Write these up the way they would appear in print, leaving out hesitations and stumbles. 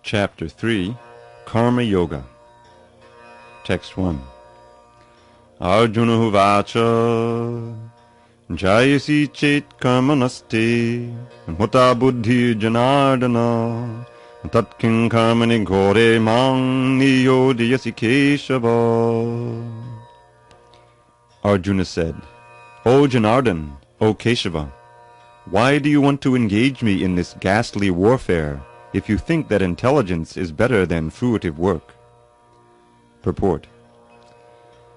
Chapter 3, Karma Yoga. Text 1. Arjuna Huvacha Jayasi Chet Karmanaste Muta Buddhi Janardana Tatkin Karmani Gore Mang Niyodiyasi Keshava. Arjuna said, O Janardan, O Keshava, why do you want to engage me in this ghastly warfare, if you think that intelligence is better than fruitive work? Purport.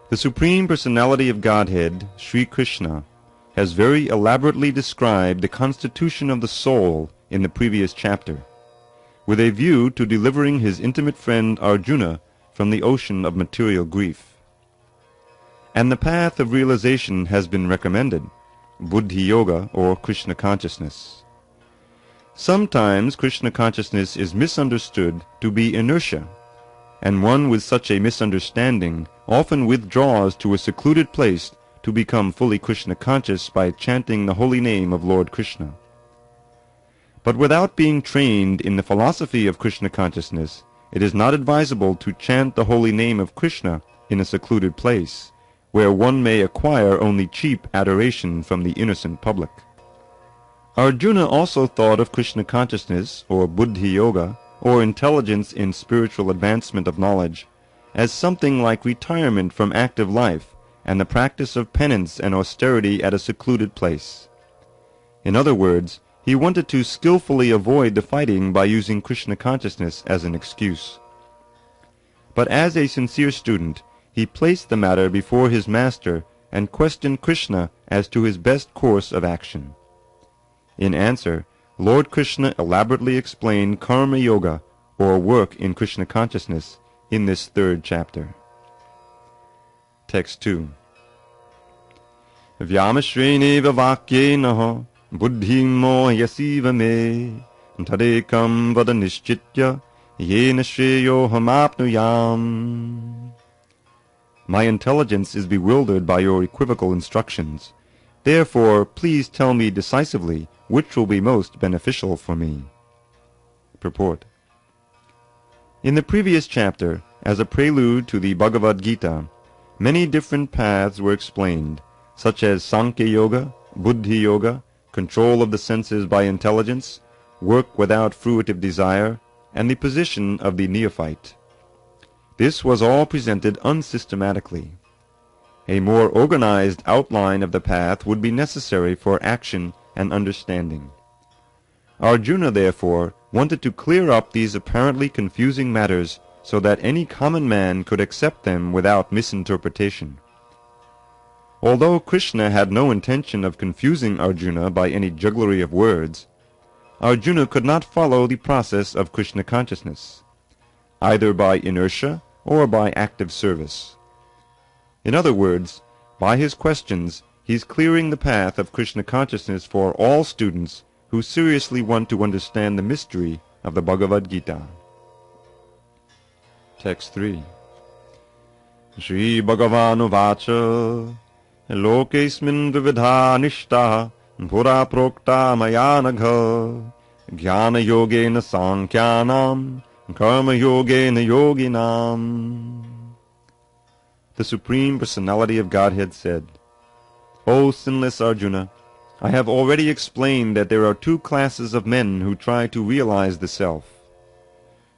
The Supreme Personality of Godhead, Sri Krishna, has very elaborately described the constitution of the soul in the previous chapter, with a view to delivering his intimate friend Arjuna from the ocean of material grief. And the path of realization has been recommended, Buddhi Yoga or Krishna consciousness. Sometimes Krishna consciousness is misunderstood to be inertia, and one with such a misunderstanding often withdraws to a secluded place to become fully Krishna conscious by chanting the holy name of Lord Krishna. But without being trained in the philosophy of Krishna consciousness, it is not advisable to chant the holy name of Krishna in a secluded place, where one may acquire only cheap adoration from the innocent public. Arjuna also thought of Krishna consciousness, or Buddhi Yoga, or intelligence in spiritual advancement of knowledge, as something like retirement from active life and the practice of penance and austerity at a secluded place. In other words, he wanted to skillfully avoid the fighting by using Krishna consciousness as an excuse. But as a sincere student, he placed the matter before his master and questioned Krishna as to his best course of action. In answer, Lord Krishna elaborately explained Karma Yoga, or work in Krishna consciousness, in this third chapter. Text 2. Vyamashvene vavakyenaha buddhim mohyasiva me tadekam vada nishchitya yena shreyohamapnuyam. My intelligence is bewildered by your equivocal instructions. Therefore, please tell me decisively which will be most beneficial for me. Purport. In the previous chapter, as a prelude to the Bhagavad-Gītā, many different paths were explained, such as Sankhya Yoga, Buddhi Yoga, control of the senses by intelligence, work without fruitive desire, and the position of the neophyte. This was all presented unsystematically. A more organized outline of the path would be necessary for action and understanding. Arjuna, therefore, wanted to clear up these apparently confusing matters so that any common man could accept them without misinterpretation. Although Krishna had no intention of confusing Arjuna by any jugglery of words, Arjuna could not follow the process of Krishna consciousness, either by inertia or by active service. In other words, by his questions, he is clearing the path of Krishna consciousness for all students who seriously want to understand the mystery of the Bhagavad-Gītā. Text 3. Shri Bhagavanu Vacha Lokesmin Vividha Nishta Pura Prokta Mayanagha Jnana Yogena Sankhyanam Karma Yogena Yoginam. The Supreme Personality of Godhead said, O sinless Arjuna, I have already explained that there are two classes of men who try to realize the self.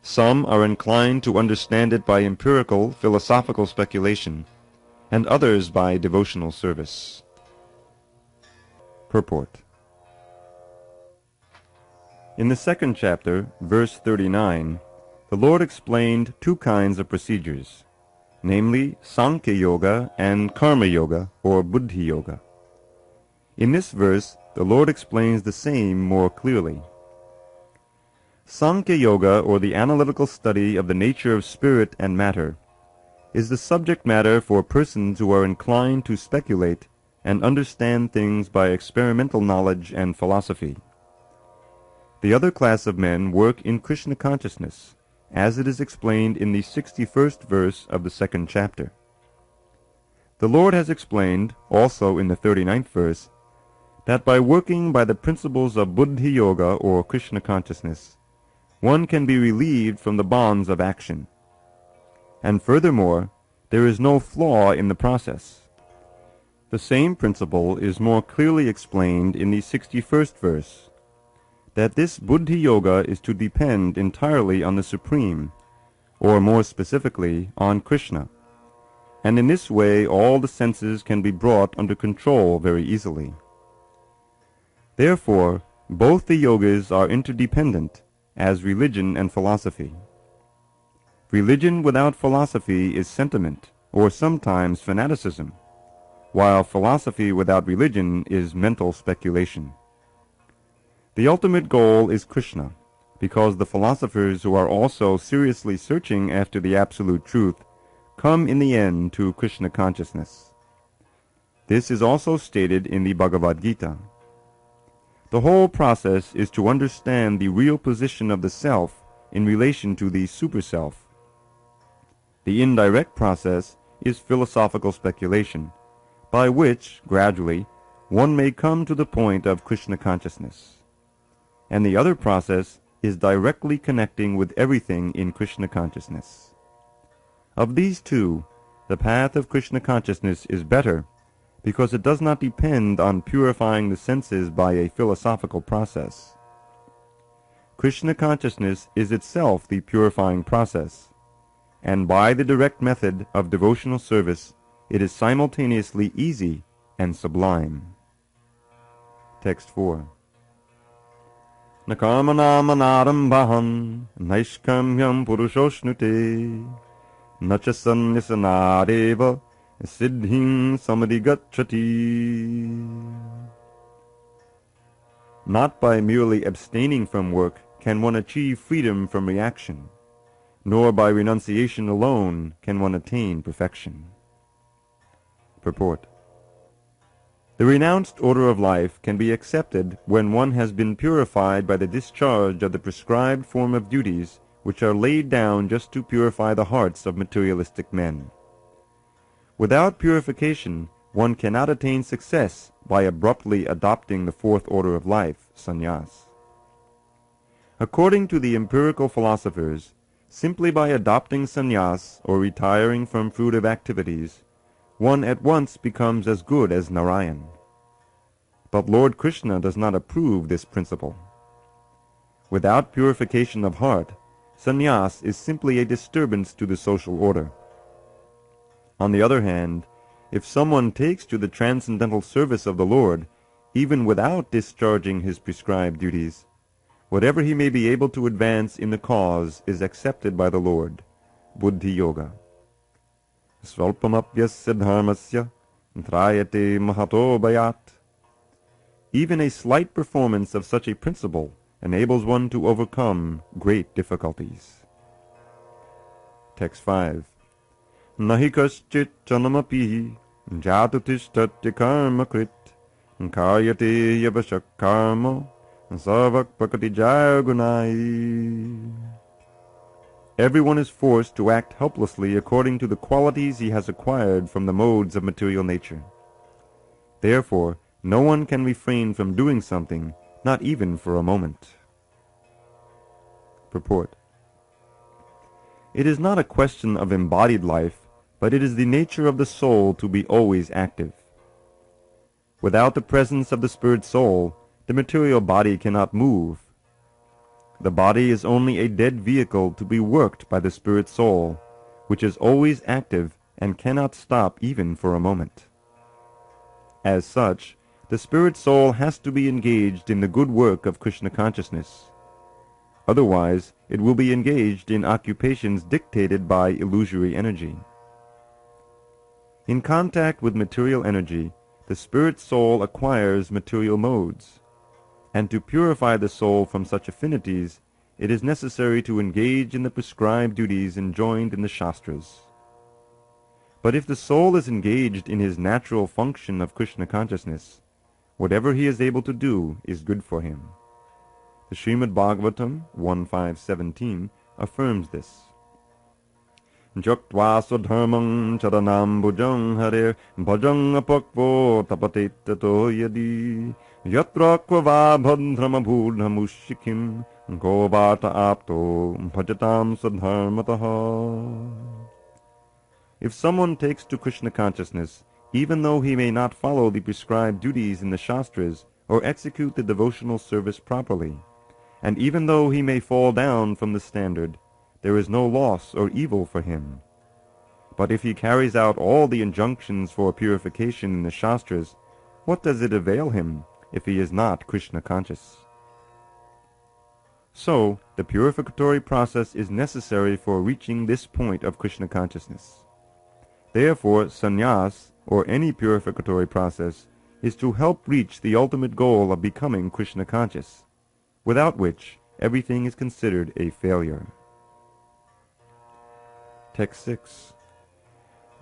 Some are inclined to understand it by empirical, philosophical speculation, and others by devotional service. Purport. In the second chapter, verse 39, the Lord explained two kinds of procedures, namely Sankhya Yoga and Karma Yoga, or Buddhi Yoga. In this verse, the Lord explains the same more clearly. Sankhya Yoga, or the analytical study of the nature of spirit and matter, is the subject matter for persons who are inclined to speculate and understand things by experimental knowledge and philosophy. The other class of men work in Krishna consciousness, as it is explained in the 61st verse of the second chapter. The Lord has explained, also in the 39th verse, that by working by the principles of Buddhi Yoga or Krishna consciousness, one can be relieved from the bonds of action. And furthermore, there is no flaw in the process. The same principle is more clearly explained in the 61st verse, that this Buddhi Yoga is to depend entirely on the Supreme, or more specifically, on Krishna, and in this way all the senses can be brought under control very easily. Therefore, both the yogas are interdependent, as religion and philosophy. Religion without philosophy is sentiment, or sometimes fanaticism, while philosophy without religion is mental speculation. The ultimate goal is Krishna, because the philosophers who are also seriously searching after the absolute truth come in the end to Krishna consciousness. This is also stated in the Bhagavad-Gītā. The whole process is to understand the real position of the self in relation to the super-self. The indirect process is philosophical speculation, by which, gradually, one may come to the point of Krishna consciousness. And the other process is directly connecting with everything in Krishna consciousness. Of these two, the path of Krishna consciousness is better, because it does not depend on purifying the senses by a philosophical process. Krishna consciousness is itself the purifying process, and by the direct method of devotional service, it is simultaneously easy and sublime. Text 4. Nakarmanam naishkamyam purushoshnute nacha sanyasanareva siddhim samadhigacchati. Not by merely abstaining from work can one achieve freedom from reaction, nor by renunciation alone can one attain perfection. Purport. The renounced order of life can be accepted when one has been purified by the discharge of the prescribed form of duties which are laid down just to purify the hearts of materialistic men. Without purification, one cannot attain success by abruptly adopting the fourth order of life, sannyas. According to the empirical philosophers, simply by adopting sannyas or retiring from fruitive activities, one at once becomes as good as Narayan. But Lord Krishna does not approve this principle. Without purification of heart, sannyas is simply a disturbance to the social order. On the other hand, if someone takes to the transcendental service of the Lord, even without discharging his prescribed duties, whatever he may be able to advance in the cause is accepted by the Lord, Buddhi Yoga. Svalpamapyasya dharmasya trayate mahato bhayat. Even a slight performance of such a principle enables one to overcome great difficulties. Text 5. Nahi kaschit chanamapi jatutishtatya karma krit karyate yabashak karma savak prakati jaya gunai. Everyone is forced to act helplessly according to the qualities he has acquired from the modes of material nature. Therefore, no one can refrain from doing something, not even for a moment. Purport. It is not a question of embodied life, but it is the nature of the soul to be always active. Without the presence of the spirit soul, the material body cannot move. The body is only a dead vehicle to be worked by the spirit soul, which is always active and cannot stop even for a moment. As such, the spirit soul has to be engaged in the good work of Krishna consciousness. Otherwise, it will be engaged in occupations dictated by illusory energy. In contact with material energy, the spirit soul acquires material modes, and to purify the soul from such affinities, it is necessary to engage in the prescribed duties enjoined in the Shastras. But if the soul is engaged in his natural function of Krishna consciousness, whatever he is able to do is good for him. The Srimad Bhagavatam 1.5.17 affirms this. Jaktva swadharmam charanambujam harer bhajang apakvo tapatet tato yadi yatra kvava bhadram abhudhamushikim govata apto bhajatam sadharmataha. If someone takes to Krishna consciousness, even though he may not follow the prescribed duties in the Shastras or execute the devotional service properly, and even though he may fall down from the standard, there is no loss or evil for him. But if he carries out all the injunctions for purification in the Shastras, what does it avail him if he is not Krishna conscious? So, the purificatory process is necessary for reaching this point of Krishna consciousness. Therefore, sannyas, or any purificatory process, is to help reach the ultimate goal of becoming Krishna conscious, without which everything is considered a failure. Text 6.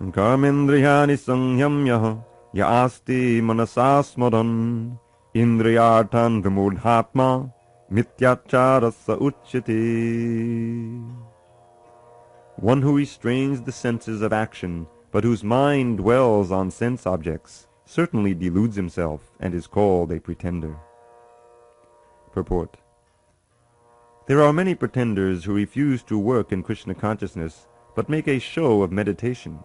Karmendriyani sangyamya ya asti manasa smaran indriyarthan vimudhatma mityacharasa uchyate. One who restrains the senses of action, but whose mind dwells on sense objects, certainly deludes himself and is called a pretender. Purport. There are many pretenders who refuse to work in Krishna consciousness, but make a show of meditation,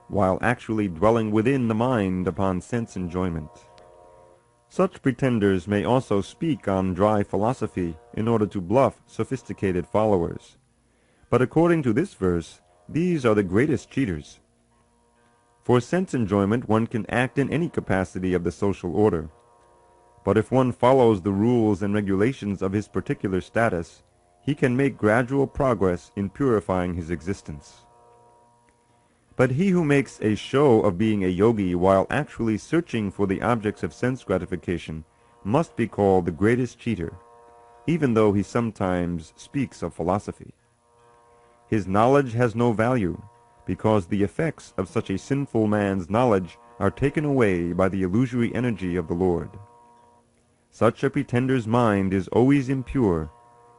while actually dwelling within the mind upon sense enjoyment. Such pretenders may also speak on dry philosophy in order to bluff sophisticated followers. But according to this verse, these are the greatest cheaters. For sense enjoyment one can act in any capacity of the social order. But if one follows the rules and regulations of his particular status, he can make gradual progress in purifying his existence. But he who makes a show of being a yogi while actually searching for the objects of sense gratification must be called the greatest cheater, even though he sometimes speaks of philosophy. His knowledge has no value, because the effects of such a sinful man's knowledge are taken away by the illusory energy of the Lord. Such a pretender's mind is always impure,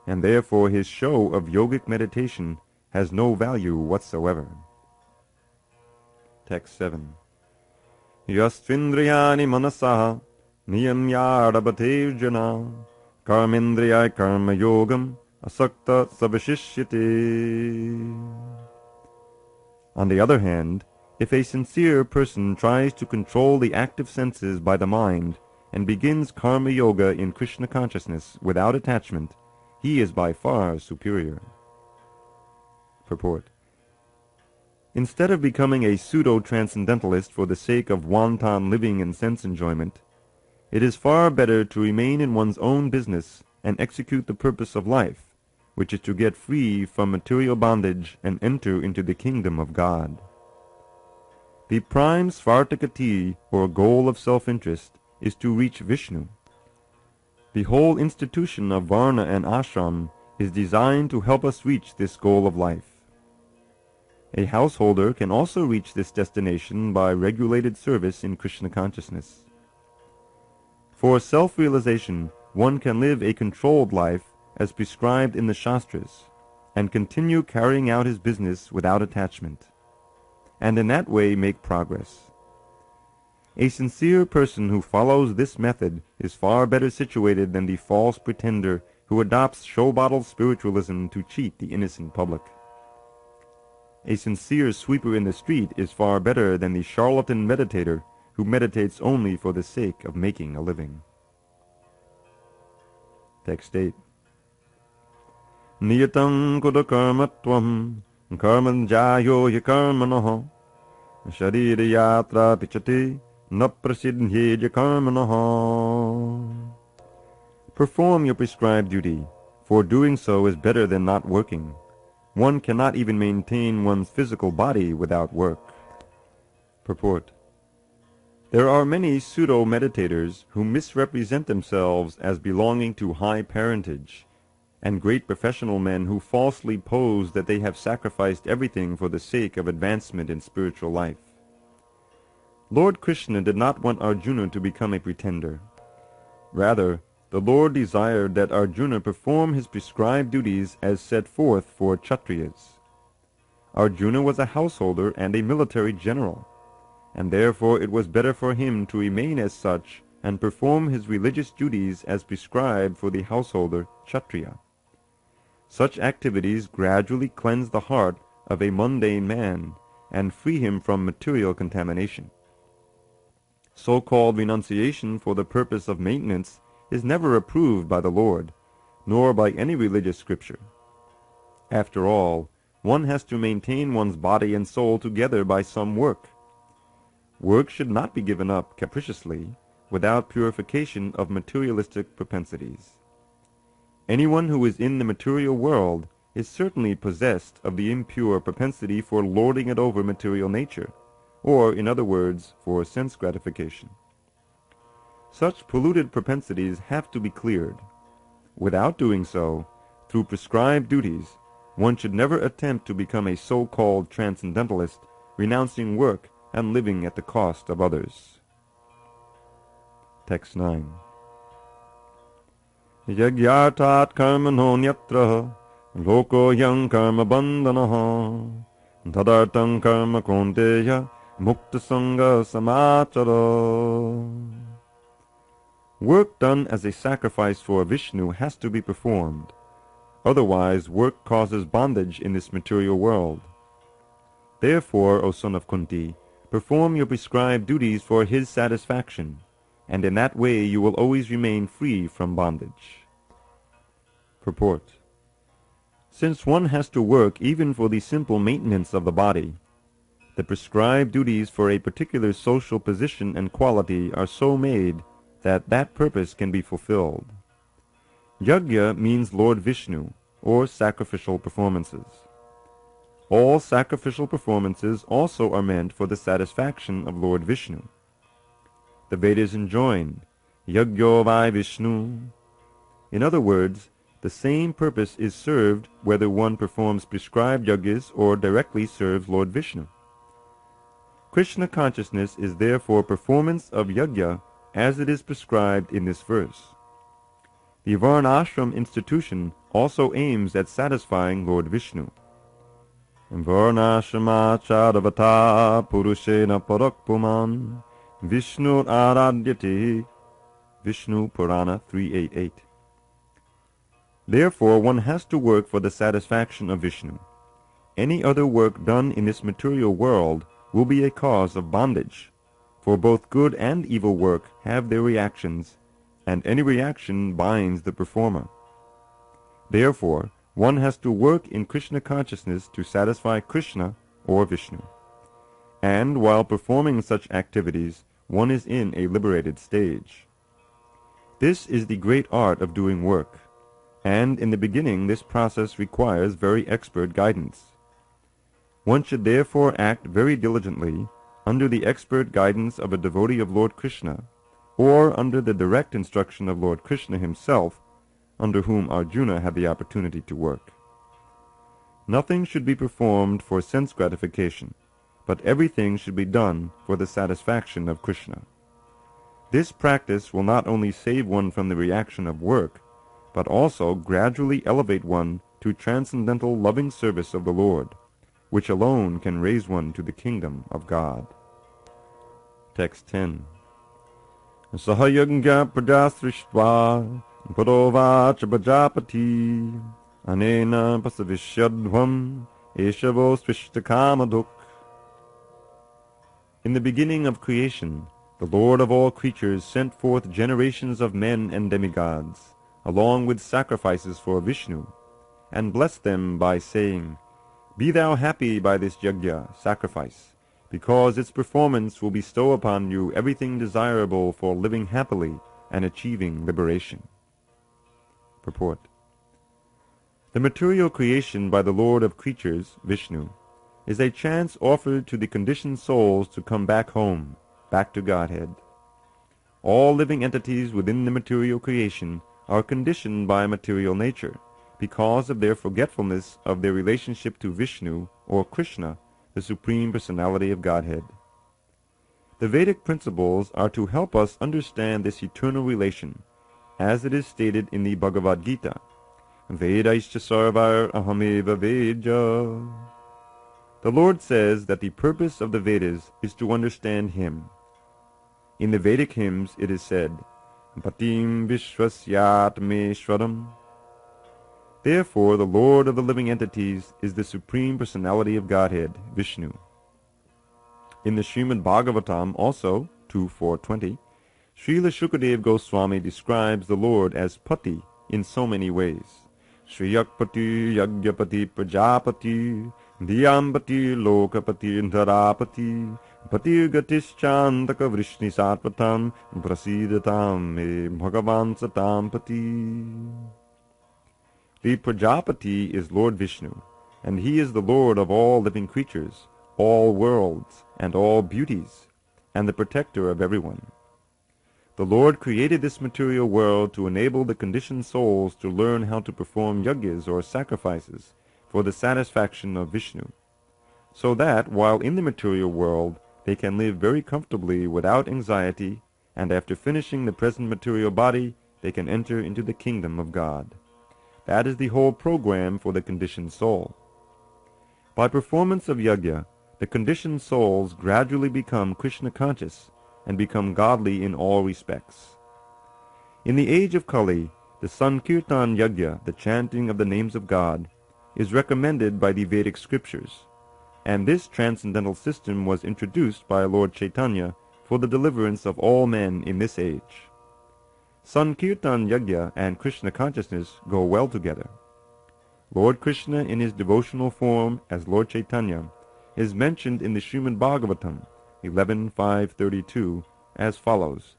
and therefore his show of yogic meditation has no value whatsoever. Text 7. Yastvindriyani manasaha niyamyarabhate jana karmendriyai karma yogam asakta savashishyate. On the other hand, if a sincere person tries to control the active senses by the mind and begins karma yoga in Krishna consciousness without attachment, he is by far superior. Purport. Instead of becoming a pseudo-transcendentalist for the sake of wanton living and sense enjoyment, it is far better to remain in one's own business and execute the purpose of life, which is to get free from material bondage and enter into the kingdom of God. The prime svartakati, or goal of self-interest, is to reach Vishnu. The whole institution of Varna and Ashram is designed to help us reach this goal of life. A householder can also reach this destination by regulated service in Krishna consciousness. For self-realization, one can live a controlled life as prescribed in the Shastras, and continue carrying out his business without attachment, and in that way make progress. A sincere person who follows this method is far better situated than the false pretender who adopts show-bottle spiritualism to cheat the innocent public. A sincere sweeper in the street is far better than the charlatan meditator who meditates only for the sake of making a living. Text 8. Niyatam kuda karmatvam karmanjayo yakarmanoho sharira yatra tichati na prasidhye karmanoho. Perform your prescribed duty, for doing so is better than not working. One cannot even maintain one's physical body without work. Purport. There are many pseudo-meditators who misrepresent themselves as belonging to high parentage, and great professional men who falsely pose that they have sacrificed everything for the sake of advancement in spiritual life. Lord Krishna did not want Arjuna to become a pretender. Rather, the Lord desired that Arjuna perform his prescribed duties as set forth for Kshatriyas. Arjuna was a householder and a military general, and therefore it was better for him to remain as such and perform his religious duties as prescribed for the householder Kshatriya. Such activities gradually cleanse the heart of a mundane man and free him from material contamination. So-called renunciation for the purpose of maintenance is never approved by the Lord, nor by any religious scripture. After all, one has to maintain one's body and soul together by some work. Work should not be given up capriciously, without purification of materialistic propensities. Anyone who is in the material world is certainly possessed of the impure propensity for lording it over material nature, or, in other words, for sense gratification. Such polluted propensities have to be cleared. Without doing so, through prescribed duties, one should never attempt to become a so-called transcendentalist, renouncing work and living at the cost of others. Text 9. Yagyartat karmano nyatra loko yang karma bandhanaha tadartang karma konteya mukta sangha samachara. Work done as a sacrifice for Vishnu has to be performed. Otherwise, work causes bondage in this material world. Therefore, O son of Kunti, perform your prescribed duties for his satisfaction, and in that way you will always remain free from bondage. Purport. Since one has to work even for the simple maintenance of the body, the prescribed duties for a particular social position and quality are so made that that purpose can be fulfilled. Yajna means Lord Vishnu, or sacrificial performances. All sacrificial performances also are meant for the satisfaction of Lord Vishnu. The Vedas enjoin, Yajno vai Vishnu. In other words, the same purpose is served whether one performs prescribed yajnas or directly serves Lord Vishnu. Krishna consciousness is therefore performance of yajna as it is prescribed in this verse. The Varnashram institution also aims at satisfying Lord Vishnu. Varnashramacharvata purushena parakpuman Vishnu aradyate. Vishnu Purana 388. Therefore one has to work for the satisfaction of Vishnu. Any other work done in this material world will be a cause of bondage, for both good and evil work have their reactions, and any reaction binds the performer. Therefore, one has to work in Krishna consciousness to satisfy Krishna or Vishnu. And while performing such activities, one is in a liberated stage. This is the great art of doing work, and in the beginning this process requires very expert guidance. One should therefore act very diligently under the expert guidance of a devotee of Lord Krishna, or under the direct instruction of Lord Krishna himself, under whom Arjuna had the opportunity to work. Nothing should be performed for sense gratification, but everything should be done for the satisfaction of Krishna. This practice will not only save one from the reaction of work, but also gradually elevate one to transcendental loving service of the Lord, which alone can raise one to the kingdom of God. Text 10. Sahayagya prajasrishtva Purovacha Prajapati Anena Pasavishyadhvam Eshavo Svishtakamaduk. In the beginning of creation, the Lord of all creatures sent forth generations of men and demigods, along with sacrifices for Vishnu, and blessed them by saying, Be thou happy by this yajna, sacrifice, because its performance will bestow upon you everything desirable for living happily and achieving liberation. Purport. The material creation by the Lord of creatures, Vishnu, is a chance offered to the conditioned souls to come back home, back to Godhead. All living entities within the material creation are conditioned by material nature, because of their forgetfulness of their relationship to Vishnu or Krishna, the Supreme Personality of Godhead. The Vedic principles are to help us understand this eternal relation, as it is stated in the Bhagavad-Gītā, Vedaischa sarvar ahameva vedya. The Lord says that the purpose of the Vedas is to understand Him. In the Vedic hymns it is said, Patim Vishwasyatmeshwaram. Therefore the Lord of the living entities is the Supreme Personality of Godhead, Vishnu. In the Srimad Bhagavatam also, 2.4.20, Srila Shukadev Goswami describes the Lord as Pati in so many ways. Shriyakpati, Yagyapati, Prajapati, Dhyambati, Lokapati, Dharapati, Pati Gatishchandaka Vrishni Satvatam, Prasidatam me Bhagavan Satam Pati. The Prajapati is Lord Vishnu, and he is the Lord of all living creatures, all worlds, and all beauties, and the protector of everyone. The Lord created this material world to enable the conditioned souls to learn how to perform yajnas or sacrifices for the satisfaction of Vishnu, so that while in the material world they can live very comfortably without anxiety, and after finishing the present material body they can enter into the kingdom of God. That is the whole program for the conditioned soul. By performance of yajna, the conditioned souls gradually become Krishna conscious and become godly in all respects. In the age of Kali, the Sankirtan Yajna, the chanting of the names of God, is recommended by the Vedic scriptures, and this transcendental system was introduced by Lord Chaitanya for the deliverance of all men in this age. Sankirtan Yajna and Krishna consciousness go well together. Lord Krishna in his devotional form as Lord Chaitanya is mentioned in the Srimad Bhagavatam 11.5.32 as follows,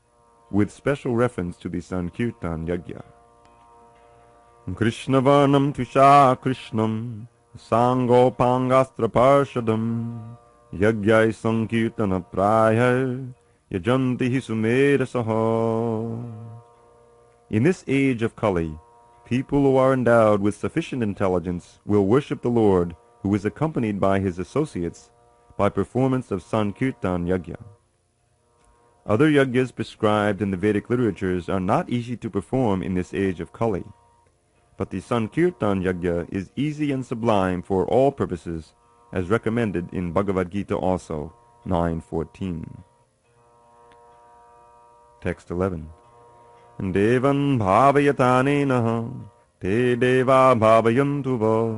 with special reference to the Sankirtan Yajna. Krishnavarnam Tvisha Krishnam Sangopangastra Parshadam Yajyai Sankirtana Prayar Yajanti Hisumerasaha. In this age of Kali, people who are endowed with sufficient intelligence will worship the Lord, who is accompanied by his associates, by performance of Sankirtan Yajna. Other yajnas prescribed in the Vedic literatures are not easy to perform in this age of Kali, but the Sankirtan Yajna is easy and sublime for all purposes, as recommended in Bhagavad Gita also, 9.14. Text 11. Devan bhavayatanena te deva bhavayantu va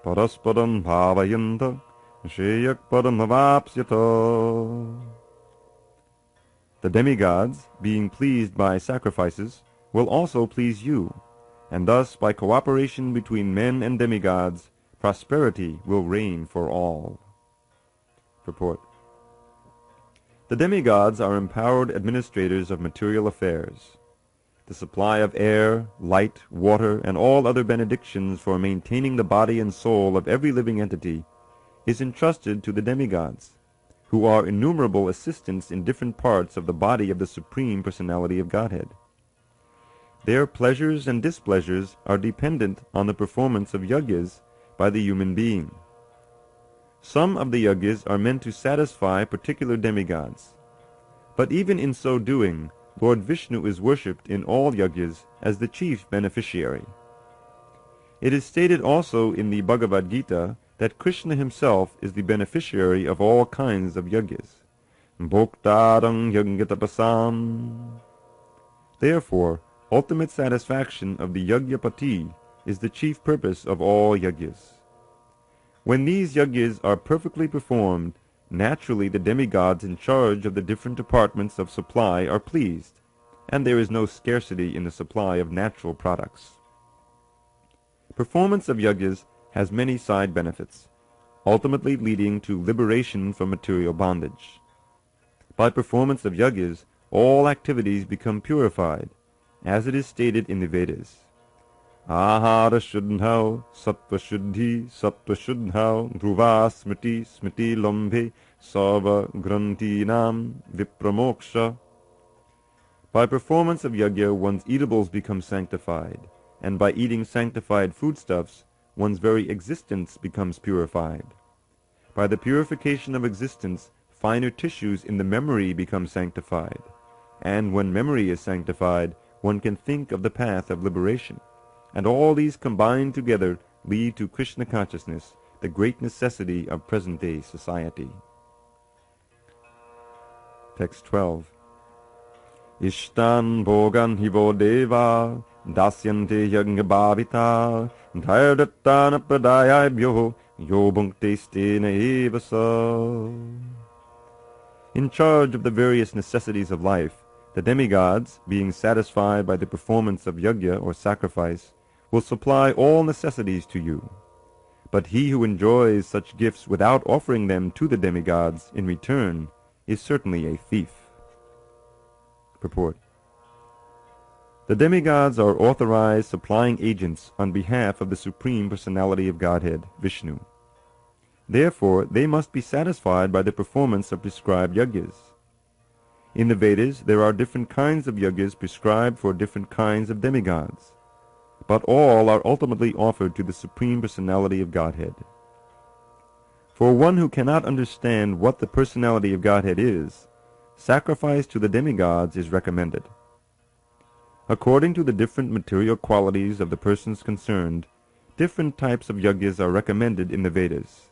parasparam bhavayanta shreyak paramavapsyata. The demigods, being pleased by sacrifices, will also please you, and thus by cooperation between men and demigods, prosperity will reign for all. Purport. The demigods are empowered administrators of material affairs. The supply of air, light, water, and all other benedictions for maintaining the body and soul of every living entity is entrusted to the demigods, who are innumerable assistants in different parts of the body of the Supreme Personality of Godhead. Their pleasures and displeasures are dependent on the performance of yajnas by the human being. Some of the yajnas are meant to satisfy particular demigods, but even in so doing, Lord Vishnu is worshipped in all yajnas as the chief beneficiary. It is stated also in the Bhagavad-Gītā that Krishna himself is the beneficiary of all kinds of yajnas. Bhoktarang yajnatapasam. Therefore, ultimate satisfaction of the Yajnapati is the chief purpose of all yajnas. When these yajnas are perfectly performed, naturally the demigods in charge of the different departments of supply are pleased, and there is no scarcity in the supply of natural products. Performance of yajnas has many side benefits, ultimately leading to liberation from material bondage. By performance of yajnas, all activities become purified, as it is stated in the Vedas. Ahara shuddhau, sattva shuddhi, sattva shuddhau, dhruva smriti, smriti lambhe, sarva grantinam, vipramoksha. By performance of yajna, one's eatables become sanctified, and by eating sanctified foodstuffs, one's very existence becomes purified. By the purification of existence, finer tissues in the memory become sanctified, and when memory is sanctified, one can think of the path of liberation, and all these combined together lead to Krishna consciousness, the great necessity of present-day society. Text 12. Ishtan bhogan hivo deva dasyante yagna bhavita dhayadattana pradayabhyo yo bhunkte stena eva sa. In charge of the various necessities of life, the demigods, being satisfied by the performance of yajna or sacrifice, will supply all necessities to you. But he who enjoys such gifts without offering them to the demigods in return is certainly a thief. Purport. The demigods are authorized supplying agents on behalf of the Supreme Personality of Godhead, Vishnu. Therefore, they must be satisfied by the performance of prescribed yajnas. In the Vedas, there are different kinds of yajnas prescribed for different kinds of demigods, but all are ultimately offered to the Supreme Personality of Godhead. For one who cannot understand what the Personality of Godhead is, sacrifice to the demigods is recommended. According to the different material qualities of the persons concerned, different types of yajnas are recommended in the Vedas.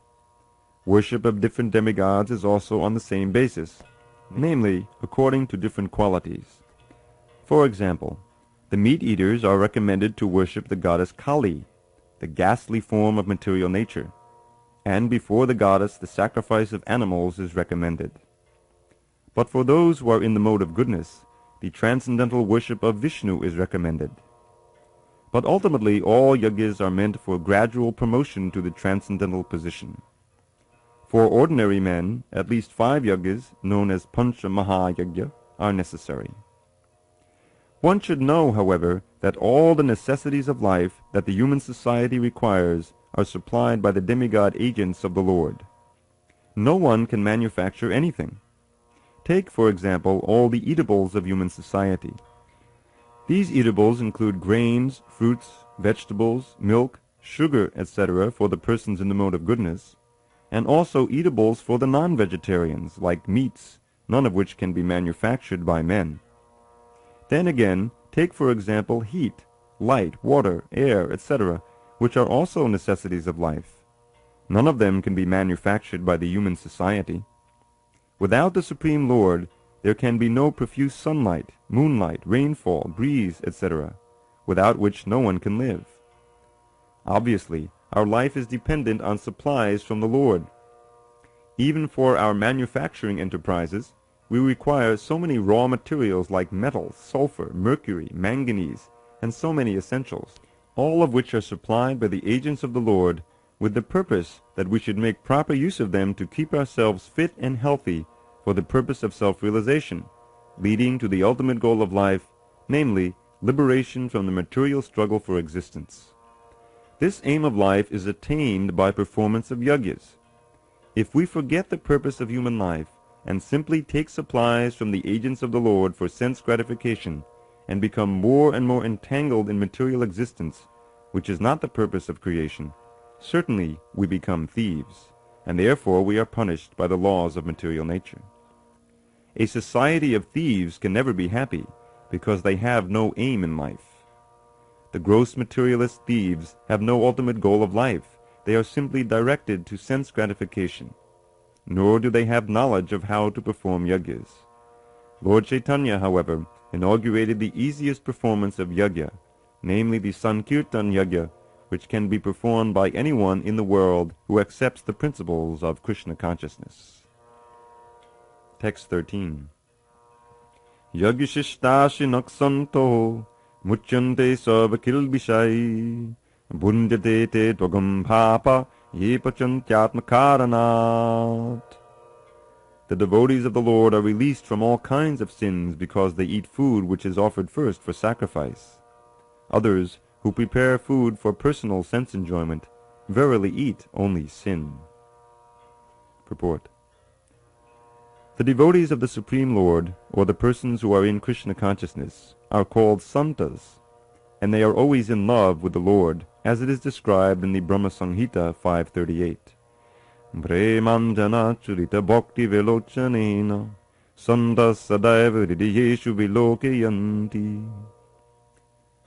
Worship of different demigods is also on the same basis, namely, according to different qualities. For example, the meat-eaters are recommended to worship the goddess Kali, the ghastly form of material nature, and before the goddess the sacrifice of animals is recommended. But for those who are in the mode of goodness, the transcendental worship of Vishnu is recommended. But ultimately all yajnas are meant for gradual promotion to the transcendental position. For ordinary men, at least 5 yajnas, known as Pancha Mahayajna, are necessary. One should know, however, that all the necessities of life that the human society requires are supplied by the demigod agents of the Lord. No one can manufacture anything. Take, for example, all the eatables of human society. These eatables include grains, fruits, vegetables, milk, sugar, etc. for the persons in the mode of goodness, and also eatables for the non-vegetarians, like meats, none of which can be manufactured by men. Then again, take for example heat, light, water, air, etc., which are also necessities of life. None of them can be manufactured by the human society. Without the Supreme Lord, there can be no profuse sunlight, moonlight, rainfall, breeze, etc., without which no one can live. Obviously, our life is dependent on supplies from the Lord. Even for our manufacturing enterprises, we require so many raw materials like metals, sulfur, mercury, manganese, and so many essentials, all of which are supplied by the agents of the Lord, with the purpose that we should make proper use of them to keep ourselves fit and healthy for the purpose of self-realization, leading to the ultimate goal of life, namely, liberation from the material struggle for existence. This aim of life is attained by performance of yajnas. If we forget the purpose of human life and simply take supplies from the agents of the Lord for sense gratification and become more and more entangled in material existence, which is not the purpose of creation, certainly we become thieves, and therefore we are punished by the laws of material nature. A society of thieves can never be happy, because they have no aim in life. The gross materialist thieves have no ultimate goal of life. They are simply directed to sense gratification, nor do they have knowledge of how to perform yajnas. Lord Chaitanya, however, inaugurated the easiest performance of yajna, namely the Sankirtan yajna, which can be performed by anyone in the world who accepts the principles of Krishna consciousness. Text 13. Yagyashishtashi naksanto muchyante sarva kilbishai bhunjate te tvagam bhapa ye pachantyatmakaranat. The devotees of the Lord are released from all kinds of sins because they eat food which is offered first for sacrifice. Others, who prepare food for personal sense enjoyment, verily eat only sin. Purport. The devotees of the Supreme Lord, or the persons who are in Krishna consciousness, are called santas, and they are always in love with the Lord, as it is described in the Brahmacri 5:38. Premanjana churita bhakti santas sadaiva hridayeshu vilokayanti.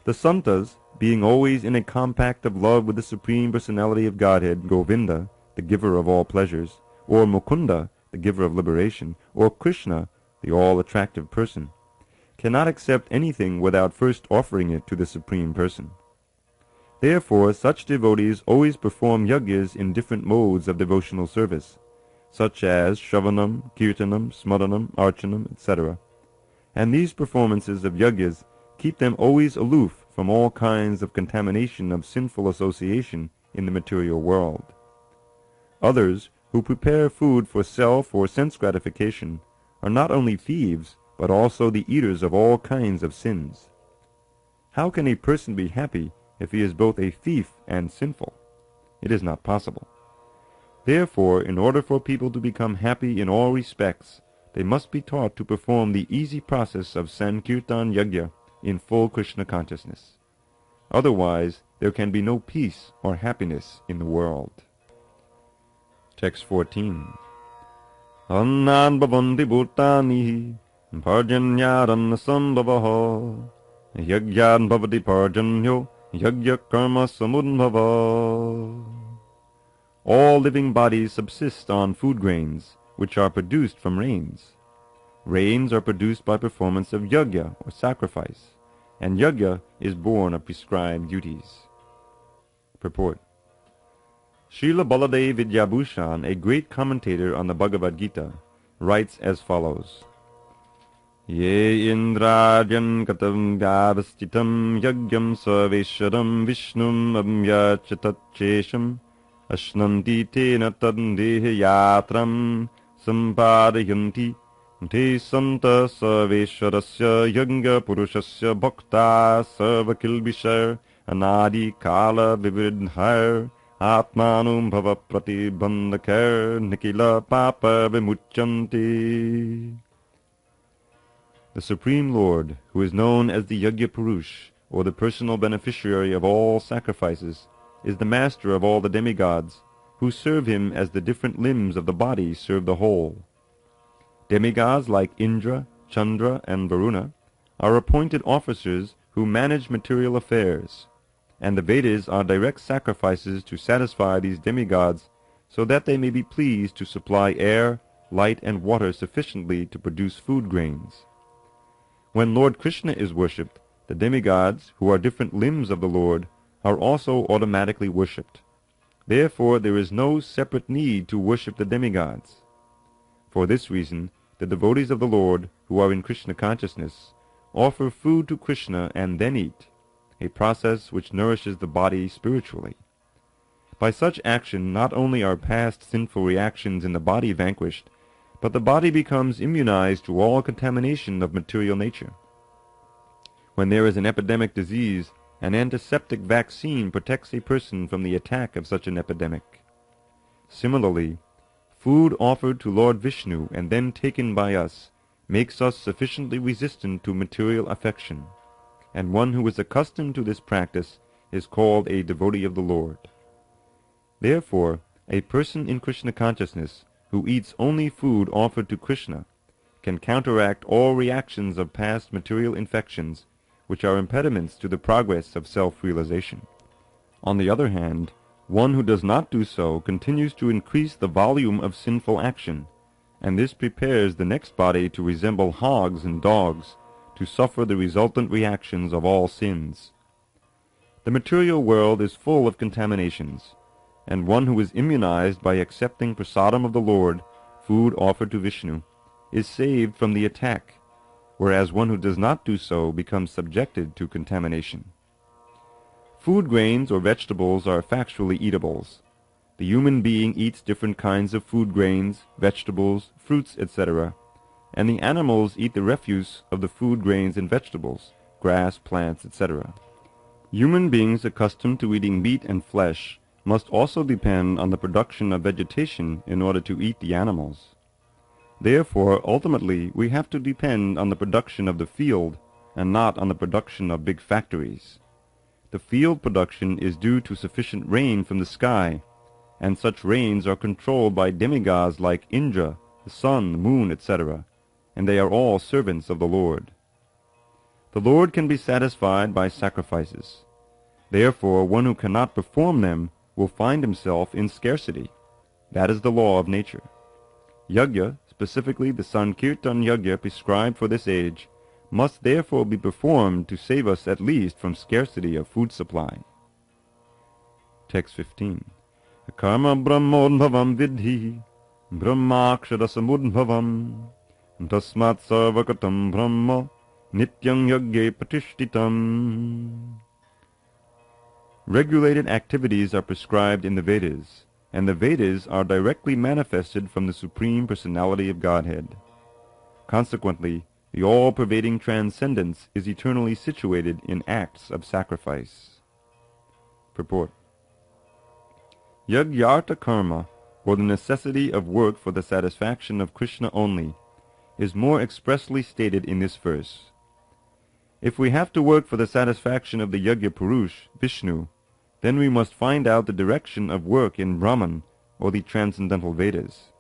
The Santas, being always in a compact of love with the Supreme Personality of Godhead, Govinda, the giver of all pleasures, or Mukunda, the giver of liberation, or Krishna, the all-attractive person, cannot accept anything without first offering it to the Supreme Person. Therefore, such devotees always perform yajnas in different modes of devotional service, such as Shravanam, Kirtanam, Smaranam, Archanam, etc. And these performances of yajnas keep them always aloof from all kinds of contamination of sinful association in the material world. Others, who prepare food for self or sense gratification, are not only thieves, but also the eaters of all kinds of sins. How can a person be happy if he is both a thief and sinful? It is not possible. Therefore, in order for people to become happy in all respects, they must be taught to perform the easy process of Sankirtan Yajna in full Krishna consciousness. Otherwise, there can be no peace or happiness in the world. Text 14. Annan bhavanti bhutani parjanyaranna sambhavaha yajyan bhavati parjanyo yajya karma samudbhava. All living bodies subsist on food grains, which are produced from rains. Rains are produced by performance of yajna, or sacrifice, and yajna is born of prescribed duties. Purport. Srila Baladev Vidyabhushan, a great commentator on the Bhagavad-Gītā, writes as follows: Ye indrajan katam vyavastitam yagyam sarveshwaram vishnum amyachatatchesham ashnanti tena tandehe yatram sampadayanti te santa sarveshwarasya yagya purushasya bhakta sarvakilbishar anadi kala vividhar Atmanum bhava pratibandhakar nikila papa vimuchanti. The Supreme Lord, who is known as the Yajna Purush, or the personal beneficiary of all sacrifices, is the master of all the demigods, who serve him as the different limbs of the body serve the whole. Demigods like Indra, Chandra, and Varuna are appointed officers who manage material affairs, and the Vedas are direct sacrifices to satisfy these demigods so that they may be pleased to supply air, light, and water sufficiently to produce food grains. When Lord Krishna is worshipped, the demigods, who are different limbs of the Lord, are also automatically worshipped. Therefore there is no separate need to worship the demigods. For this reason, the devotees of the Lord, who are in Krishna consciousness, offer food to Krishna and then eat, a process which nourishes the body spiritually. By such action, not only are past sinful reactions in the body vanquished, but the body becomes immunized to all contamination of material nature. When there is an epidemic disease, an antiseptic vaccine protects a person from the attack of such an epidemic. Similarly, food offered to Lord Vishnu and then taken by us makes us sufficiently resistant to material affection, and one who is accustomed to this practice is called a devotee of the Lord. Therefore, a person in Krishna consciousness who eats only food offered to Krishna can counteract all reactions of past material infections which are impediments to the progress of self-realization. On the other hand, one who does not do so continues to increase the volume of sinful action, and this prepares the next body to resemble hogs and dogs, to suffer the resultant reactions of all sins. The material world is full of contaminations, and one who is immunized by accepting prasadam of the Lord, food offered to Vishnu, is saved from the attack, whereas one who does not do so becomes subjected to contamination. Food grains or vegetables are factually eatables. The human being eats different kinds of food grains, vegetables, fruits, etc., and the animals eat the refuse of the food grains and vegetables, grass, plants, etc. Human beings accustomed to eating meat and flesh must also depend on the production of vegetation in order to eat the animals. Therefore, ultimately, we have to depend on the production of the field and not on the production of big factories. The field production is due to sufficient rain from the sky, and such rains are controlled by demigods like Indra, the sun, the moon, etc., and they are all servants of the Lord. The Lord can be satisfied by sacrifices. Therefore, one who cannot perform them will find himself in scarcity. That is the law of nature. Yajna, specifically the Sankirtan Yajna prescribed for this age, must therefore be performed to save us at least from scarcity of food supply. Text 15. Karma brahmodbhavam vidhi, brahmakshara samudbhavam, tasmat sarvakatam brahma, nityam yajne patishtitam. Regulated activities are prescribed in the Vedas, and the Vedas are directly manifested from the Supreme Personality of Godhead. Consequently, the all-pervading transcendence is eternally situated in acts of sacrifice. Purport. Yagyartha karma, or the necessity of work for the satisfaction of Krishna only, is more expressly stated in this verse. If we have to work for the satisfaction of the Yajna Purush, Vishnu, then we must find out the direction of work in Brahman, or the transcendental Vedas.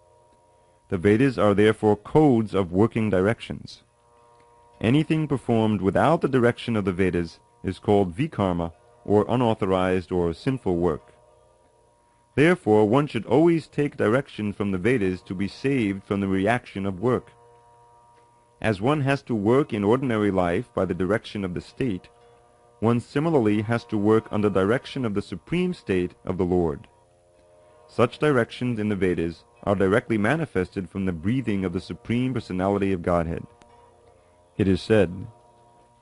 The Vedas are therefore codes of working directions. Anything performed without the direction of the Vedas is called vikarma, or unauthorized or sinful work. Therefore, one should always take direction from the Vedas to be saved from the reaction of work. As one has to work in ordinary life by the direction of the state, one similarly has to work under direction of the supreme state of the Lord. Such directions in the Vedas are directly manifested from the breathing of the Supreme Personality of Godhead. It is said,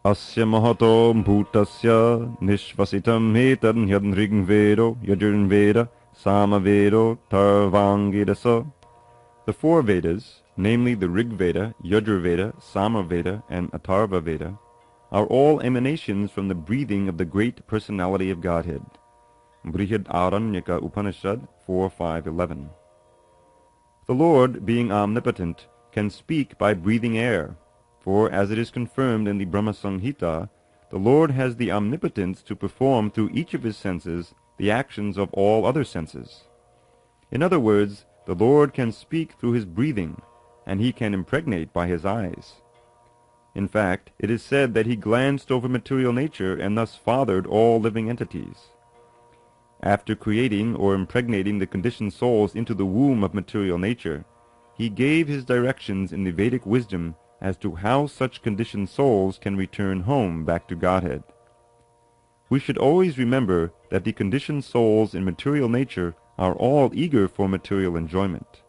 Asya mahato bhutasya nishvasitam etad yadnrigvedo yajurveda samavedo tarvangidasa. The four Vedas, namely the Rig Veda, Yajurveda, Samaveda, and Atharva Veda, are all emanations from the breathing of the great personality of Godhead. Brihad Aranyaka Upanishad 4.5.11. The Lord, being omnipotent, can speak by breathing air, for as it is confirmed in the Brahmacri, the Lord has the omnipotence to perform through each of his senses the actions of all other senses. In other words, the Lord can speak through his breathing, and he can impregnate by his eyes. In fact, it is said that he glanced over material nature and thus fathered all living entities. After creating or impregnating the conditioned souls into the womb of material nature, he gave his directions in the Vedic wisdom as to how such conditioned souls can return home back to Godhead. We should always remember that the conditioned souls in material nature are all eager for material enjoyment.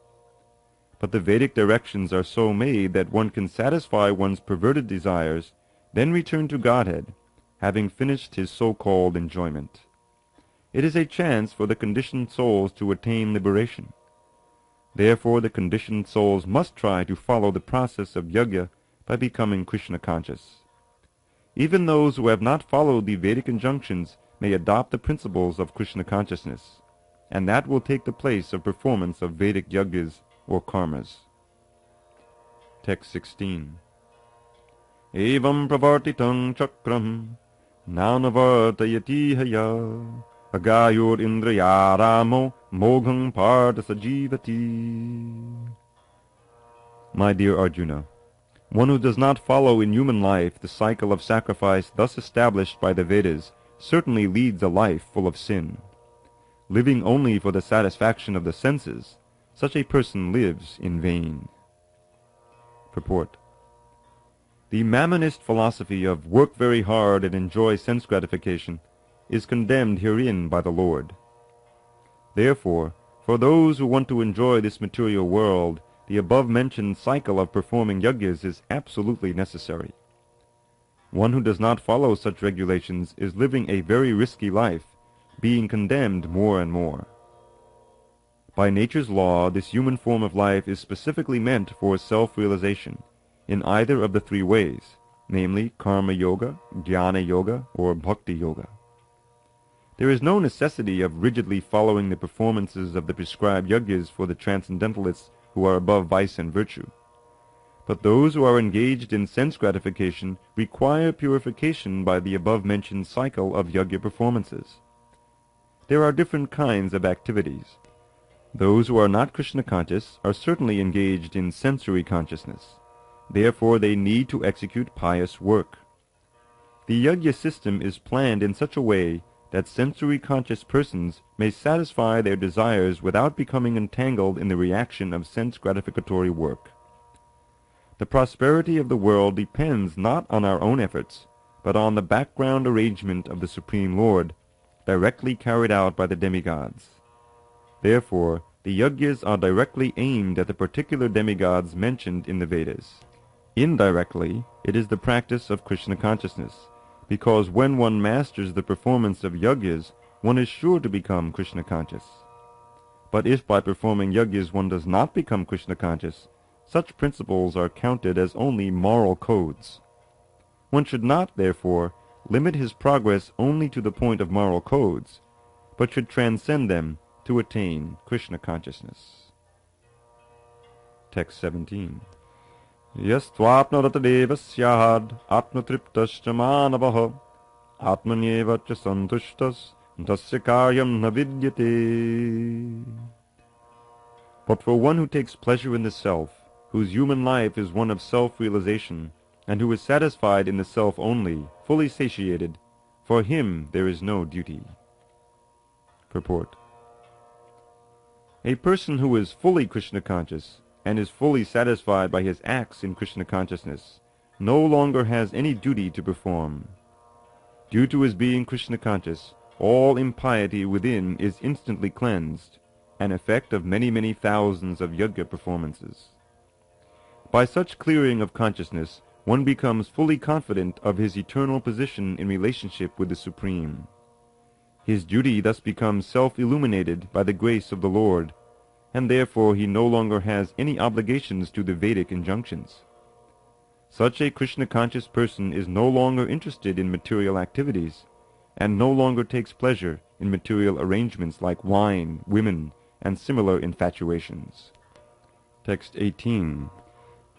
But the Vedic directions are so made that one can satisfy one's perverted desires, then return to Godhead, having finished his so-called enjoyment. It is a chance for the conditioned souls to attain liberation. Therefore the conditioned souls must try to follow the process of yajna by becoming Krishna conscious. Even those who have not followed the Vedic injunctions may adopt the principles of Krishna consciousness, and that will take the place of performance of Vedic yajnas or karmas. Text 16. Evam pravartitam chakram nanavartayati haya agayur indrayaramo mogham partha sajivati. My dear Arjuna, one who does not follow in human life the cycle of sacrifice thus established by the Vedas certainly leads a life full of sin. Living only for the satisfaction of the senses, such a person lives in vain. Purport. The Mammonist philosophy of work very hard and enjoy sense gratification is condemned herein by the Lord. Therefore, for those who want to enjoy this material world, the above-mentioned cycle of performing yajnas is absolutely necessary. One who does not follow such regulations is living a very risky life, being condemned more and more. By nature's law, this human form of life is specifically meant for self-realization in either of the three ways, namely karma yoga, jnana yoga, or bhakti yoga. There is no necessity of rigidly following the performances of the prescribed yajnas for the transcendentalists who are above vice and virtue. But those who are engaged in sense gratification require purification by the above-mentioned cycle of yajna performances. There are different kinds of activities. Those who are not Krishna conscious are certainly engaged in sensory consciousness. Therefore they need to execute pious work. The yajna system is planned in such a way that sensory-conscious persons may satisfy their desires without becoming entangled in the reaction of sense-gratificatory work. The prosperity of the world depends not on our own efforts, but on the background arrangement of the Supreme Lord, directly carried out by the demigods. Therefore, the yajnas are directly aimed at the particular demigods mentioned in the Vedas. Indirectly, it is the practice of Krishna consciousness, because when one masters the performance of yajnas, one is sure to become Krishna conscious. But if by performing yajnas one does not become Krishna conscious, such principles are counted as only moral codes. One should not, therefore, limit his progress only to the point of moral codes, but should transcend them to attain Krishna consciousness. Text 17. Yastvapnaratadeva syad atmatriptascha manavaha atmanyeva cha santushtas tasya karyam na vidyate. But for one who takes pleasure in the self, whose human life is one of self-realization, and who is satisfied in the self only, fully satiated, for him there is no duty. Purport. A person who is fully Krishna conscious and is fully satisfied by his acts in Krishna consciousness no longer has any duty to perform. Due to his being Krishna conscious, all impiety within is instantly cleansed, an effect of many, many thousands of yajna performances. By such clearing of consciousness, one becomes fully confident of his eternal position in relationship with the Supreme. His duty thus becomes self-illuminated by the grace of the Lord, and therefore he no longer has any obligations to the Vedic injunctions. Such a Krishna-conscious person is no longer interested in material activities, and no longer takes pleasure in material arrangements like wine, women, and similar infatuations. Text 18.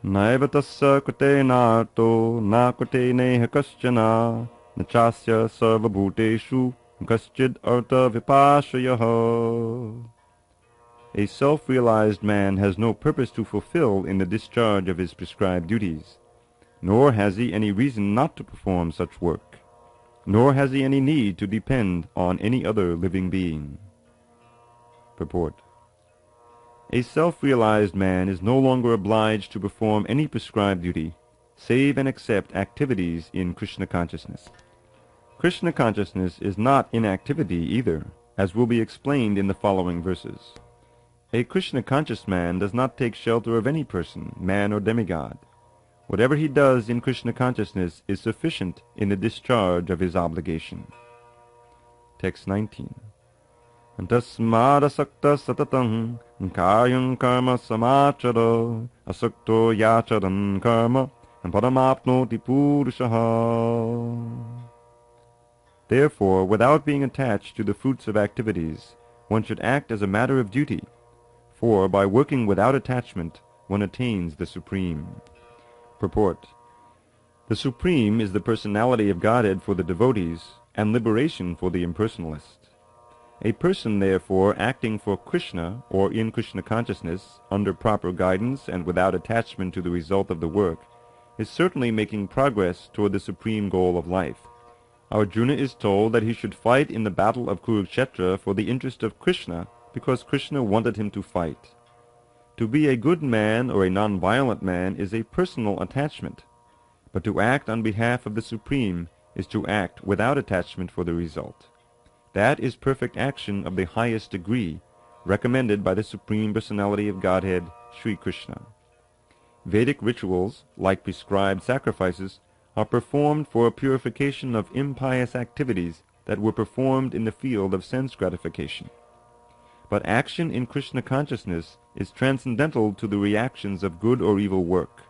Naiva tasya krute narto na krute neha kaschana nachasya sarva bhuteshu kaschid artha vipashayaha. A self-realized man has no purpose to fulfill in the discharge of his prescribed duties, nor has he any reason not to perform such work, nor has he any need to depend on any other living being. Purport. A self-realized man is no longer obliged to perform any prescribed duty, save and except activities in Krishna consciousness. Krishna consciousness is not inactivity either, as will be explained in the following verses. A Krishna conscious man does not take shelter of any person, man or demigod. Whatever he does in Krishna consciousness is sufficient in the discharge of his obligation. Text 19. Tasmadasakta satatang karyam karma samachara asakto yacharan karma paramapnoti purushaha. Therefore, without being attached to the fruits of activities, one should act as a matter of duty, for by working without attachment, one attains the Supreme. Purport. The Supreme is the personality of Godhead for the devotees, and liberation for the impersonalist. A person, therefore, acting for Krishna, or in Krishna consciousness, under proper guidance and without attachment to the result of the work, is certainly making progress toward the supreme goal of life. Arjuna is told that he should fight in the battle of Kurukshetra for the interest of Krishna, because Krishna wanted him to fight. To be a good man or a non-violent man is a personal attachment, but to act on behalf of the Supreme is to act without attachment for the result. That is perfect action of the highest degree, recommended by the Supreme Personality of Godhead, Sri Krishna. Vedic rituals, like prescribed sacrifices, are performed for a purification of impious activities that were performed in the field of sense gratification. But action in Krishna consciousness is transcendental to the reactions of good or evil work.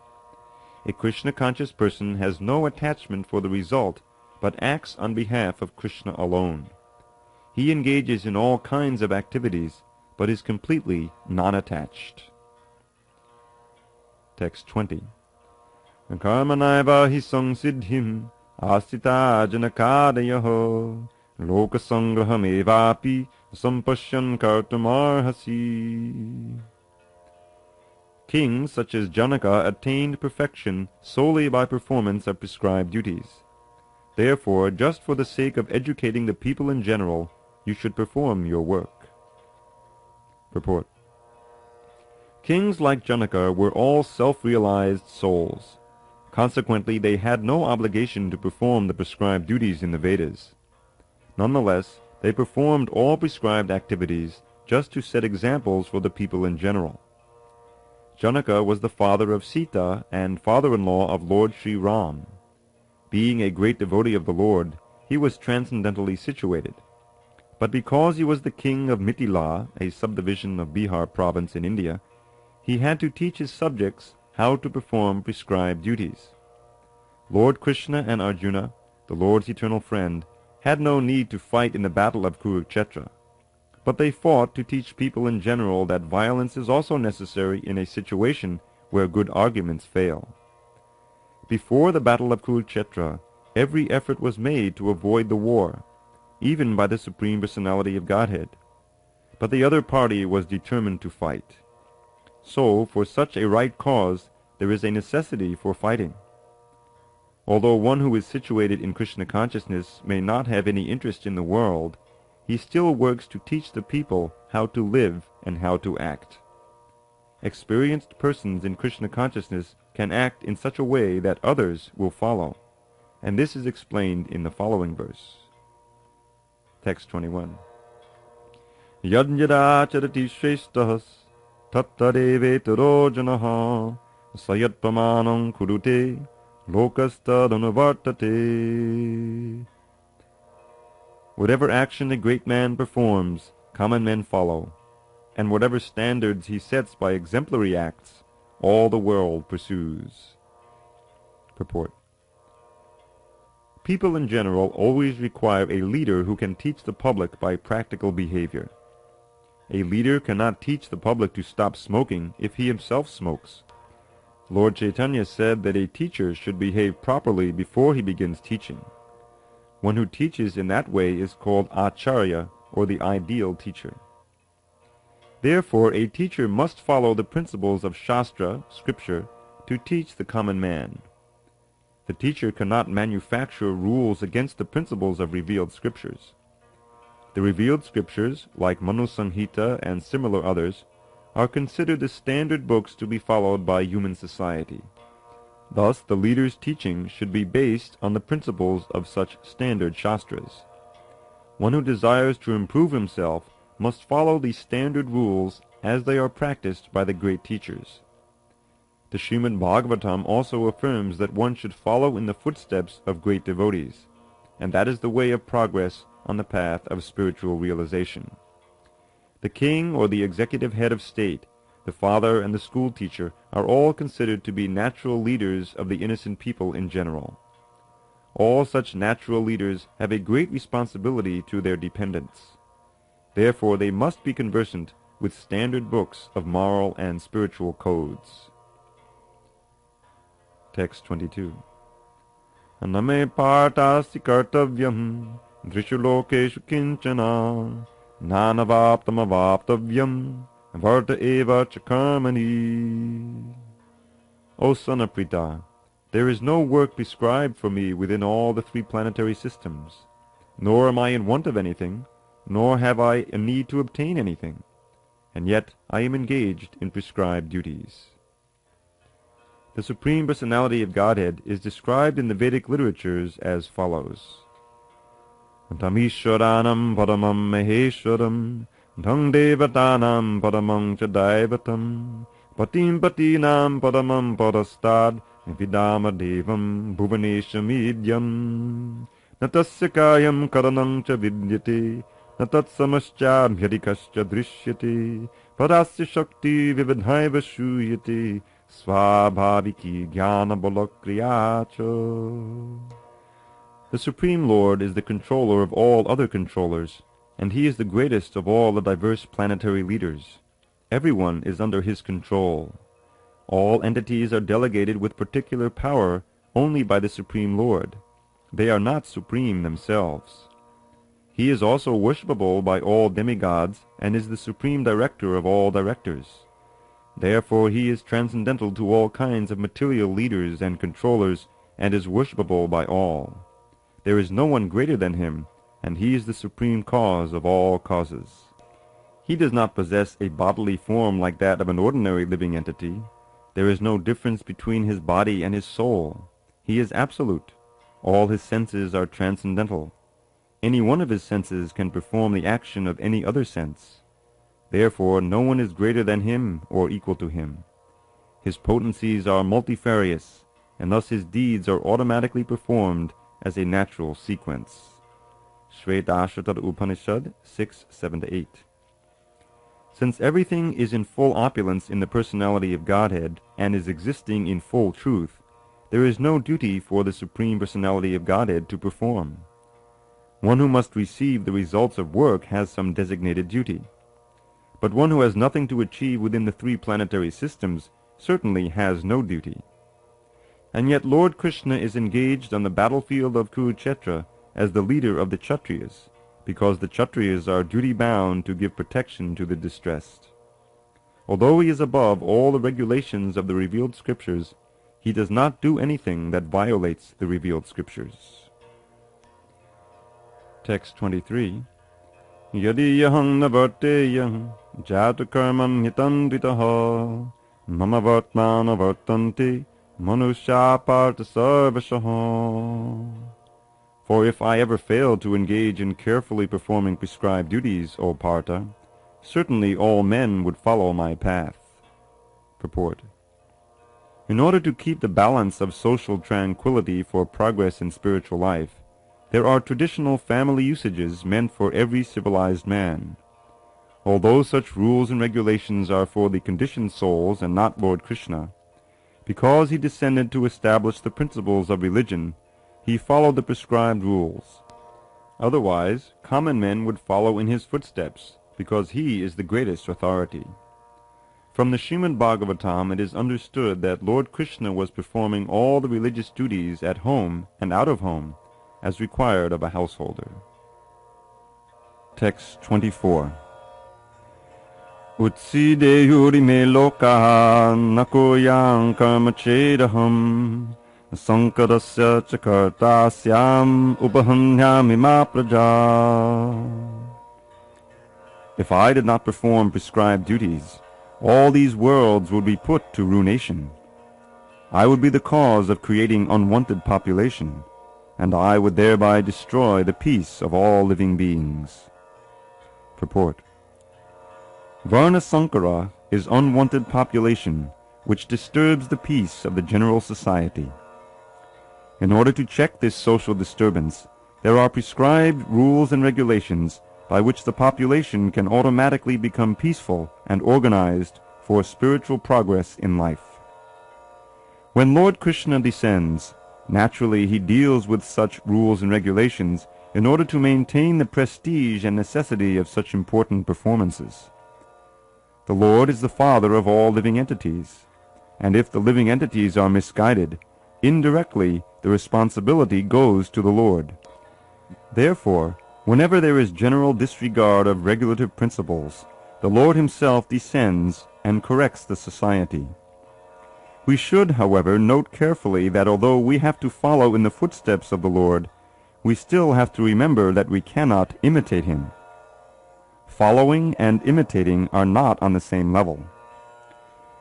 A Krishna-conscious person has no attachment for the result, but acts on behalf of Krishna alone. He engages in all kinds of activities, but is completely non-attached. Text 20. Karmanaiva hi samsiddhim asita janakadayaho lokasangraham evapi sampashyan kartamarhasi. Kings such as Janaka attained perfection solely by performance of prescribed duties. Therefore, just for the sake of educating the people in general, you should perform your work. Purport. Kings like Janaka were all self-realized souls. Consequently, they had no obligation to perform the prescribed duties in the Vedas. Nonetheless, they performed all prescribed activities just to set examples for the people in general. Janaka was the father of Sita and father-in-law of Lord Sri Ram. Being a great devotee of the Lord, he was transcendentally situated. But because he was the king of Mithila, a subdivision of Bihar province in India, he had to teach his subjects how to perform prescribed duties. Lord Krishna and Arjuna, the Lord's eternal friend, had no need to fight in the battle of Kurukshetra, but they fought to teach people in general that violence is also necessary in a situation where good arguments fail. Before the battle of Kurukshetra, every effort was made to avoid the war, even by the Supreme Personality of Godhead, but the other party was determined to fight. So, for such a right cause, there is a necessity for fighting. Although one who is situated in Krishna consciousness may not have any interest in the world, he still works to teach the people how to live and how to act. Experienced persons in Krishna consciousness can act in such a way that others will follow, and this is explained in the following verse. Text 21. Yad-yada charati shrestahas tattadevetaro janaha sayat pramanam kurute lokastadanuvartate. Whatever action a great man performs, common men follow, and whatever standards he sets by exemplary acts, all the world pursues. Purport. People in general always require a leader who can teach the public by practical behavior. A leader cannot teach the public to stop smoking if he himself smokes. Lord Chaitanya said that a teacher should behave properly before he begins teaching. One who teaches in that way is called Acharya, or the ideal teacher. Therefore, a teacher must follow the principles of Shastra, scripture, to teach the common man. The teacher cannot manufacture rules against the principles of revealed scriptures. The revealed scriptures, like Manu Samhita and similar others, are considered the standard books to be followed by human society. Thus, the leader's teaching should be based on the principles of such standard shastras. One who desires to improve himself must follow these standard rules as they are practiced by the great teachers. The Srimad Bhagavatam also affirms that one should follow in the footsteps of great devotees, and that is the way of progress on the path of spiritual realization. The king or the executive head of state, the father and the school teacher are all considered to be natural leaders of the innocent people in general. All such natural leaders have a great responsibility to their dependents. Therefore they must be conversant with standard books of moral and spiritual codes. Text 22. Aname partasi kartavyam drishu lokeshu kinchana nanavaptamavaptavyam varta eva chakarmani. O son of Prita, there is no work prescribed for me within all the three planetary systems, nor am I in want of anything, nor have I a need to obtain anything, and yet I am engaged in prescribed duties. The Supreme Personality of Godhead is described in the Vedic literatures as follows. Tamishwaranam paramam maheshwaram Dhang devatanam paramam chadaivatam Patim patinam paramam parastad Vidama devam bhuvanesham idyam Natasya kayam karanam cha vidyate Natatsamascha bhyadikascha drishyate Parasya shakti vividhaiva shuyate Svabhaviki jnana balakriyacha. The Supreme Lord is the controller of all other controllers, and he is the greatest of all the diverse planetary leaders. Everyone is under his control. All entities are delegated with particular power only by the Supreme Lord. They are not supreme themselves. He is also worshipable by all demigods and is the supreme director of all directors. Therefore he is transcendental to all kinds of material leaders and controllers and is worshipable by all. there is no one greater than him, and he is the supreme cause of all causes. He does not possess a bodily form like that of an ordinary living entity. There is no difference between his body and his soul. He is absolute. All his senses are transcendental. Any one of his senses can perform the action of any other sense. Therefore, no one is greater than him or equal to him. His potencies are multifarious, and thus his deeds are automatically performed as a natural sequence. Shvetashvatar Upanishad 6:7-8. Since everything is in full opulence in the personality of Godhead and is existing in full truth, there is no duty for the Supreme Personality of Godhead to perform. One who must receive the results of work has some designated duty. But one who has nothing to achieve within the three planetary systems certainly has no duty. And yet Lord Krishna is engaged on the battlefield of Kurukshetra as the leader of the Kshatriyas, because the Kshatriyas are duty-bound to give protection to the distressed. Although he is above all the regulations of the revealed scriptures, he does not do anything that violates the revealed scriptures. Text 23. Yadi yahang navarteyam jata karmam hitandritaha mama vartmana vartanti manusya parta sarvashaha. For if I ever failed to engage in carefully performing prescribed duties, O Partha, certainly all men would follow my path. Purport. In order to keep the balance of social tranquility for progress in spiritual life, there are traditional family usages meant for every civilized man. Although such rules and regulations are for the conditioned souls and not Lord Krishna, because he descended to establish the principles of religion, he followed the prescribed rules. Otherwise, common men would follow in his footsteps, because he is the greatest authority. From the Srimad Bhagavatam it is understood that Lord Krishna was performing all the religious duties at home and out of home, as required of a householder. Text 24. Utsideyuri me lokaha nakoyam karma chedaham sankarasya chakartasyam upahanyami ma praja. If I did not perform prescribed duties, all these worlds would be put to ruination. I would be the cause of creating unwanted population, and I would thereby destroy the peace of all living beings. Purport. Varna Sankara is unwanted population which disturbs the peace of the general society. In order to check this social disturbance, there are prescribed rules and regulations by which the population can automatically become peaceful and organized for spiritual progress in life. When Lord Krishna descends, naturally he deals with such rules and regulations in order to maintain the prestige and necessity of such important performances. The Lord is the father of all living entities, and if the living entities are misguided, indirectly the responsibility goes to the Lord. Therefore, whenever there is general disregard of regulative principles, the Lord himself descends and corrects the society. We should, however, note carefully that although we have to follow in the footsteps of the Lord, we still have to remember that we cannot imitate him. Following and imitating are not on the same level.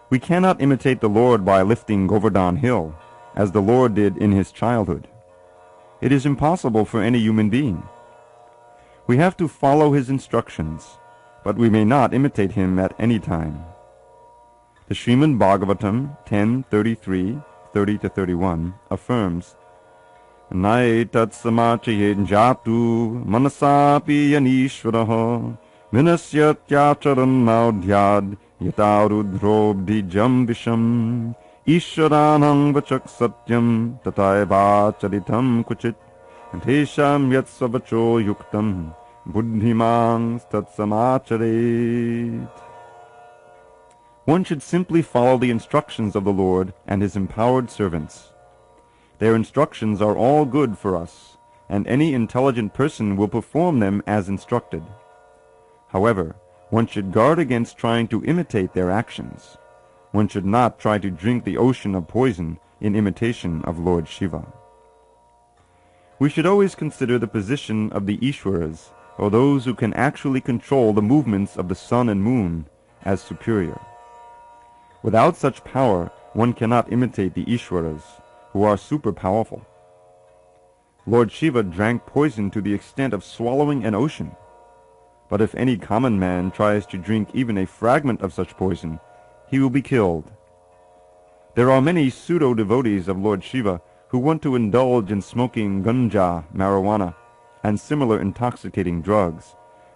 We cannot imitate the Lord by lifting Govardhan Hill, as the Lord did in his childhood. It is impossible for any human being. We have to follow his instructions, but we may not imitate him at any time. The Srimad Bhagavatam 10:33, 30-31 affirms, Naitat samachayet jatu manasapi yanishvaraha minasyat yacharan maudhyad yatarudhrobdijam visham ishwaranang vachak satyam tataiva charitam kuchit tesham yat savacho yuktam buddhimang tatsamacharet. One should simply follow the instructions of the Lord and his empowered servants. Their instructions are all good for us, and any intelligent person will perform them as instructed. However, one should guard against trying to imitate their actions. One should not try to drink the ocean of poison in imitation of Lord Shiva. We should always consider the position of the Ishwaras, or those who can actually control the movements of the sun and moon, as superior. Without such power, one cannot imitate the Ishwaras, who are super powerful. Lord Shiva drank poison to the extent of swallowing an ocean. But if any common man tries to drink even a fragment of such poison, he will be killed. There are many pseudo-devotees of Lord Shiva who want to indulge in smoking ganja, marijuana, and similar intoxicating drugs,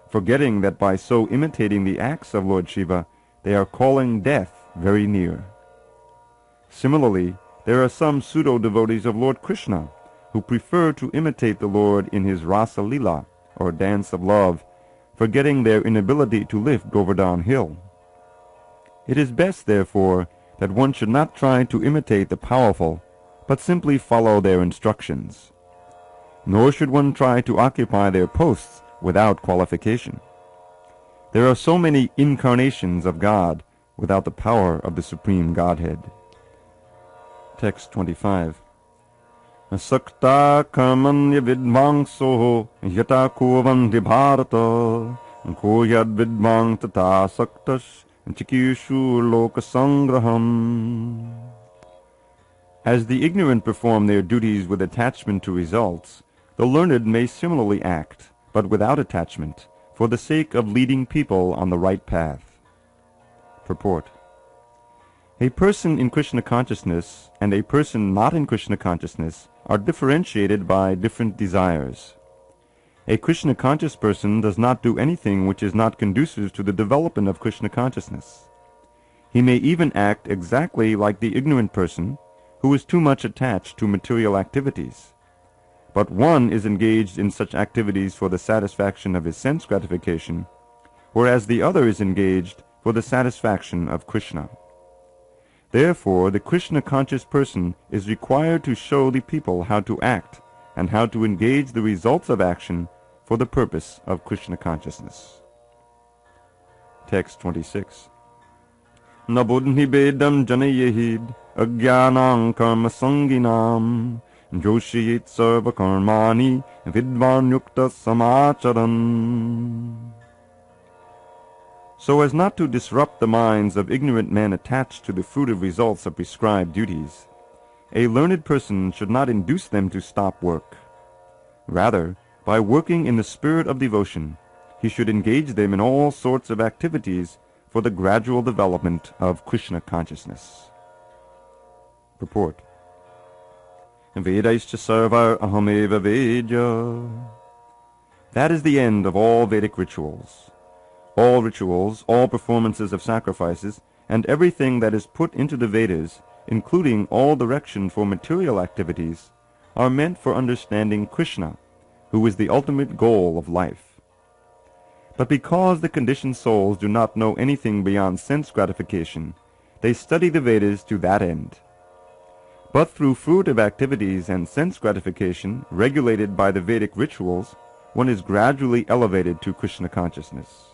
forgetting that by so imitating the acts of Lord Shiva, they are calling death very near. Similarly, there are some pseudo-devotees of Lord Krishna who prefer to imitate the Lord in his Rasa Lila, or dance of love, forgetting their inability to lift Govardhan Hill. It is best, therefore, that one should not try to imitate the powerful, but simply follow their instructions. Nor should one try to occupy their posts without qualification. There are so many incarnations of God without the power of the Supreme Godhead. Text 25. Asakta karmanya vidvangso yata kovandi bharata koyad vidvang tata saktas chikishu lokasangraham. As the ignorant perform their duties with attachment to results, the learned may similarly act, but without attachment, for the sake of leading people on the right path. Purport. A person in Krishna consciousness and a person not in Krishna consciousness are differentiated by different desires. A Krishna conscious person does not do anything which is not conducive to the development of Krishna consciousness. He may even act exactly like the ignorant person who is too much attached to material activities. But one is engaged in such activities for the satisfaction of his sense gratification, whereas the other is engaged for the satisfaction of Krishna. Therefore, the Krishna-conscious person is required to show the people how to act and how to engage the results of action for the purpose of Krishna consciousness. Text 26. Na buddhi bedam janayehid agyanam karma sanginam joshiyit sarva karmani vidvan yukta samacharan. So as not to disrupt the minds of ignorant men attached to the fruitive results of prescribed duties, a learned person should not induce them to stop work. Rather, by working in the spirit of devotion, he should engage them in all sorts of activities for the gradual development of Krishna consciousness. Purport. Vedaischa sarvar ahameva vedya. That is the end of all Vedic rituals. All rituals, all performances of sacrifices, and everything that is put into the Vedas, including all direction for material activities, are meant for understanding Krishna, who is the ultimate goal of life. But because the conditioned souls do not know anything beyond sense gratification, they study the Vedas to that end. But through fruitive activities and sense gratification regulated by the Vedic rituals, one is gradually elevated to Krishna consciousness.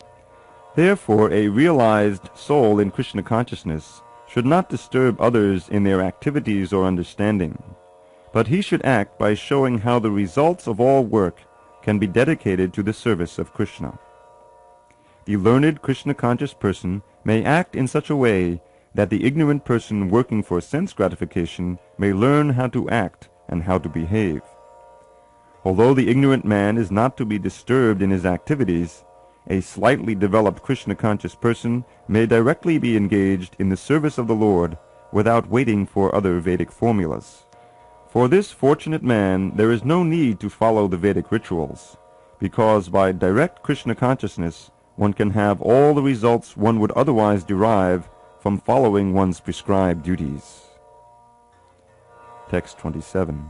Therefore, a realized soul in Krishna consciousness should not disturb others in their activities or understanding, but he should act by showing how the results of all work can be dedicated to the service of Krishna. The learned Krishna-conscious person may act in such a way that the ignorant person working for sense gratification may learn how to act and how to behave. Although the ignorant man is not to be disturbed in his activities, a slightly developed Krishna-conscious person may directly be engaged in the service of the Lord without waiting for other Vedic formulas. For this fortunate man there is no need to follow the Vedic rituals, because by direct Krishna consciousness one can have all the results one would otherwise derive from following one's prescribed duties. Text 27.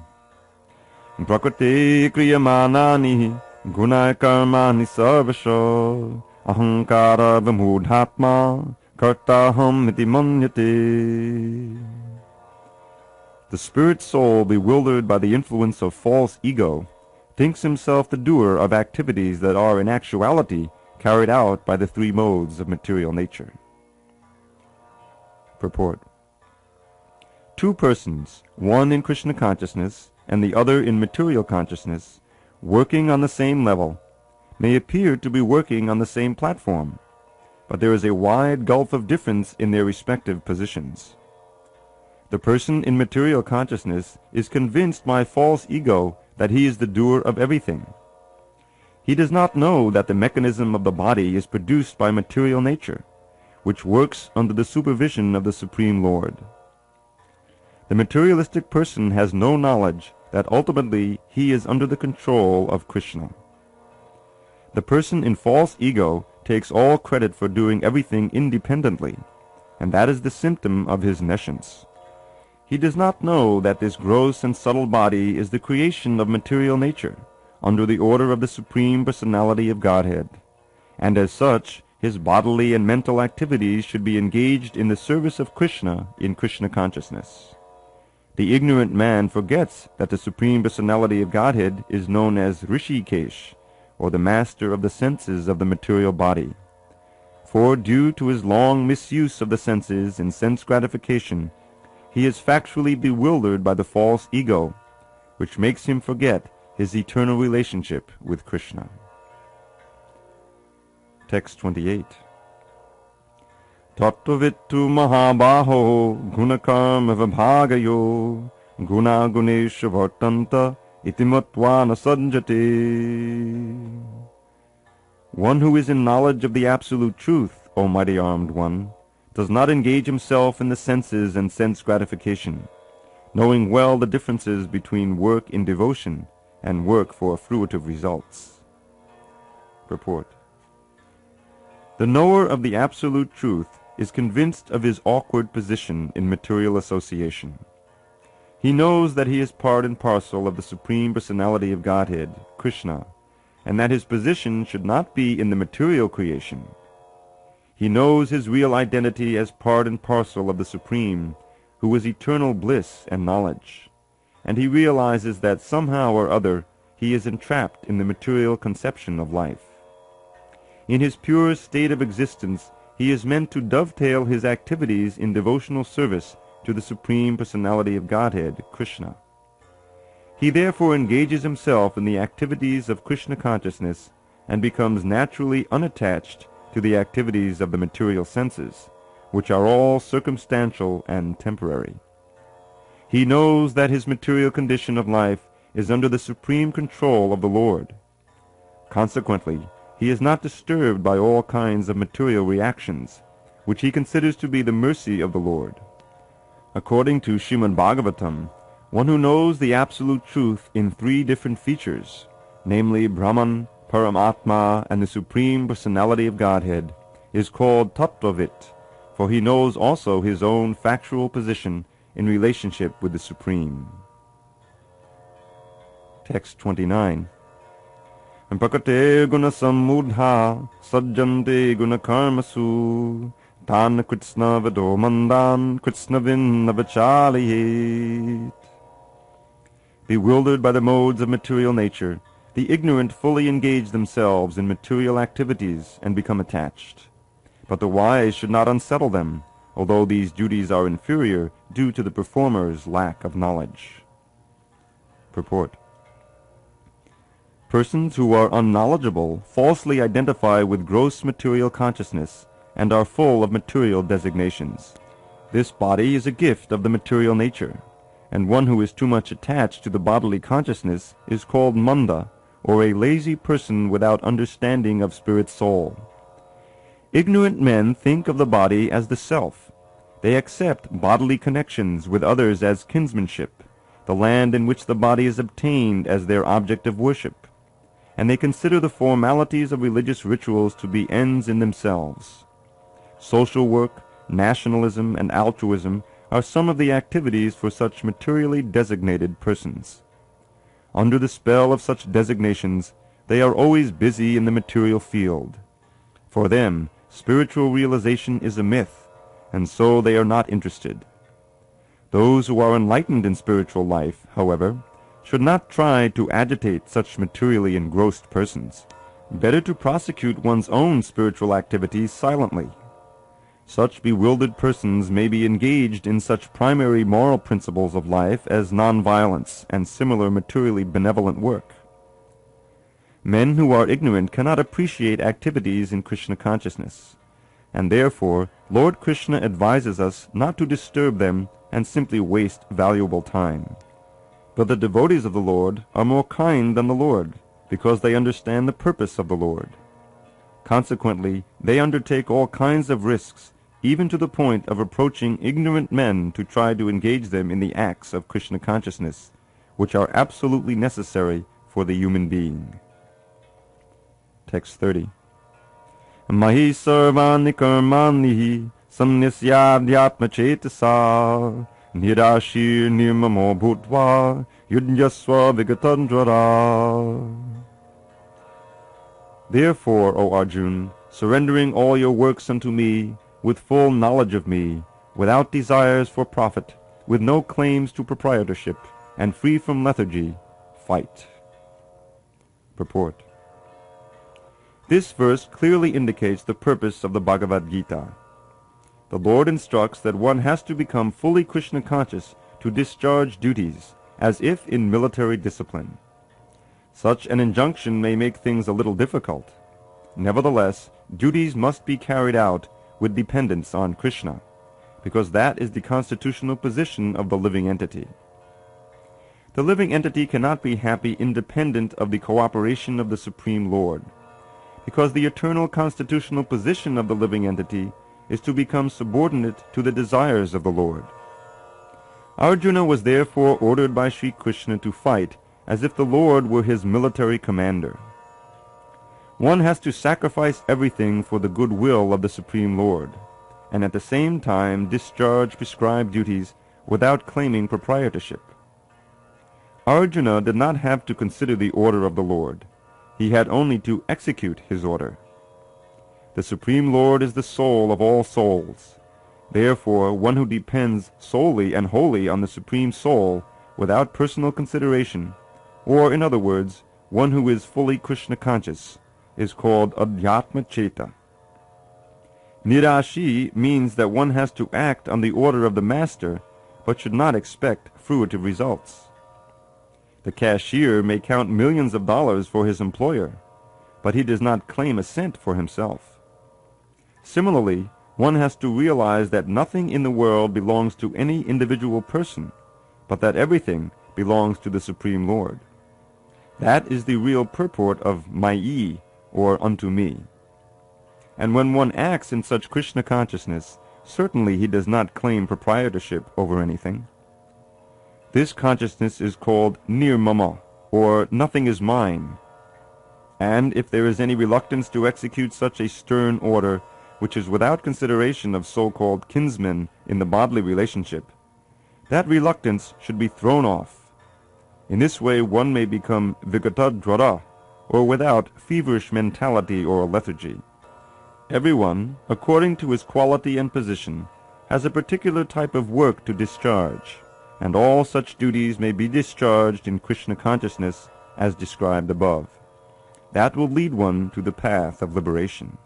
Prakriti kriyamanani gunai karmani sarvasho ahankara vimudhatma kartaham iti manyate. The spirit soul, bewildered by the influence of false ego, thinks himself the doer of activities that are in actuality carried out by the three modes of material nature. Purport. Two persons, one in Krishna consciousness and the other in material consciousness, working on the same level, may appear to be working on the same platform, but there is a wide gulf of difference in their respective positions. The person in material consciousness is convinced by false ego that he is the doer of everything. He does not know that the mechanism of the body is produced by material nature, which works under the supervision of the Supreme Lord. The materialistic person has no knowledge that ultimately he is under the control of Krishna. The person in false ego takes all credit for doing everything independently, and that is the symptom of his nescience. He does not know that this gross and subtle body is the creation of material nature, under the order of the Supreme Personality of Godhead, and as such, his bodily and mental activities should be engaged in the service of Krishna in Krishna consciousness. The ignorant man forgets that the Supreme Personality of Godhead is known as Rishikesh, or the master of the senses of the material body. For due to his long misuse of the senses in sense gratification, he is factually bewildered by the false ego, which makes him forget his eternal relationship with Krishna. Text 28. Tattvittu mahabaho gunakarma vibhagayo guna gunesha vartanta itimatva nasanjate. One who is in knowledge of the absolute truth, O mighty armed one, does not engage himself in the senses and sense gratification, knowing well the differences between work in devotion and work for fruitive results. Purport. The knower of the absolute truth is convinced of his awkward position in material association. He knows that he is part and parcel of the Supreme Personality of Godhead, Krishna, and that his position should not be in the material creation. He knows his real identity as part and parcel of the Supreme, who is eternal bliss and knowledge, and he realizes that somehow or other he is entrapped in the material conception of life. In his pure state of existence, he is meant to dovetail his activities in devotional service to the Supreme Personality of Godhead, Krishna. He therefore engages himself in the activities of Krishna consciousness and becomes naturally unattached to the activities of the material senses, which are all circumstantial and temporary. He knows that his material condition of life is under the supreme control of the Lord. Consequently, he is not disturbed by all kinds of material reactions, which he considers to be the mercy of the Lord. According to Srimad Bhagavatam, one who knows the absolute truth in three different features, namely Brahman, Paramatma, and the Supreme Personality of Godhead, is called Tattvit, for he knows also his own factual position in relationship with the Supreme. Text 29. Prakate guna samudha sajjante guna karmasu tan kritsna vado mandan kritsna vinna vachalayet. Bewildered by the modes of material nature, the ignorant fully engage themselves in material activities and become attached. But the wise should not unsettle them, although these duties are inferior due to the performer's lack of knowledge. Purport. Persons who are unknowledgeable falsely identify with gross material consciousness and are full of material designations. This body is a gift of the material nature, and one who is too much attached to the bodily consciousness is called manda, or a lazy person without understanding of spirit soul. Ignorant men think of the body as the self. They accept bodily connections with others as kinsmanship, the land in which the body is obtained as their object of worship, and they consider the formalities of religious rituals to be ends in themselves. Social work, nationalism, and altruism are some of the activities for such materially designated persons. Under the spell of such designations, they are always busy in the material field. For them, spiritual realization is a myth, and so they are not interested. Those who are enlightened in spiritual life, however, should not try to agitate such materially engrossed persons. Better to prosecute one's own spiritual activities silently. Such bewildered persons may be engaged in such primary moral principles of life as non-violence and similar materially benevolent work. Men who are ignorant cannot appreciate activities in Krishna consciousness, and therefore Lord Krishna advises us not to disturb them and simply waste valuable time. But the devotees of the Lord are more kind than the Lord, because they understand the purpose of the Lord. Consequently, they undertake all kinds of risks, even to the point of approaching ignorant men to try to engage them in the acts of Krishna consciousness, which are absolutely necessary for the human being. Text 30. Mahi sarvani karmani sannisyadhyatma chetasa nirashir nirmamo bhutva yudhyasva vigatandrara. Therefore, O Arjun, surrendering all your works unto me, with full knowledge of me, without desires for profit, with no claims to proprietorship, and free from lethargy, fight. Purport. This verse clearly indicates the purpose of the Bhagavad Gita. The Lord instructs that one has to become fully Krishna conscious to discharge duties, as if in military discipline. Such an injunction may make things a little difficult. Nevertheless, duties must be carried out with dependence on Krishna, because that is the constitutional position of the living entity. The living entity cannot be happy independent of the cooperation of the Supreme Lord, because the eternal constitutional position of the living entity is to become subordinate to the desires of the Lord. Arjuna was therefore ordered by Sri Krishna to fight as if the Lord were his military commander. One has to sacrifice everything for the good will of the Supreme Lord, and at the same time discharge prescribed duties without claiming proprietorship. Arjuna did not have to consider the order of the Lord. He had only to execute his order. The Supreme Lord is the soul of all souls. Therefore, one who depends solely and wholly on the Supreme Soul without personal consideration, or in other words, one who is fully Krishna conscious, is called Adhyatma Cheta. Nirashi means that one has to act on the order of the master, but should not expect fruitive results. The cashier may count millions of dollars for his employer, but he does not claim a cent for himself. Similarly, one has to realize that nothing in the world belongs to any individual person, but that everything belongs to the Supreme Lord. That is the real purport of Mayi, or unto me. And when one acts in such Krishna consciousness, certainly he does not claim proprietorship over anything. This consciousness is called nirmama, or nothing is mine. And if there is any reluctance to execute such a stern order, which is without consideration of so-called kinsmen in the bodily relationship, that reluctance should be thrown off. In this way one may become vigatadvara, or without feverish mentality or lethargy. Everyone, according to his quality and position, has a particular type of work to discharge, and all such duties may be discharged in Krishna consciousness as described above. That will lead one to the path of liberation.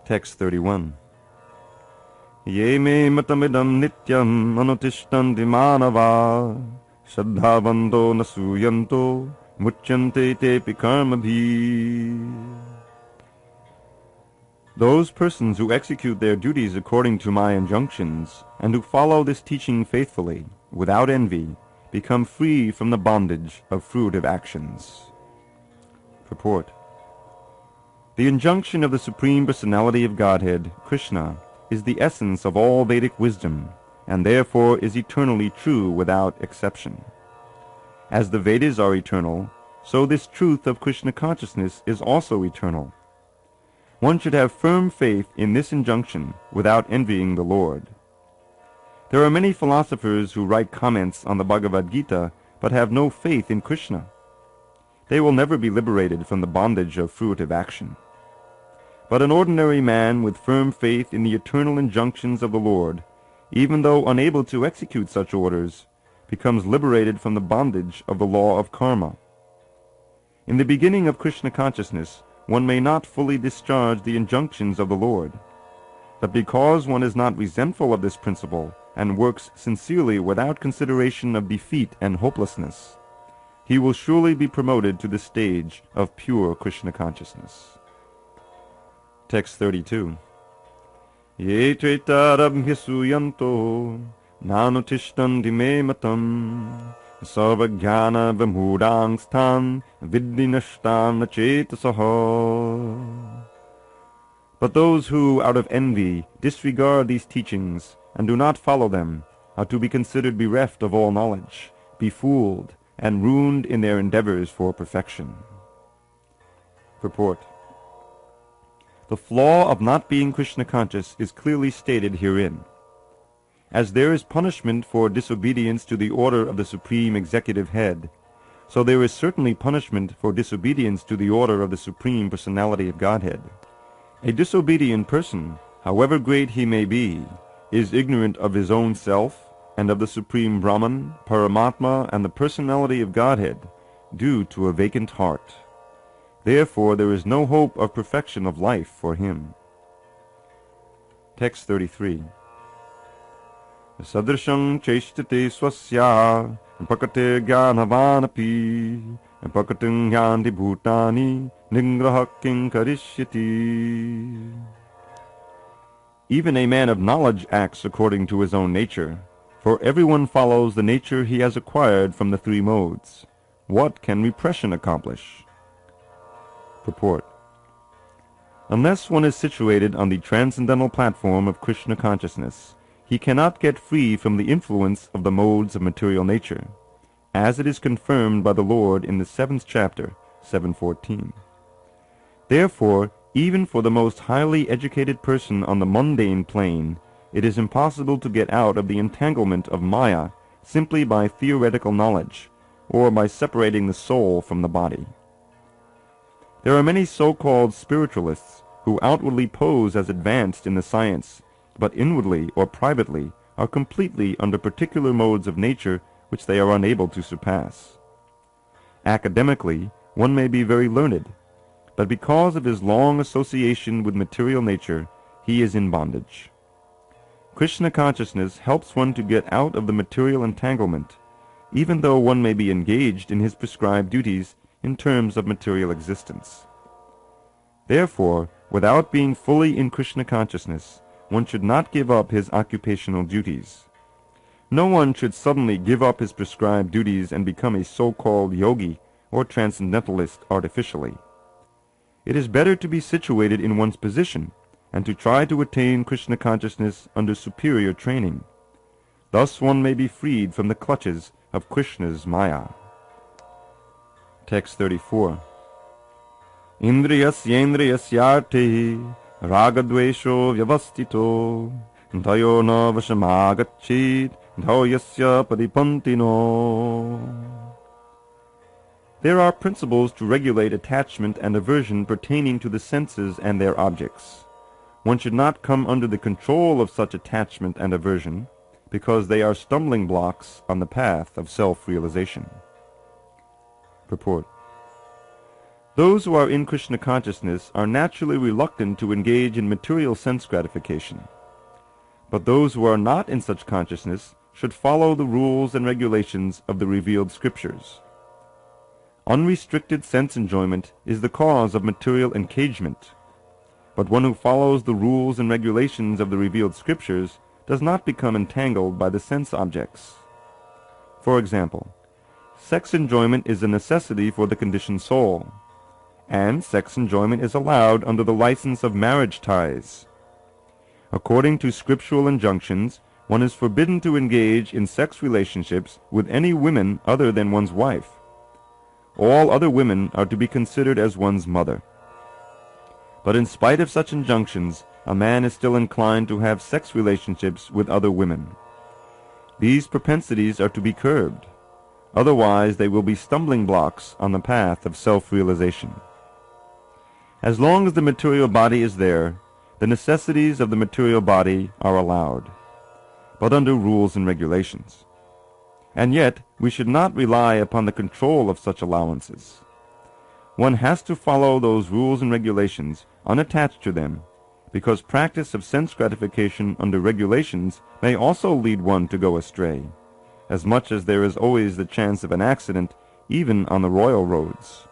Text 31. Ye me matamidam nityam anutishtanti manava shraddhavanto nasuyanto muchyante tepi karmabhi. Those persons who execute their duties according to my injunctions, and who follow this teaching faithfully, without envy, become free from the bondage of fruitive actions. Purport. The injunction of the Supreme Personality of Godhead, Krishna, is the essence of all Vedic wisdom, and therefore is eternally true without exception. As the Vedas are eternal, so this truth of Krishna consciousness is also eternal. One should have firm faith in this injunction without envying the Lord. There are many philosophers who write comments on the Bhagavad Gita but have no faith in Krishna. They will never be liberated from the bondage of fruitive action. But an ordinary man with firm faith in the eternal injunctions of the Lord, even though unable to execute such orders, becomes liberated from the bondage of the law of karma. In the beginning of Krishna consciousness, one may not fully discharge the injunctions of the Lord, But because one is not resentful of this principle and works sincerely without consideration of defeat and hopelessness, he will surely be promoted to the stage of pure Krishna consciousness. Text 32. Ye tretarabhyasuyanto nanutishtanti me matam sarvajnana vimudangsthan viddinashtan nachetasaha. But those who, out of envy, disregard these teachings and do not follow them are to be considered bereft of all knowledge, befooled, and ruined in their endeavors for perfection. Purport. The flaw of not being Krishna conscious is clearly stated herein. As there is punishment for disobedience to the order of the Supreme Executive Head, so there is certainly punishment for disobedience to the order of the Supreme Personality of Godhead. A disobedient person, however great he may be, is ignorant of his own self and of the Supreme Brahman, Paramatma, and the Personality of Godhead, due to a vacant heart. Therefore there is no hope of perfection of life for him. Text 33. Sadrisham cheshtate swasya pakate jnanavanapi pakating yanti bhutani nigraha karishyati. Even a man of knowledge acts according to his own nature, for everyone follows the nature he has acquired from the three modes. What can repression accomplish? Purport. Unless one is situated on the transcendental platform of Krishna consciousness, he cannot get free from the influence of the modes of material nature, as it is confirmed by the Lord in the 7th chapter, 7:14. Therefore, even for the most highly educated person on the mundane plane, it is impossible to get out of the entanglement of Maya simply by theoretical knowledge, or by separating the soul from the body. There are many so-called spiritualists who outwardly pose as advanced in the science, but inwardly or privately are completely under particular modes of nature which they are unable to surpass. Academically, one may be very learned, but because of his long association with material nature, he is in bondage. Krishna consciousness helps one to get out of the material entanglement, even though one may be engaged in his prescribed duties in terms of material existence. Therefore, without being fully in Krishna consciousness, one should not give up his occupational duties. No one should suddenly give up his prescribed duties and become a so-called yogi or transcendentalist artificially. It is better to be situated in one's position and to try to attain Krishna consciousness under superior training. Thus one may be freed from the clutches of Krishna's Maya. Text 34. Indriyasyendriyasyartehi ragadvesho vyavastito dhayo na vashamagachit dhaoyasya padipantino. There are principles to regulate attachment and aversion pertaining to the senses and their objects. One should not come under the control of such attachment and aversion, because they are stumbling blocks on the path of self-realization. Purport. Those who are in Krishna consciousness are naturally reluctant to engage in material sense gratification. But those who are not in such consciousness should follow the rules and regulations of the revealed scriptures. Unrestricted sense enjoyment is the cause of material engagement, but one who follows the rules and regulations of the revealed scriptures does not become entangled by the sense objects. For example, sex enjoyment is a necessity for the conditioned soul, and sex enjoyment is allowed under the license of marriage ties. According to scriptural injunctions, one is forbidden to engage in sex relationships with any women other than one's wife. All other women are to be considered as one's mother. But in spite of such injunctions, a man is still inclined to have sex relationships with other women. These propensities are to be curbed. Otherwise they will be stumbling blocks on the path of self-realization. As long as the material body is there, the necessities of the material body are allowed, but under rules and regulations. And yet, we should not rely upon the control of such allowances. One has to follow those rules and regulations, unattached to them, because practice of sense gratification under regulations may also lead one to go astray, as much as there is always the chance of an accident even on the royal roads.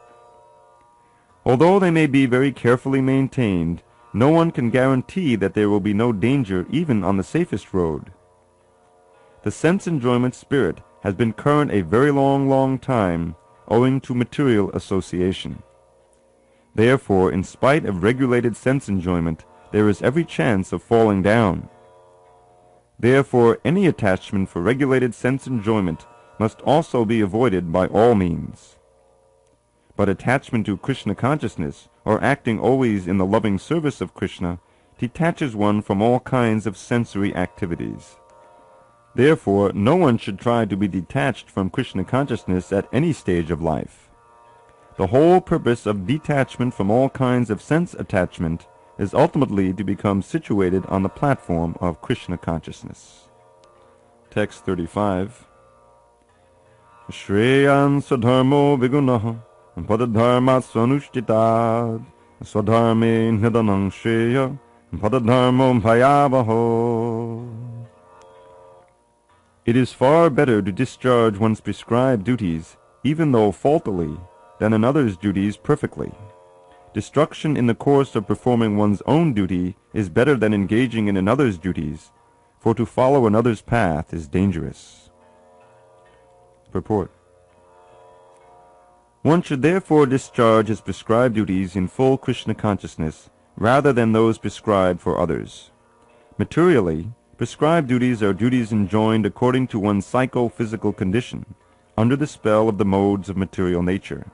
Although they may be very carefully maintained, no one can guarantee that there will be no danger even on the safest road. The sense enjoyment spirit has been current a very long time, owing to material association. Therefore, in spite of regulated sense enjoyment, there is every chance of falling down. Therefore, any attachment for regulated sense enjoyment must also be avoided by all means. But attachment to Krishna consciousness, or acting always in the loving service of Krishna, detaches one from all kinds of sensory activities. Therefore, no one should try to be detached from Krishna consciousness at any stage of life. The whole purpose of detachment from all kinds of sense attachment is ultimately to become situated on the platform of Krishna consciousness. Text 35. Shreyan sadharmo vigunaha padadharmat swanushtitad swadharme nidanang shreya padadharmo bhayavaho. It is far better to discharge one's prescribed duties, even though faultily, than another's duties perfectly. Destruction in the course of performing one's own duty is better than engaging in another's duties, for to follow another's path is dangerous. Purport. One should therefore discharge his prescribed duties in full Krishna consciousness, rather than those prescribed for others. Materially, prescribed duties are duties enjoined according to one's psycho-physical condition, under the spell of the modes of material nature.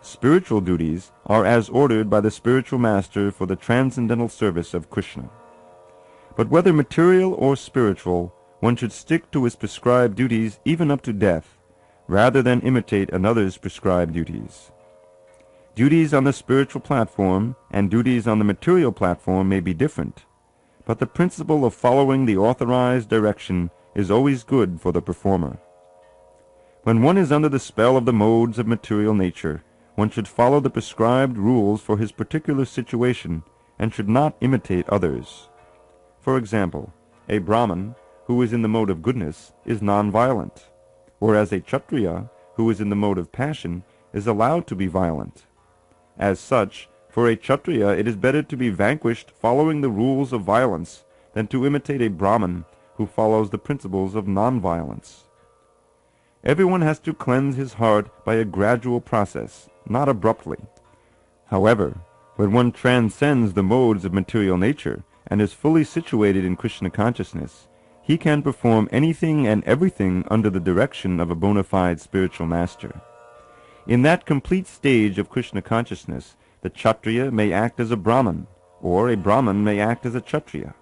Spiritual duties are as ordered by the spiritual master for the transcendental service of Krishna. But whether material or spiritual, one should stick to his prescribed duties even up to death, rather than imitate another's prescribed duties. Duties on the spiritual platform and duties on the material platform may be different, but the principle of following the authorized direction is always good for the performer. When one is under the spell of the modes of material nature, one should follow the prescribed rules for his particular situation and should not imitate others. For example, a Brahmin who is in the mode of goodness is non-violent, whereas a Kshatriya who is in the mode of passion is allowed to be violent. As such, for a Kshatriya it is better to be vanquished following the rules of violence than to imitate a Brahmin who follows the principles of non-violence. Everyone has to cleanse his heart by a gradual process, not abruptly. However, when one transcends the modes of material nature and is fully situated in Krishna consciousness, he can perform anything and everything under the direction of a bona fide spiritual master. In that complete stage of Krishna consciousness, the Kshatriya may act as a Brahmin, or a Brahmin may act as a Kshatriya.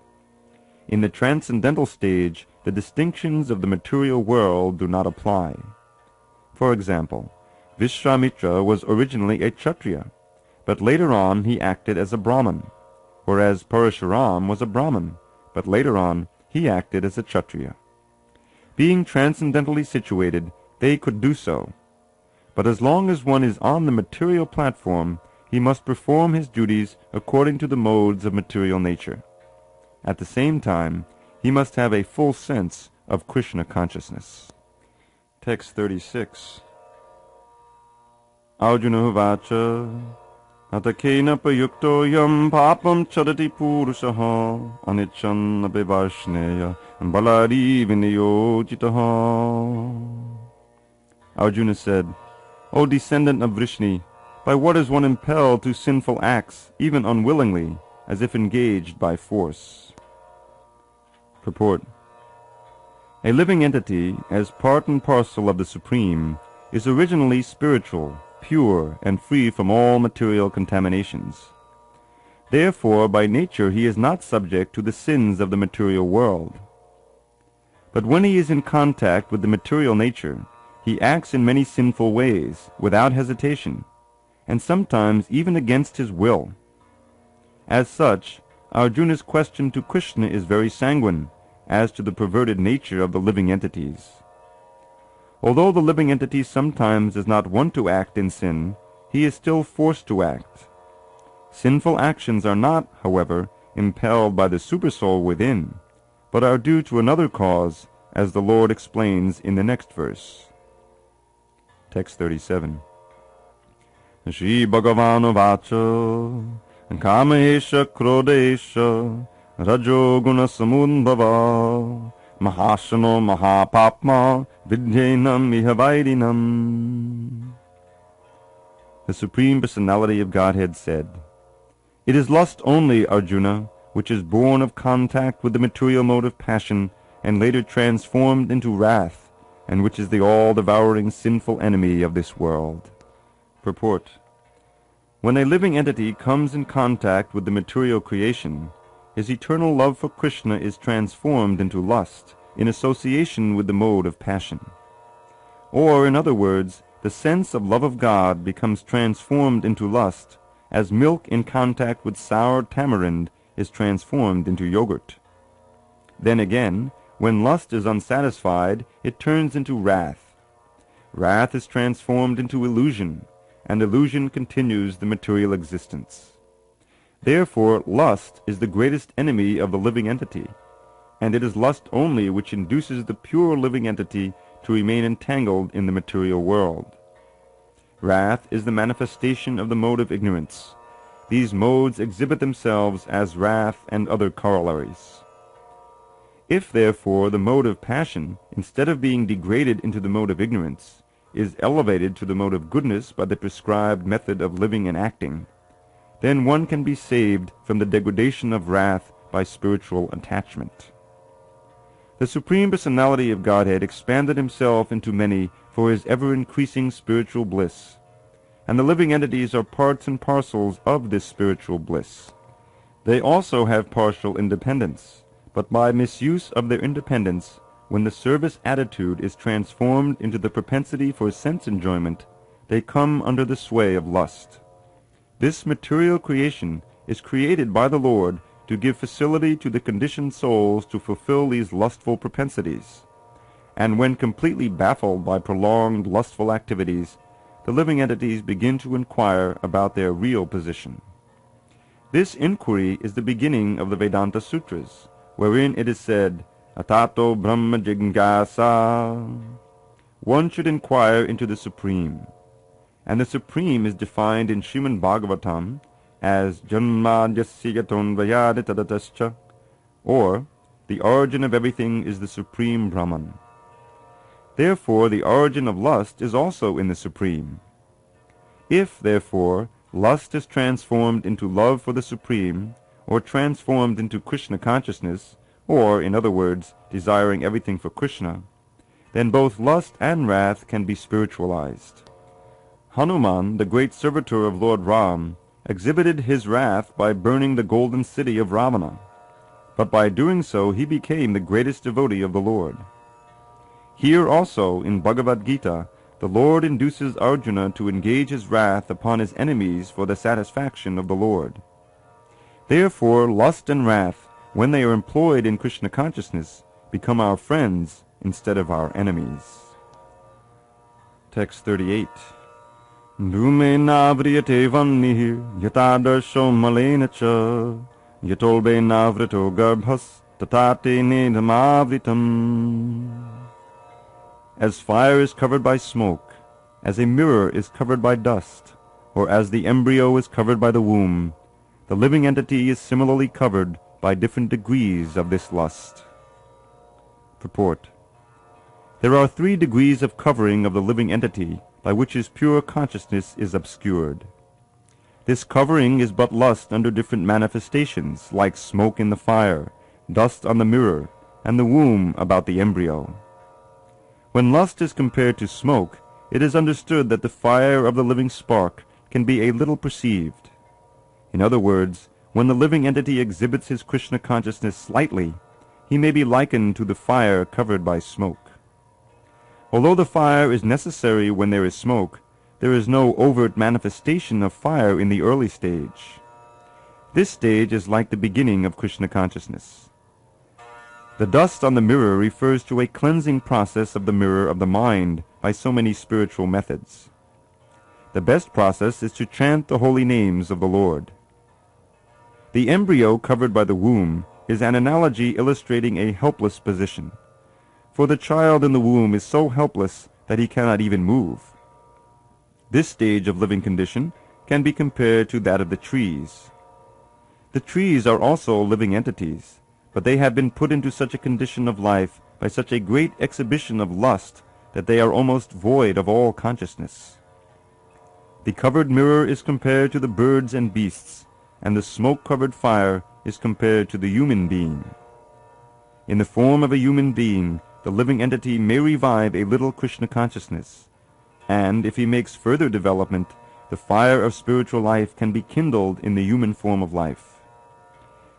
In the transcendental stage, the distinctions of the material world do not apply. For example, Vishwamitra was originally a Kshatriya, but later on he acted as a Brahmin, whereas Parashuram was a Brahmin, but later on he acted as a Kshatriya. Being transcendentally situated, they could do so. But as long as one is on the material platform, he must perform his duties according to the modes of material nature. At the same time, he must have a full sense of Krishna consciousness. Text 36. Arjuna Vacha Atakena payukto yam papam chadati purushaha anichan abhivarshneya balari vinayojitaha. Arjuna said, O descendant of Vrishni, by what is one impelled to sinful acts, even unwillingly, as if engaged by force? Purport. A living entity, as part and parcel of the Supreme, is originally spiritual, pure, and free from all material contaminations. Therefore, by nature he is not subject to the sins of the material world. But when he is in contact with the material nature, he acts in many sinful ways, without hesitation, and sometimes even against his will. As such, Arjuna's question to Krishna is very sanguine as to the perverted nature of the living entities. Although the living entity sometimes does not want to act in sin, he is still forced to act. Sinful actions are not, however, impelled by the supersoul within, but are due to another cause, as the Lord explains in the next verse. Text 37. Shri Bhagavan Vacha Kamesha Krodesha Rajo Guna Samudbhava Mahashano Mahapapma Vidyenam Ihavaidinam. The Supreme Personality of Godhead said, "It is lust only, Arjuna, which is born of contact with the material mode of passion and later transformed into wrath, and which is the all-devouring sinful enemy of this world." Purport: when a living entity comes in contact with the material creation, his eternal love for Krishna is transformed into lust in association with the mode of passion. Or, in other words, the sense of love of God becomes transformed into lust, as milk in contact with sour tamarind is transformed into yogurt. Then again, when lust is unsatisfied, it turns into wrath. Wrath is transformed into illusion, and illusion continues the material existence. Therefore, lust is the greatest enemy of the living entity, and it is lust only which induces the pure living entity to remain entangled in the material world. Wrath is the manifestation of the mode of ignorance. These modes exhibit themselves as wrath and other corollaries. If, therefore, the mode of passion, instead of being degraded into the mode of ignorance, is elevated to the mode of goodness by the prescribed method of living and acting, then one can be saved from the degradation of wrath by spiritual attachment. The Supreme Personality of Godhead expanded himself into many for his ever-increasing spiritual bliss, and the living entities are parts and parcels of this spiritual bliss. They also have partial independence, but by misuse of their independence, when the service attitude is transformed into the propensity for sense enjoyment, they come under the sway of lust. This material creation is created by the Lord to give facility to the conditioned souls to fulfill these lustful propensities, and when completely baffled by prolonged lustful activities, the living entities begin to inquire about their real position. This inquiry is the beginning of the Vedanta Sutras, wherein it is said, Atato Brahma Jignasa. One should inquire into the Supreme, and the Supreme is defined in Srimad Bhagavatam as Janmadhyasyaton Vayaditadatascha, or the origin of everything is the Supreme Brahman. Therefore, the origin of lust is also in the Supreme. If, therefore, lust is transformed into love for the Supreme, or transformed into Krishna consciousness, or, in other words, desiring everything for Krishna, then both lust and wrath can be spiritualized. Hanuman, the great servitor of Lord Ram, exhibited his wrath by burning the golden city of Ravana, but by doing so he became the greatest devotee of the Lord. Here also, in Bhagavad-Gītā, the Lord induces Arjuna to engage his wrath upon his enemies for the satisfaction of the Lord. Therefore, lust and wrath, when they are employed in Krishna consciousness, become our friends instead of our enemies. Text 38. Dhume navriyate vannihir yatadarsho malena cha yatolbe navrito garbhas tatate nedhamavritam. As fire is covered by smoke, as a mirror is covered by dust, or as the embryo is covered by the womb, the living entity is similarly covered by different degrees of this lust. Purport: there are 3 degrees of covering of the living entity by which his pure consciousness is obscured. This covering is but lust under different manifestations, like smoke in the fire, dust on the mirror, and the womb about the embryo. When lust is compared to smoke, it is understood that the fire of the living spark can be a little perceived. In other words, when the living entity exhibits his Krishna consciousness slightly, he may be likened to the fire covered by smoke. Although the fire is necessary when there is smoke, there is no overt manifestation of fire in the early stage. This stage is like the beginning of Krishna consciousness. The dust on the mirror refers to a cleansing process of the mirror of the mind by so many spiritual methods. The best process is to chant the holy names of the Lord. The embryo covered by the womb is an analogy illustrating a helpless position, for the child in the womb is so helpless that he cannot even move. This stage of living condition can be compared to that of the trees. The trees are also living entities, but they have been put into such a condition of life by such a great exhibition of lust that they are almost void of all consciousness. The covered mirror is compared to the birds and beasts, and the smoke-covered fire is compared to the human being. In the form of a human being, the living entity may revive a little Krishna consciousness, and if he makes further development, the fire of spiritual life can be kindled in the human form of life.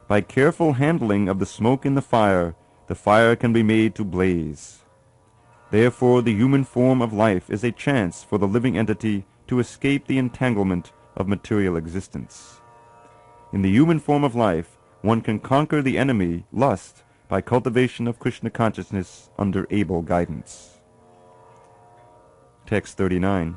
By careful handling of the smoke in the fire can be made to blaze. Therefore the human form of life is a chance for the living entity to escape the entanglement of material existence. In the human form of life, one can conquer the enemy, lust, by cultivation of Krishna consciousness under able guidance. Text 39.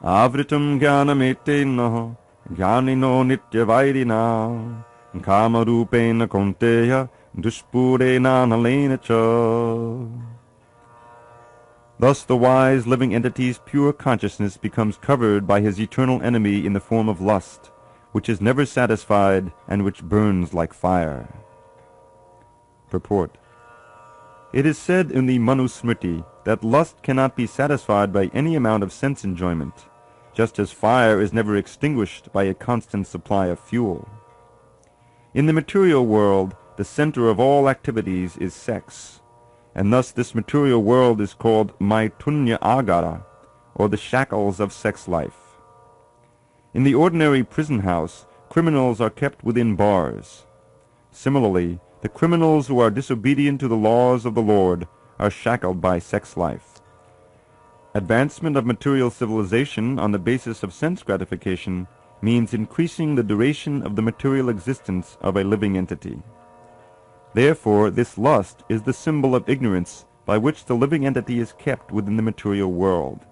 Avritam jnanametena jnanino nityavairina kama rupena konteya dushpurena nalena cha. Thus the wise living entity's pure consciousness becomes covered by his eternal enemy in the form of lust, which is never satisfied and which burns like fire. Purport. It is said in the Manusmriti that lust cannot be satisfied by any amount of sense enjoyment, just as fire is never extinguished by a constant supply of fuel. In the material world, the center of all activities is sex, and thus this material world is called Maitunya Agara, or the shackles of sex life. In the ordinary prison house, criminals are kept within bars. Similarly, the criminals who are disobedient to the laws of the Lord are shackled by sex life. Advancement of material civilization on the basis of sense gratification means increasing the duration of the material existence of a living entity. Therefore, this lust is the symbol of ignorance by which the living entity is kept within the material world.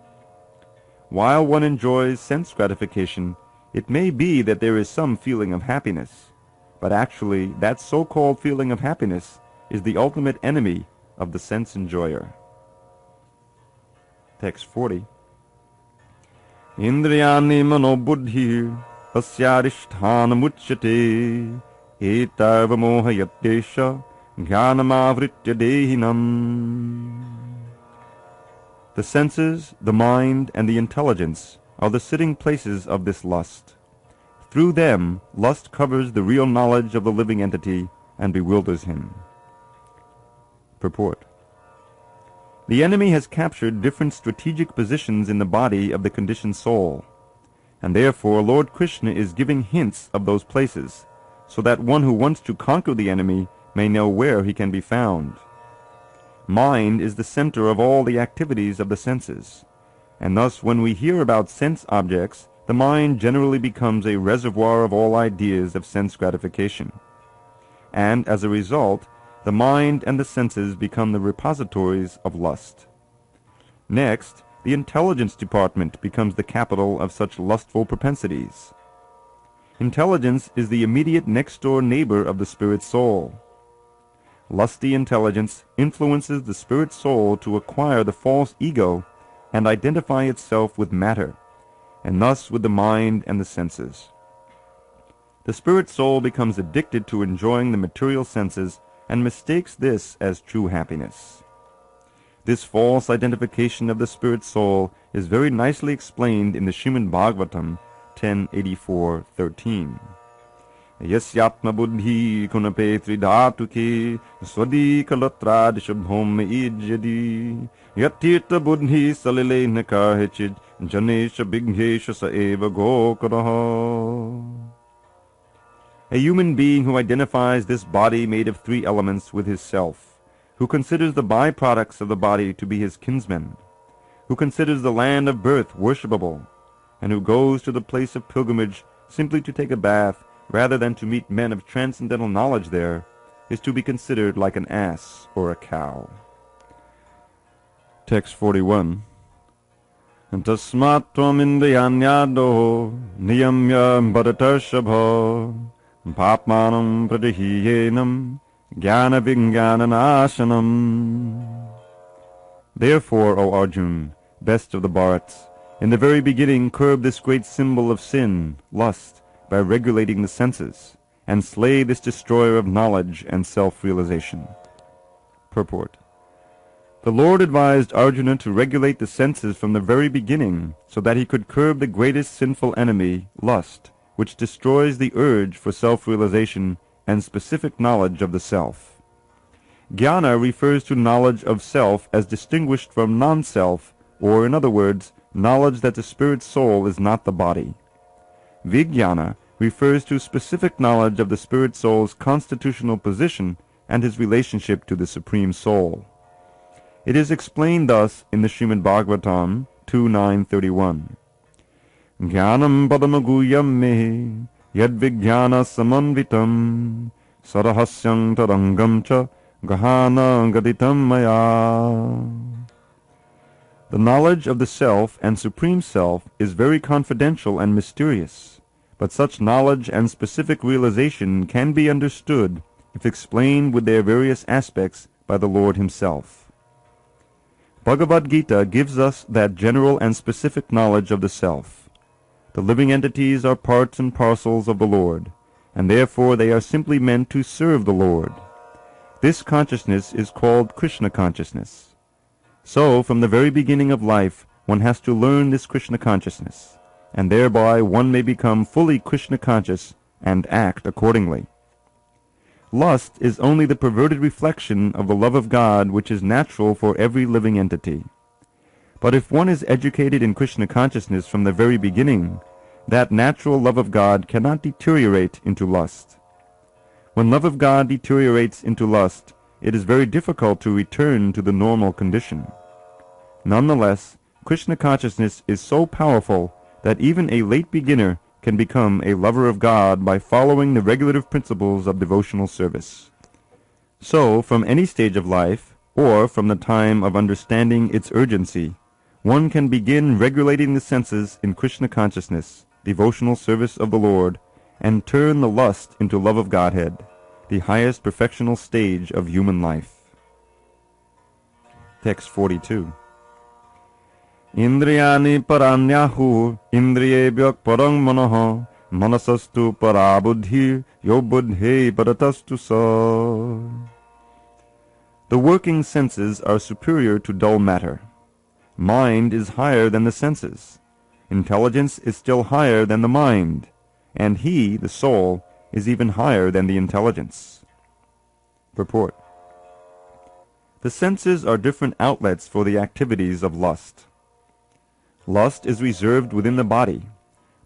While one enjoys sense gratification, it may be that there is some feeling of happiness, but actually that so-called feeling of happiness is the ultimate enemy of the sense enjoyer. Text 40. Indriyani manobuddhir asyadhisthanamuchyate etavamohayattesha jnanamavritya dehinam. The senses, the mind, and the intelligence are the sitting places of this lust. Through them, lust covers the real knowledge of the living entity and bewilders him. Purport. The enemy has captured different strategic positions in the body of the conditioned soul, and therefore Lord Krishna is giving hints of those places, so that one who wants to conquer the enemy may know where he can be found. Mind is the center of all the activities of the senses, and thus when we hear about sense objects, the mind generally becomes a reservoir of all ideas of sense gratification, and as a result, the mind and the senses become the repositories of lust. Next, the intelligence department becomes the capital of such lustful propensities. Intelligence is the immediate next-door neighbor of the spirit soul. Lusty intelligence influences the spirit soul to acquire the false ego and identify itself with matter, and thus with the mind and the senses. The spirit soul becomes addicted to enjoying the material senses and mistakes this as true happiness. This false identification of the spirit soul is very nicely explained in the Srimad Bhagavatam 10.84.13. Yasyatma buddhi kunapetri dhatuke swadikalatradishabhom ijyadi yatirta buddhi salile nakahechid janesha bignesha saeva gokaraha. A human being who identifies this body made of three elements with his self, who considers the byproducts of the body to be his kinsmen, who considers the land of birth worshipable, and who goes to the place of pilgrimage simply to take a bath rather than to meet men of transcendental knowledge there, is to be considered like an ass or a cow. Text 41. Tasmat tvam indriyanyado niyamya bharatarshabha papmanam pradihiyenam jnana vijnananasanam. Therefore, O Arjun, best of the Bharats, in the very beginning curb this great symbol of sin, lust, by regulating the senses, and slay this destroyer of knowledge and self-realization. Purport. The Lord advised Arjuna to regulate the senses from the very beginning, so that he could curb the greatest sinful enemy, lust, which destroys the urge for self-realization and specific knowledge of the self. Jnana refers to knowledge of self as distinguished from non-self, or in other words, knowledge that the spirit soul is not the body. Vijnana refers to specific knowledge of the spirit soul's constitutional position and his relationship to the Supreme Soul. It is explained thus in the Srimad Bhagavatam 2.9.31. Jnanam padamaguyam me yad vijnana samanvitam sarahasyam tarangam cha gahana gaditam maya. The knowledge of the self and Supreme Self is very confidential and mysterious, but such knowledge and specific realization can be understood if explained with their various aspects by the Lord Himself. Bhagavad-Gītā gives us that general and specific knowledge of the self. The living entities are parts and parcels of the Lord, and therefore they are simply meant to serve the Lord. This consciousness is called Krishna consciousness. So, from the very beginning of life, one has to learn this Krishna consciousness, and thereby one may become fully Krishna conscious and act accordingly. Lust is only the perverted reflection of the love of God which is natural for every living entity. But if one is educated in Krishna consciousness from the very beginning, that natural love of God cannot deteriorate into lust. When love of God deteriorates into lust, it is very difficult to return to the normal condition. Nonetheless, Krishna consciousness is so powerful that even a late beginner can become a lover of God by following the regulative principles of devotional service. So, from any stage of life, or from the time of understanding its urgency, one can begin regulating the senses in Krishna consciousness, devotional service of the Lord, and turn the lust into love of Godhead, the highest perfectional stage of human life. Text 42. Indriyani paranyahu indriyebhyak parang manaha manasastu parabuddhi yo buddhi paratastu sa. The working senses are superior to dull matter. Mind is higher than the senses. Intelligence is still higher than the mind, and he, the soul, is even higher than the intelligence. Purport. The senses are different outlets for the activities of lust. Lust is reserved within the body,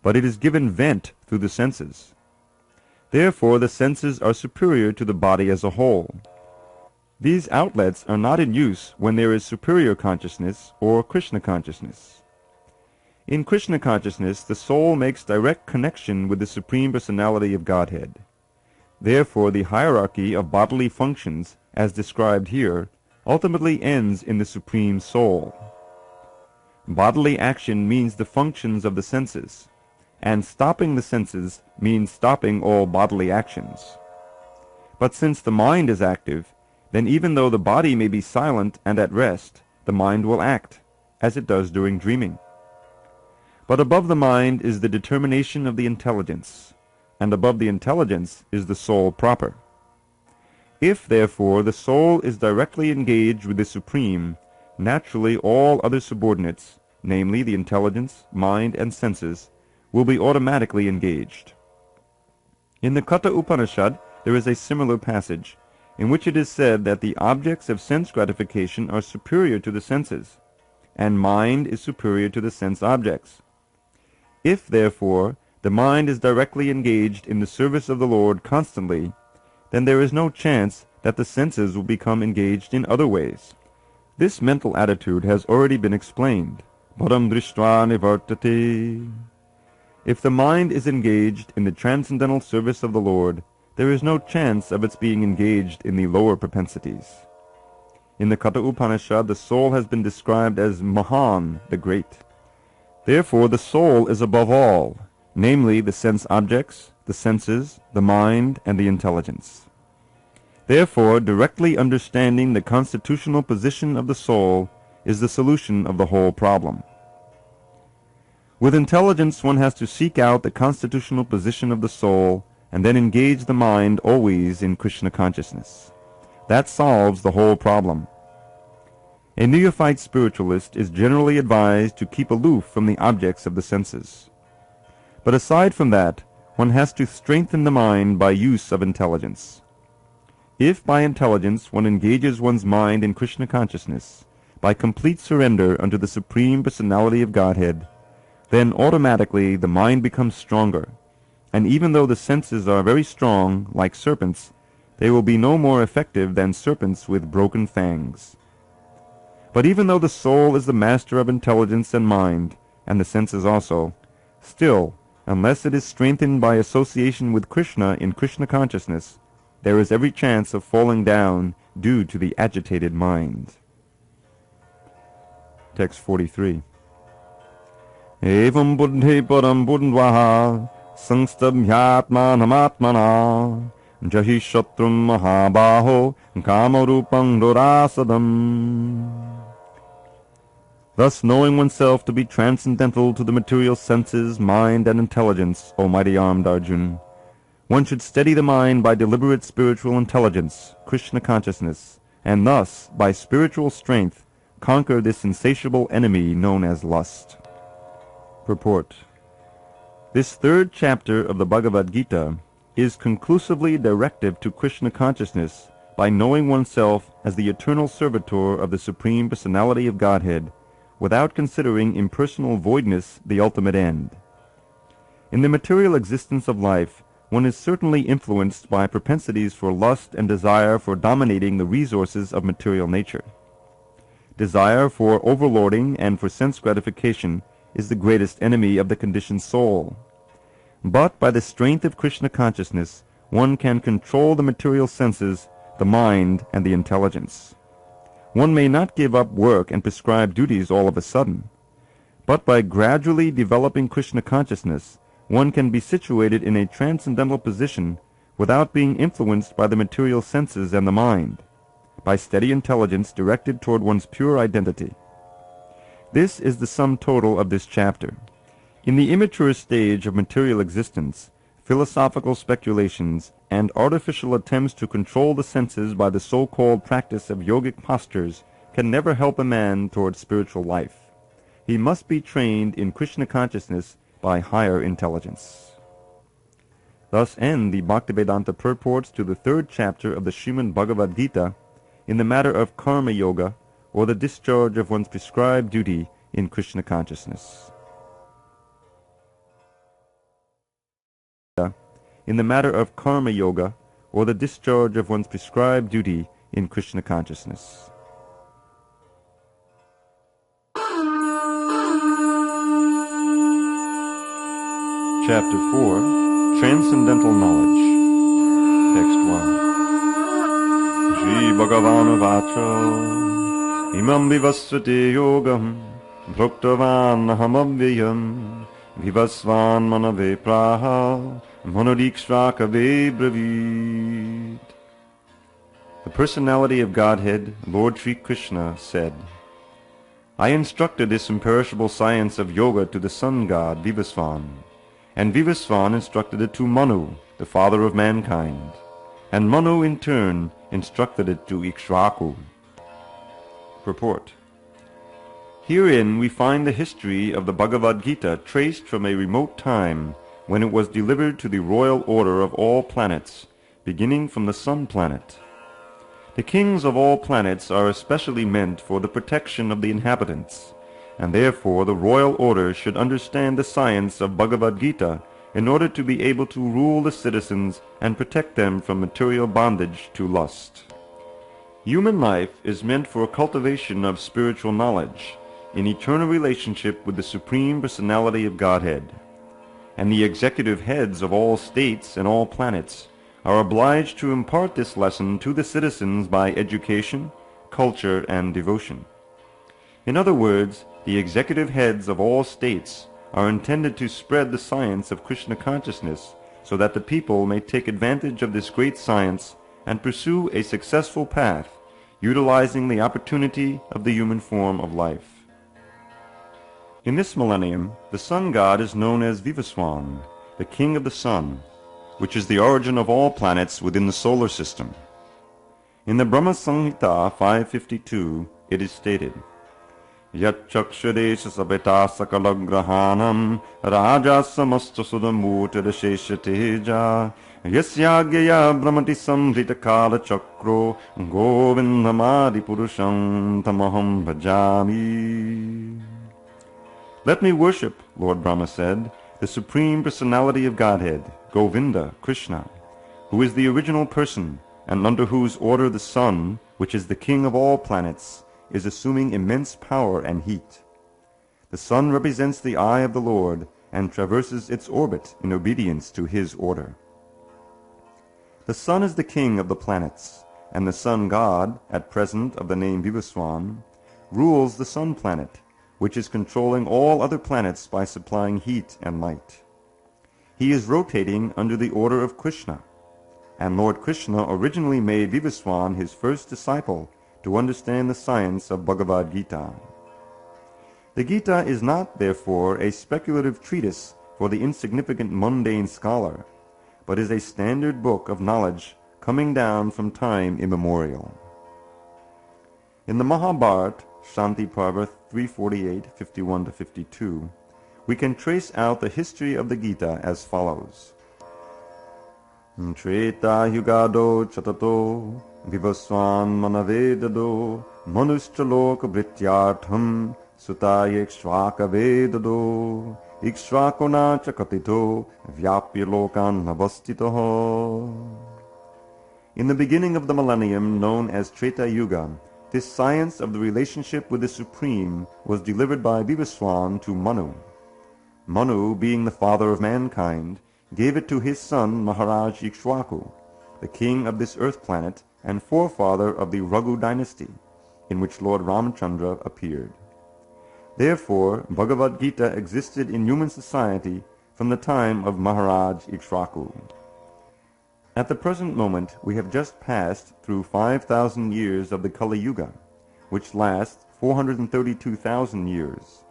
but it is given vent through the senses. Therefore, the senses are superior to the body as a whole. These outlets are not in use when there is superior consciousness or Krishna consciousness. In Krishna consciousness, the soul makes direct connection with the Supreme Personality of Godhead. Therefore, the hierarchy of bodily functions, as described here, ultimately ends in the Supreme Soul. Bodily action means the functions of the senses, and stopping the senses means stopping all bodily actions. But since the mind is active, then even though the body may be silent and at rest, the mind will act, as it does during dreaming. But above the mind is the determination of the intelligence, and above the intelligence is the soul proper. If, therefore, the soul is directly engaged with the Supreme, naturally all other subordinates, namely the intelligence, mind, and senses, will be automatically engaged. In the Katha Upanishad there is a similar passage, in which it is said that the objects of sense gratification are superior to the senses, and mind is superior to the sense objects. If, therefore, the mind is directly engaged in the service of the Lord constantly, then there is no chance that the senses will become engaged in other ways. This mental attitude has already been explained. Param drishtva nivartate. If the mind is engaged in the transcendental service of the Lord, there is no chance of its being engaged in the lower propensities. In the Katha Upanishad, the soul has been described as Mahan, the great. Therefore the soul is above all, namely the sense objects, the senses, the mind, and the intelligence. Therefore, directly understanding the constitutional position of the soul is the solution of the whole problem. With intelligence one has to seek out the constitutional position of the soul and then engage the mind always in Krishna consciousness. That solves the whole problem. A neophyte spiritualist is generally advised to keep aloof from the objects of the senses. But aside from that, one has to strengthen the mind by use of intelligence. If by intelligence one engages one's mind in Krishna consciousness, by complete surrender unto the Supreme Personality of Godhead, then automatically the mind becomes stronger, and even though the senses are very strong, like serpents, they will be no more effective than serpents with broken fangs. But even though the soul is the master of intelligence and mind, and the senses also, still, unless it is strengthened by association with Krishna in Krishna consciousness, there is every chance of falling down due to the agitated mind. Text 43. Evam buddhi param buddhvaha sangstabhyatmanam jahi shatrum mahabaho kamarupang dorasadam. Thus, knowing oneself to be transcendental to the material senses, mind, and intelligence, O mighty armed Arjun, one should steady the mind by deliberate spiritual intelligence, Krishna consciousness, and thus, by spiritual strength, conquer this insatiable enemy known as lust. Purport. This third chapter of the Bhagavad-Gītā is conclusively directive to Krishna consciousness by knowing oneself as the eternal servitor of the Supreme Personality of Godhead, without considering impersonal voidness the ultimate end. In the material existence of life, one is certainly influenced by propensities for lust and desire for dominating the resources of material nature. Desire for overlording and for sense gratification is the greatest enemy of the conditioned soul. But by the strength of Krishna consciousness, one can control the material senses, the mind, and the intelligence. One may not give up work and prescribe duties all of a sudden, but by gradually developing Krishna consciousness, one can be situated in a transcendental position without being influenced by the material senses and the mind, by steady intelligence directed toward one's pure identity. This is the sum total of this chapter. In the immature stage of material existence, philosophical speculations and artificial attempts to control the senses by the so-called practice of yogic postures can never help a man toward spiritual life. He must be trained in Krishna consciousness by higher intelligence. Thus end the Bhaktivedanta purports to the third chapter of the Srimad Bhagavad-Gītā in the matter of karma yoga, or the discharge of one's prescribed duty in Krishna consciousness. In the matter of karma yoga, or the discharge of one's prescribed duty in Krishna consciousness. Chapter 4, Transcendental Knowledge. Text 1. Shri Bhagavan Vacha Imam Vivasvate Yogam Bhaktavan Ahamavyayam Vivasvan Manave Praha Monodikshrakave Bravid. The Personality of Godhead, Lord Sri Krishna, said, I instructed this imperishable science of yoga to the sun god Vivasvan, and Vivasvan instructed it to Manu, the father of mankind, and Manu in turn instructed it to Ikshvaku. Purport. Herein we find the history of the Bhagavad-Gītā traced from a remote time when it was delivered to the royal order of all planets, beginning from the sun planet. The kings of all planets are especially meant for the protection of the inhabitants, and therefore the royal order should understand the science of Bhagavad-Gītā in order to be able to rule the citizens and protect them from material bondage to lust. Human life is meant for cultivation of spiritual knowledge, in eternal relationship with the Supreme Personality of Godhead, and the executive heads of all states and all planets are obliged to impart this lesson to the citizens by education, culture, and devotion. In other words, The executive heads of all states are intended to spread the science of Krishna consciousness so that the people may take advantage of this great science and pursue a successful path, utilizing the opportunity of the human form of life. In this millennium, the sun god is known as Vivaswan, the king of the sun, which is the origin of all planets within the solar system. In the Brahma-Samhita 552, it is stated, Yat chakshadesh sabeta sakalagrahanam raja samasta sudamurta shesha teja yasyagya brahmati samhrita kala chakro govindamadi purusham tamaham bhajami. Let me worship, Lord Brahma said, the Supreme Personality of Godhead, Govinda, Krishna, who is the original person and under whose order the sun, which is the king of all planets, is assuming immense power and heat. The sun represents the eye of the Lord and traverses its orbit in obedience to his order. The sun is the king of the planets, and the sun god, at present of the name Vivaswan, rules the sun planet, which is controlling all other planets by supplying heat and light. He is rotating under the order of Krishna, and Lord Krishna originally made Vivaswan his first disciple to understand the science of Bhagavad-Gītā. The Gita is not, therefore, a speculative treatise for the insignificant mundane scholar, but is a standard book of knowledge coming down from time immemorial. In the Mahabharata, Shanti Parva 348, 51-52, we can trace out the history of the Gita as follows. Treta Yugado Chatato Vivaswan Manavedado Manustraloka Brityartham Sutaye Ikshvaka Vedado Ikshvakona Chakatito Vyapya Lokan Navastitoho. In the beginning of the millennium known as Treta Yuga, this science of the relationship with the Supreme was delivered by Vivaswan to Manu. Manu, being the father of mankind, gave it to his son Maharaj Ikshvaku, the king of this earth planet and forefather of the Raghu dynasty, in which Lord Ramchandra appeared. Therefore, Bhagavad-Gītā existed in human society from the time of Maharaj Ikshvaku. At the present moment, we have just passed through 5,000 years of the Kali Yuga, which lasts 432,000 years.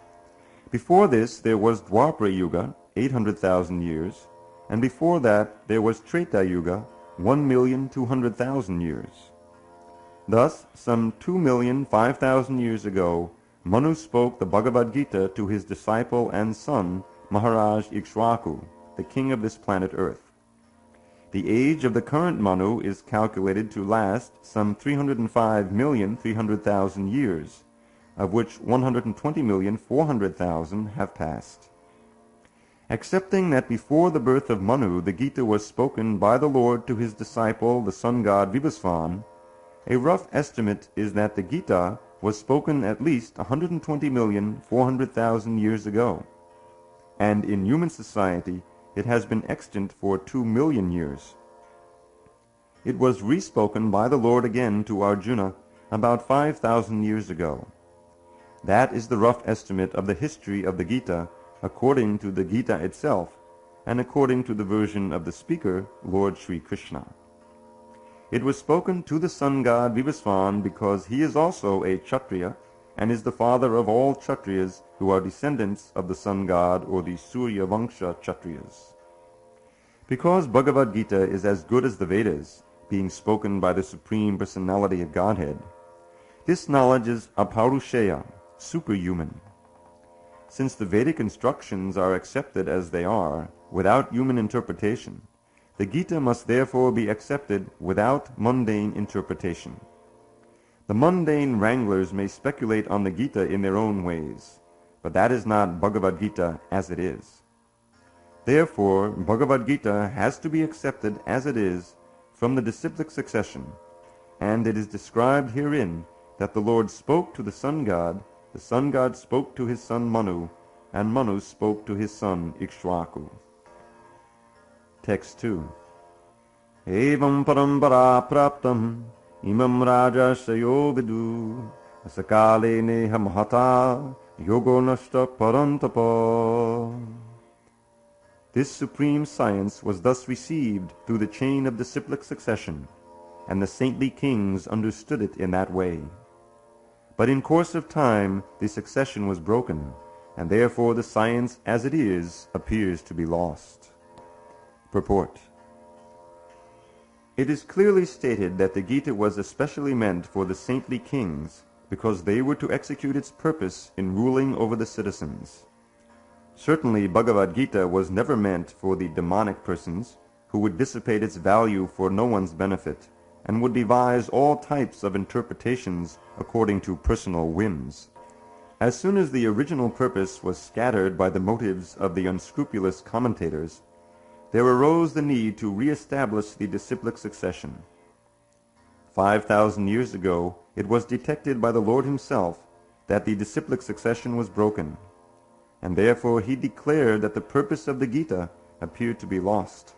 Before this, there was Dwapara Yuga, 800,000 years, and before that there was Treta Yuga, 1,200,000 years. Thus, some 2,005,000 years ago, Manu spoke the Bhagavad-Gītā to his disciple and son, Maharaj Ikshvaku, the king of this planet Earth. The age of the current Manu is calculated to last some 305,300,000 years, of which 120,400,000 have passed. Accepting that before the birth of Manu the Gita was spoken by the Lord to his disciple, the sun god Vivaswan, a rough estimate is that the Gita was spoken at least 120,400,000 years ago, and in human society it has been extant for 2 million years. It was respoken by the Lord again to Arjuna about 5,000 years ago. That is the rough estimate of the history of the Gita according to the Gita itself, and according to the version of the speaker, Lord Sri Krishna. It was spoken to the sun god Vivaswan because he is also a Kshatriya, and is the father of all Kshatriyas who are descendants of the sun god or the Surya Vangsha Kshatriyas. Because Bhagavad-Gītā is as good as the Vedas, being spoken by the Supreme Personality of Godhead, this knowledge is aparusheya, superhuman. Since the Vedic instructions are accepted as they are, without human interpretation, the Gita must therefore be accepted without mundane interpretation. The mundane wranglers may speculate on the Gita in their own ways, but that is not Bhagavad-Gītā as it is. Therefore, Bhagavad-Gītā has to be accepted as it is from the disciplic succession, and it is described herein that the Lord spoke to the sun god spoke to his son Manu, and Manu spoke to his son Ikshvaku. Text 2. Evam parambara praptam imam raja sayo vidu asakale neha mahata yogo nashta parantapa. This supreme science was thus received through the chain of disciplic succession, and the saintly kings understood it in that way. But in course of time the succession was broken, and therefore the science as it is appears to be lost. Purport. It is clearly stated that the Gita was especially meant for the saintly kings, because they were to execute its purpose in ruling over the citizens. Certainly Bhagavad-Gītā was never meant for the demonic persons, who would dissipate its value for no one's benefit, and would devise all types of interpretations according to personal whims. As soon as the original purpose was scattered by the motives of the unscrupulous commentators, there arose the need to re-establish the disciplic succession. 5,000 years ago, it was detected by the Lord himself that the disciplic succession was broken, and therefore he declared that the purpose of the Gita appeared to be lost.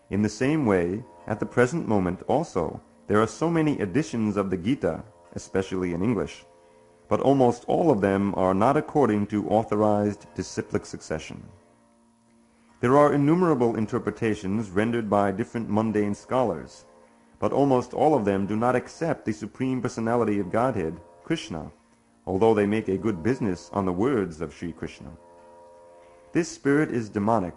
In the same way, at the present moment also, there are so many editions of the Gita, especially in English, but almost all of them are not according to authorized disciplic succession. There are innumerable interpretations rendered by different mundane scholars, but almost all of them do not accept the Supreme Personality of Godhead, Krishna, although they make a good business on the words of Sri Krishna. This spirit is demonic,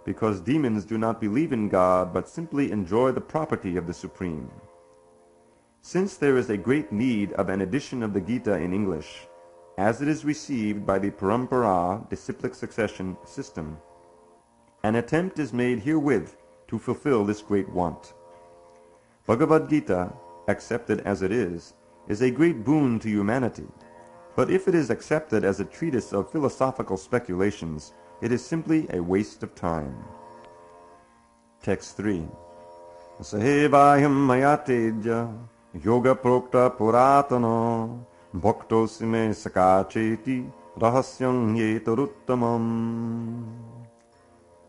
because demons do not believe in God but simply enjoy the property of the Supreme. Since there is a great need of an edition of the Gita in English, as it is received by the Parampara disciplic succession system, an attempt is made herewith to fulfill this great want. Bhagavad-Gītā, accepted as it is a great boon to humanity, but if it is accepted as a treatise of philosophical speculations, it is simply a waste of time. Text 3. Sahevayam mayateja yoga prokta puratana bhaktosime sakacheti rahasyam yetaruttamam.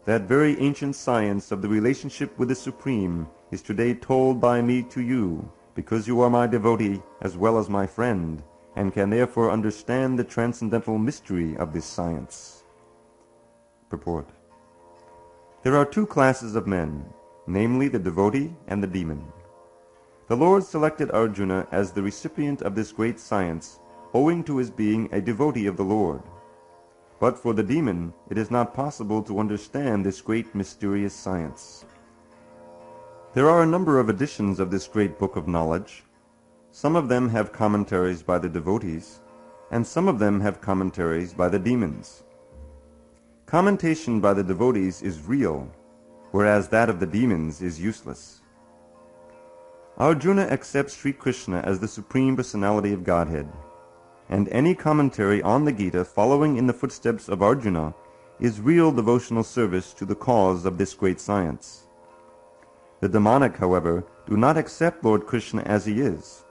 That very ancient science of the relationship with the Supreme is today told by me to you, because you are my devotee as well as my friend, and can therefore understand the transcendental mystery of this science. Purport. There are two classes of men, namely the devotee and the demon. The Lord selected Arjuna as the recipient of this great science, owing to his being a devotee of the Lord. But for the demon, it is not possible to understand this great mysterious science. There are a number of editions of this great book of knowledge. Some of them have commentaries by the devotees, and some of them have commentaries by the demons. Commentation by the devotees is real, whereas that of the demons is useless. Arjuna accepts Sri Krishna as the Supreme Personality of Godhead, and any commentary on the Gita following in the footsteps of Arjuna is real devotional service to the cause of this great science. The demonic, however, do not accept Lord Krishna as he is.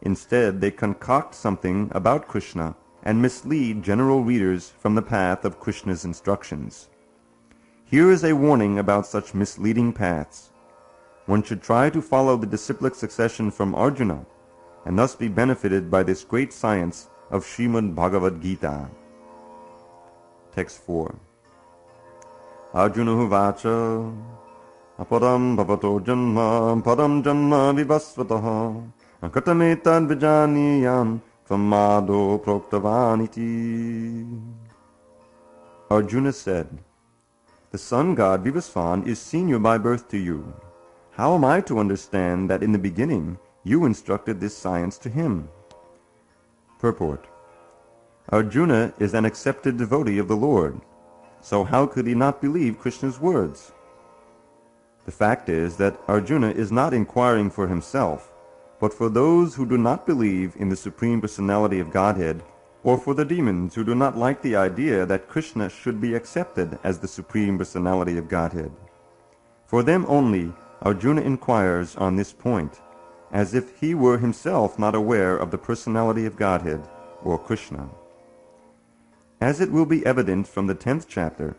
Instead, they concoct something about Krishna and mislead general readers from the path of Krishna's instructions. Here is a warning about such misleading paths. One should try to follow the disciplic succession from Arjuna, and thus be benefited by this great science of Srimad Bhagavad-Gītā. Text 4. Arjuna Huvacha Aparam bhavato janma param janma vivasvataha akatameta vijaniyam tvamado proktavaniti. Arjuna said, the sun god Vivasvan is senior by birth to you. How am I to understand that in the beginning you instructed this science to him? Purport. Arjuna is an accepted devotee of the Lord, so how could he not believe Krishna's words? The fact is that Arjuna is not inquiring for himself, but for those who do not believe in the Supreme Personality of Godhead, or for the demons who do not like the idea that Krishna should be accepted as the Supreme Personality of Godhead. For them only, Arjuna inquires on this point, as if he were himself not aware of the personality of Godhead, or Krishna. As it will be evident from the 10th chapter,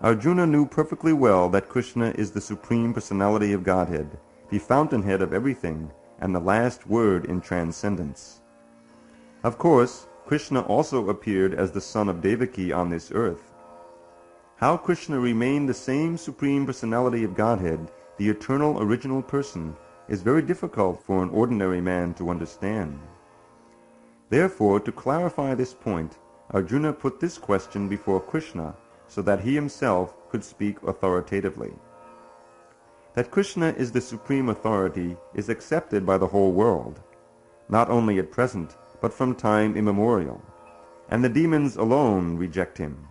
Arjuna knew perfectly well that Krishna is the Supreme Personality of Godhead, the fountainhead of everything, and the last word in transcendence. Of course, Krishna also appeared as the son of Devaki on this earth. How Krishna remained the same Supreme Personality of Godhead, the eternal original person, is very difficult for an ordinary man to understand. Therefore, to clarify this point, Arjuna put this question before Krishna so that he himself could speak authoritatively. That Krishna is the supreme authority is accepted by the whole world, not only at present, but from time immemorial, and the demons alone reject him.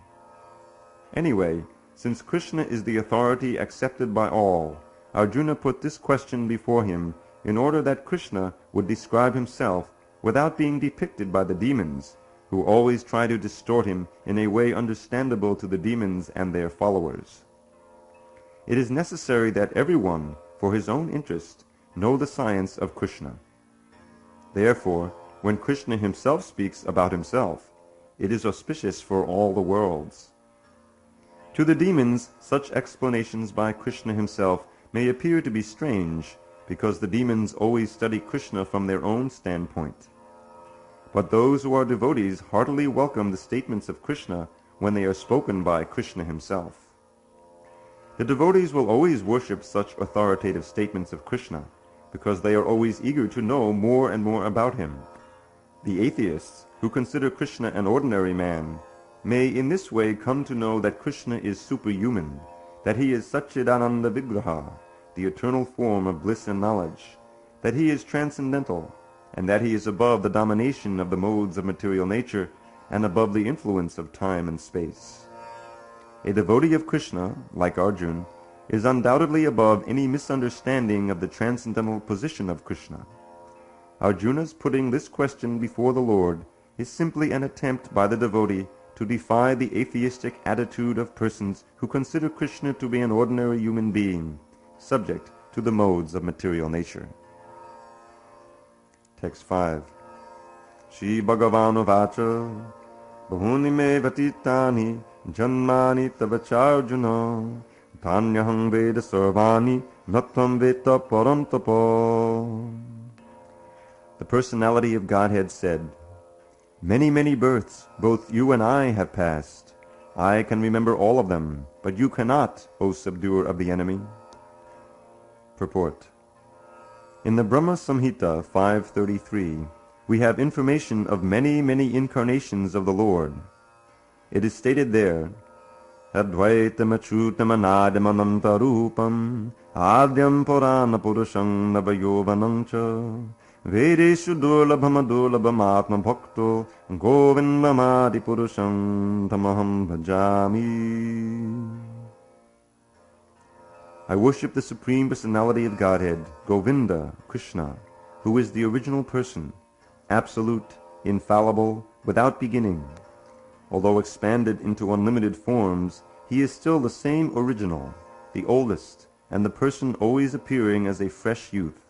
Anyway, since Krishna is the authority accepted by all, Arjuna put this question before him in order that Krishna would describe himself without being depicted by the demons, who always try to distort him in a way understandable to the demons and their followers. It is necessary that everyone, for his own interest, know the science of Krishna. Therefore, when Krishna himself speaks about himself, it is auspicious for all the worlds. To the demons, such explanations by Krishna himself may appear to be strange, because the demons always study Krishna from their own standpoint. But those who are devotees heartily welcome the statements of Krishna when they are spoken by Krishna himself. The devotees will always worship such authoritative statements of Krishna, because they are always eager to know more and more about him. The atheists, who consider Krishna an ordinary man, may in this way come to know that Krishna is superhuman, that he is Satchidananda Vigraha, the eternal form of bliss and knowledge, that he is transcendental, and that he is above the domination of the modes of material nature and above the influence of time and space. A devotee of Krishna, like Arjuna, is undoubtedly above any misunderstanding of the transcendental position of Krishna. Arjuna's putting this question before the Lord is simply an attempt by the devotee to defy the atheistic attitude of persons who consider Krishna to be an ordinary human being, subject to the modes of material nature. Text 5. Shri Bhagavanu Vacha Bahuni me vatitani janmani tavacharjuna tanyaham veda sarvani natvam veta parantapo. The personality of Godhead said, "Many, many births both you and I have passed. I can remember all of them, but you cannot, O subduer of the enemy." Purport. In the Brahma Samhita 5.33, we have information of many, many incarnations of the Lord. It is stated there, Advaitam achyutam anadam anantarupam adyam purana purusham navayovanancha Vedeshu durlabham adurlabham atma bhakto govindamadi purusham tamaham bhajami. I worship the Supreme Personality of Godhead, Govinda, Krishna, who is the original person, absolute, infallible, without beginning. Although expanded into unlimited forms, he is still the same original, the oldest, and the person always appearing as a fresh youth.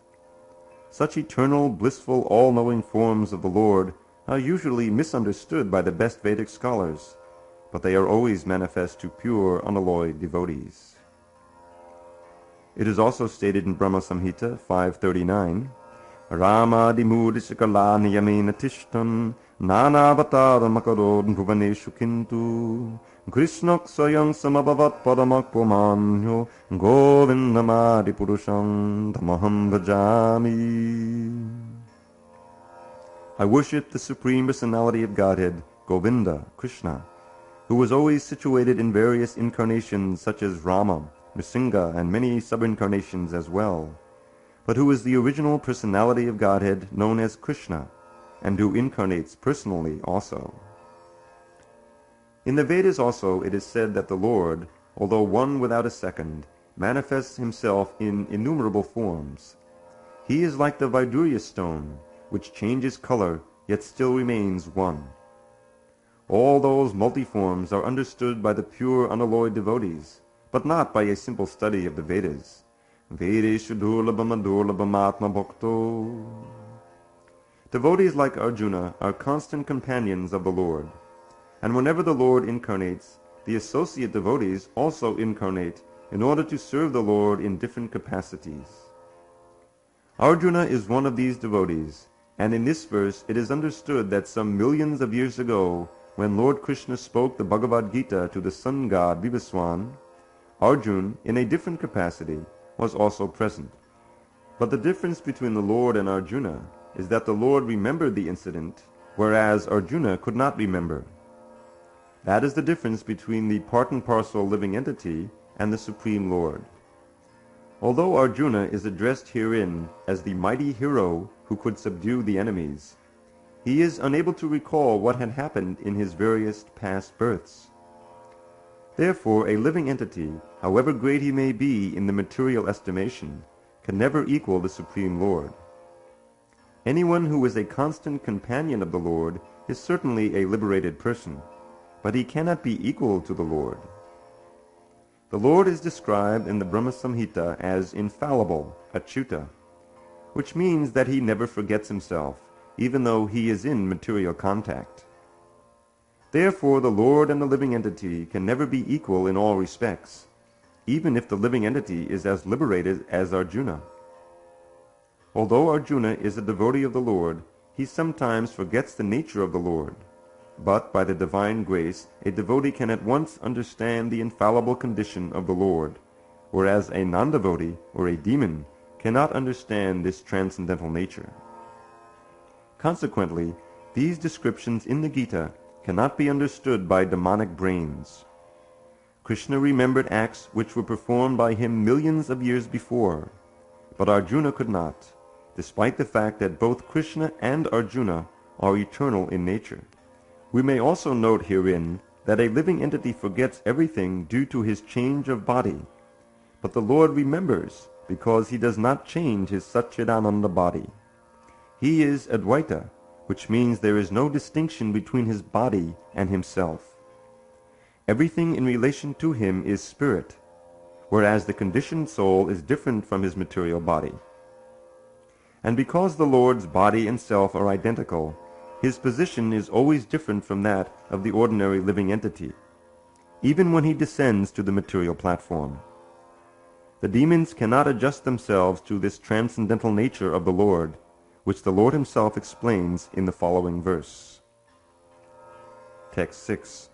Such eternal, blissful, all-knowing forms of the Lord are usually misunderstood by the best Vedic scholars, but they are always manifest to pure, unalloyed devotees. It is also stated in Brahma Samhita 5.39, Rama dimudishakala niyamena tishtan nanavatar makarod bhuvaneshu kintu Krishnak swayam samabhavat padamak pumanyo govindamadi purusham tamaham bhajami. I worship the Supreme Personality of Godhead, Govinda, Krishna, who was always situated in various incarnations such as Rama, Nrsimha, and many sub-incarnations as well, but who is the original personality of Godhead known as Krishna, and who incarnates personally also. In the Vedas also it is said that the Lord, although one without a second, manifests himself in innumerable forms. He is like the Vaidurya stone, which changes color yet still remains one. All those multiforms are understood by the pure unalloyed devotees, but not by a simple study of the Vedas. Vedeshu durlabham adurlabham atma bhakto. Devotees like Arjuna are constant companions of the Lord, and whenever the Lord incarnates, the associate devotees also incarnate in order to serve the Lord in different capacities. Arjuna is one of these devotees, And in this verse it is understood that some millions of years ago, when Lord Krishna spoke the Bhagavad-Gītā to the sun god Vivaswan, Arjuna, in a different capacity, was also present. But the difference between the Lord and Arjuna is that the Lord remembered the incident, whereas Arjuna could not remember. That is the difference between the part and parcel living entity and the Supreme Lord. Although Arjuna is addressed herein as the mighty hero who could subdue the enemies, he is unable to recall what had happened in his various past births. Therefore, a living entity, however great he may be in the material estimation, can never equal the Supreme Lord. Anyone who is a constant companion of the Lord is certainly a liberated person, but he cannot be equal to the Lord. The Lord is described in the Brahma Samhita as infallible, achyuta, which means that he never forgets himself, even though he is in material contact. Therefore, the Lord and the living entity can never be equal in all respects, even if the living entity is as liberated as Arjuna. Although Arjuna is a devotee of the Lord, he sometimes forgets the nature of the Lord. But by the divine grace, a devotee can at once understand the infallible condition of the Lord, whereas a non-devotee or a demon cannot understand this transcendental nature. Consequently, these descriptions in the Gita cannot be understood by demonic brains. Krishna remembered acts which were performed by him millions of years before, but Arjuna could not, despite the fact that both Krishna and Arjuna are eternal in nature. We may also note herein that a living entity forgets everything due to his change of body, but the Lord remembers because he does not change his Satchidananda body. He is Advaita, which means there is no distinction between his body and himself. Everything in relation to him is spirit, whereas the conditioned soul is different from his material body. And because the Lord's body and self are identical, his position is always different from that of the ordinary living entity, even when he descends to the material platform. The demons cannot adjust themselves to this transcendental nature of the Lord, which the Lord himself explains in the following verse. Text 6.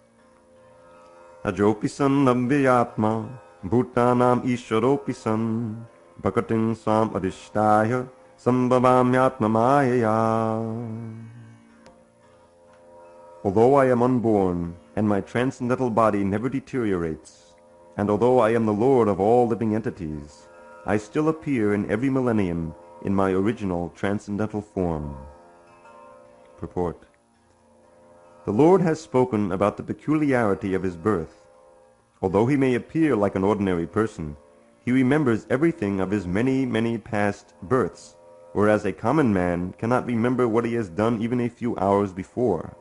Ajopi san nabhyatma bhutanam ishwaropi san bhakatin sam adhishtaya sambhavamyatma mayaya. Although I am unborn, and my transcendental body never deteriorates, and although I am the Lord of all living entities, I still appear in every millennium in my original transcendental form. Purport. The Lord has spoken about the peculiarity of his birth. Although he may appear like an ordinary person, he remembers everything of his many, many past births, whereas a common man cannot remember what he has done even a few hours before.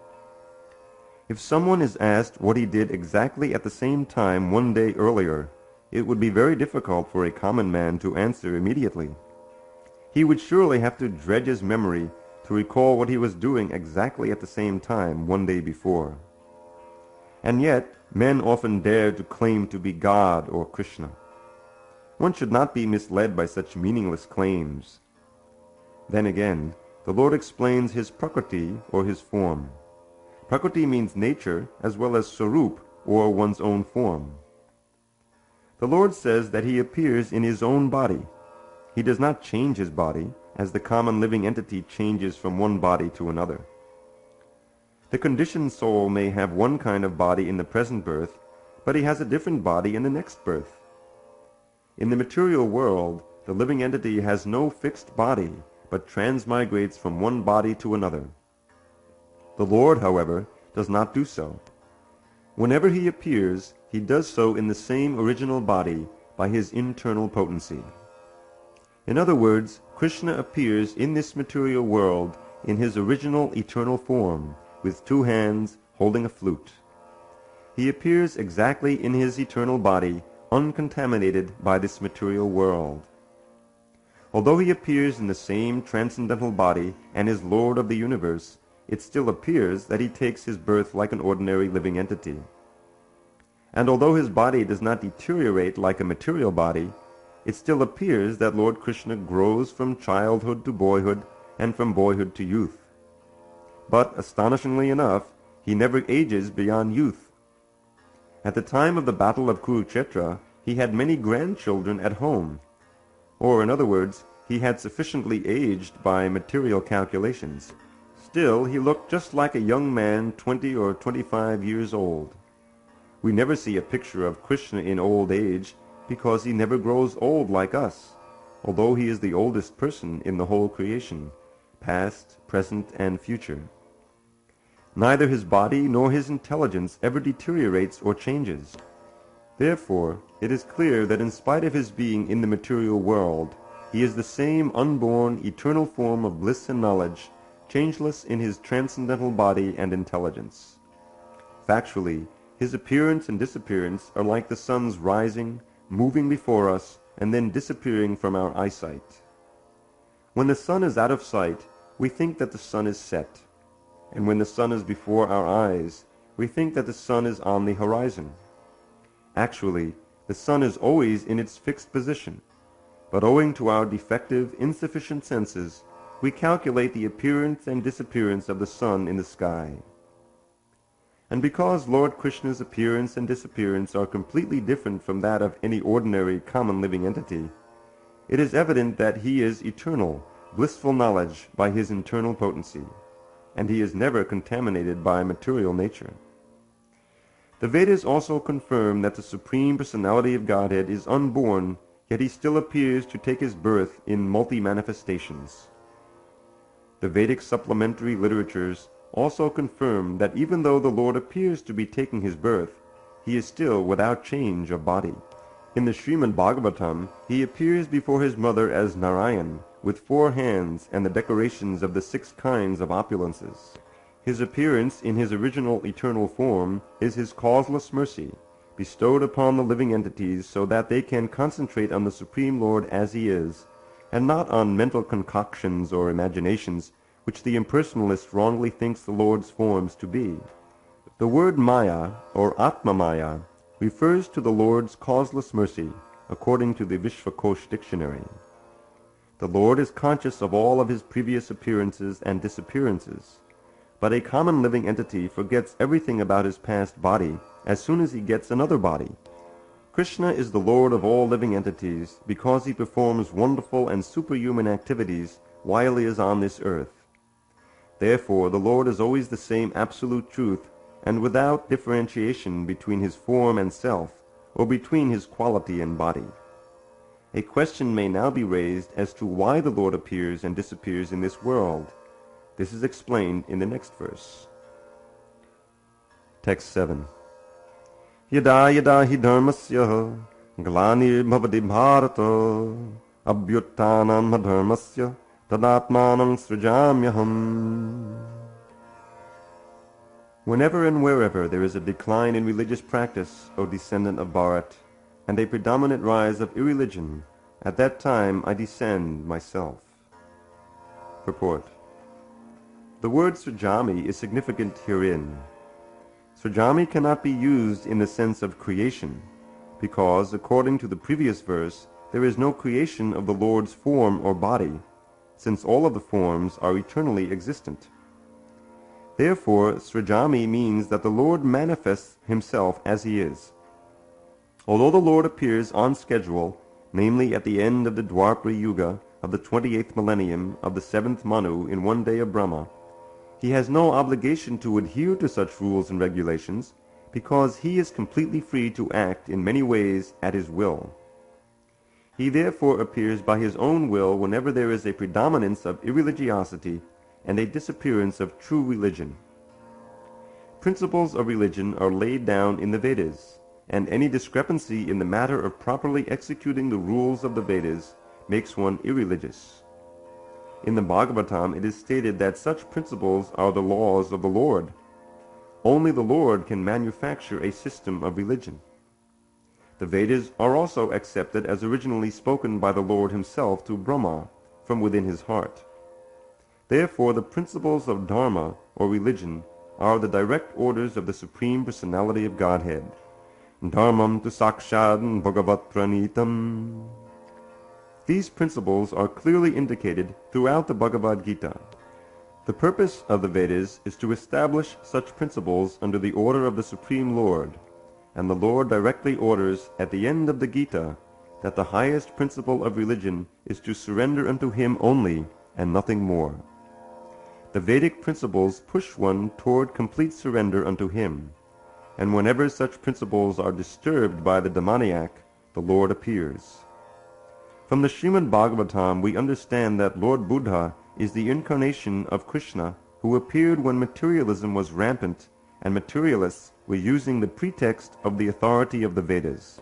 If someone is asked what he did exactly at the same time one day earlier, it would be very difficult for a common man to answer immediately. He would surely have to dredge his memory to recall what he was doing exactly at the same time one day before. And yet, men often dare to claim to be God or Krishna. One should not be misled by such meaningless claims. Then again, the Lord explains his prakriti or his form. Prakriti means nature as well as sarup or one's own form. The Lord says that he appears in his own body. He does not change his body as the common living entity changes from one body to another. The conditioned soul may have one kind of body in the present birth, but he has a different body in the next birth. In the material world, the living entity has no fixed body, but transmigrates from one body to another. The Lord, however, does not do so. Whenever he appears, he does so in the same original body by his internal potency. In other words, Krishna appears in this material world in his original eternal form, with two hands holding a flute. He appears exactly in his eternal body, uncontaminated by this material world. Although he appears in the same transcendental body and is Lord of the universe, it still appears that he takes his birth like an ordinary living entity. And although his body does not deteriorate like a material body, it still appears that Lord Krishna grows from childhood to boyhood and from boyhood to youth. But, astonishingly enough, he never ages beyond youth. At the time of the battle of Kurukshetra, he had many grandchildren at home. Or, in other words, he had sufficiently aged by material calculations. Still, he looked just like a young man 20 or 25 years old. We never see a picture of Krishna in old age because he never grows old like us, although he is the oldest person in the whole creation, past, present, and future. Neither his body nor his intelligence ever deteriorates or changes. Therefore, it is clear that in spite of his being in the material world, he is the same unborn, eternal form of bliss and knowledge, changeless in his transcendental body and intelligence. Factually, his appearance and disappearance are like the sun's rising, moving before us, and then disappearing from our eyesight. When the sun is out of sight, we think that the sun is set, and when the sun is before our eyes, we think that the sun is on the horizon. Actually, the sun is always in its fixed position, but owing to our defective, insufficient senses, we calculate the appearance and disappearance of the sun in the sky. And because Lord Krishna's appearance and disappearance are completely different from that of any ordinary common living entity, it is evident that he is eternal, blissful knowledge by his internal potency, and he is never contaminated by material nature. The Vedas also confirm that the Supreme Personality of Godhead is unborn, yet he still appears to take his birth in multi-manifestations. The Vedic supplementary literatures also confirm that even though the Lord appears to be taking his birth, he is still without change of body. In the Srimad Bhagavatam, he appears before his mother as Narayan, with 4 hands and the decorations of the 6 kinds of opulences. His appearance in his original eternal form is his causeless mercy, bestowed upon the living entities so that they can concentrate on the Supreme Lord as he is, and not on mental concoctions or imaginations which the impersonalist wrongly thinks the Lord's forms to be. The word Maya, or Atma Maya, refers to the Lord's causeless mercy, according to the Vishvakosh dictionary. The Lord is conscious of all of his previous appearances and disappearances, but a common living entity forgets everything about his past body as soon as he gets another body. Krishna is the Lord of all living entities because he performs wonderful and superhuman activities while he is on this earth. Therefore, the Lord is always the same absolute truth, and without differentiation between his form and self, or between his quality and body. A question may now be raised as to why the Lord appears and disappears in this world. This is explained in the next verse. Text 7. Yada yada hi dharmasya glanir bhavati bharata abhyuttanam dharmasya tadatmanam srijamyaham. Whenever and wherever there is a decline in religious practice, O descendant of Bharat, and a predominant rise of irreligion, at that time I descend myself. Purport. The word Srijami is significant herein. Srijami cannot be used in the sense of creation, because, according to the previous verse, there is no creation of the Lord's form or body, since all of the forms are eternally existent. Therefore, Srijami means that the Lord manifests himself as he is. Although the Lord appears on schedule, namely at the end of the Dwapara Yuga of the 28th millennium of the 7th Manu in one day of Brahma, he has no obligation to adhere to such rules and regulations, because he is completely free to act in many ways at his will. He therefore appears by his own will whenever there is a predominance of irreligiosity and a disappearance of true religion. Principles of religion are laid down in the Vedas, and any discrepancy in the matter of properly executing the rules of the Vedas makes one irreligious. In the Bhagavatam it is stated that such principles are the laws of the Lord. Only the Lord can manufacture a system of religion. The Vedas are also accepted as originally spoken by the Lord himself to Brahma from within his heart. Therefore the principles of Dharma, or religion, are the direct orders of the Supreme Personality of Godhead. Dharmam tu sakshad bhagavat pranitam. These principles are clearly indicated throughout the Bhagavad-Gītā. The purpose of the Vedas is to establish such principles under the order of the Supreme Lord, and the Lord directly orders at the end of the Gita that the highest principle of religion is to surrender unto Him only and nothing more. The Vedic principles push one toward complete surrender unto Him, and whenever such principles are disturbed by the demoniac, the Lord appears. From the Srimad Bhagavatam we understand that Lord Buddha is the incarnation of Krishna, who appeared when materialism was rampant and materialists were using the pretext of the authority of the Vedas.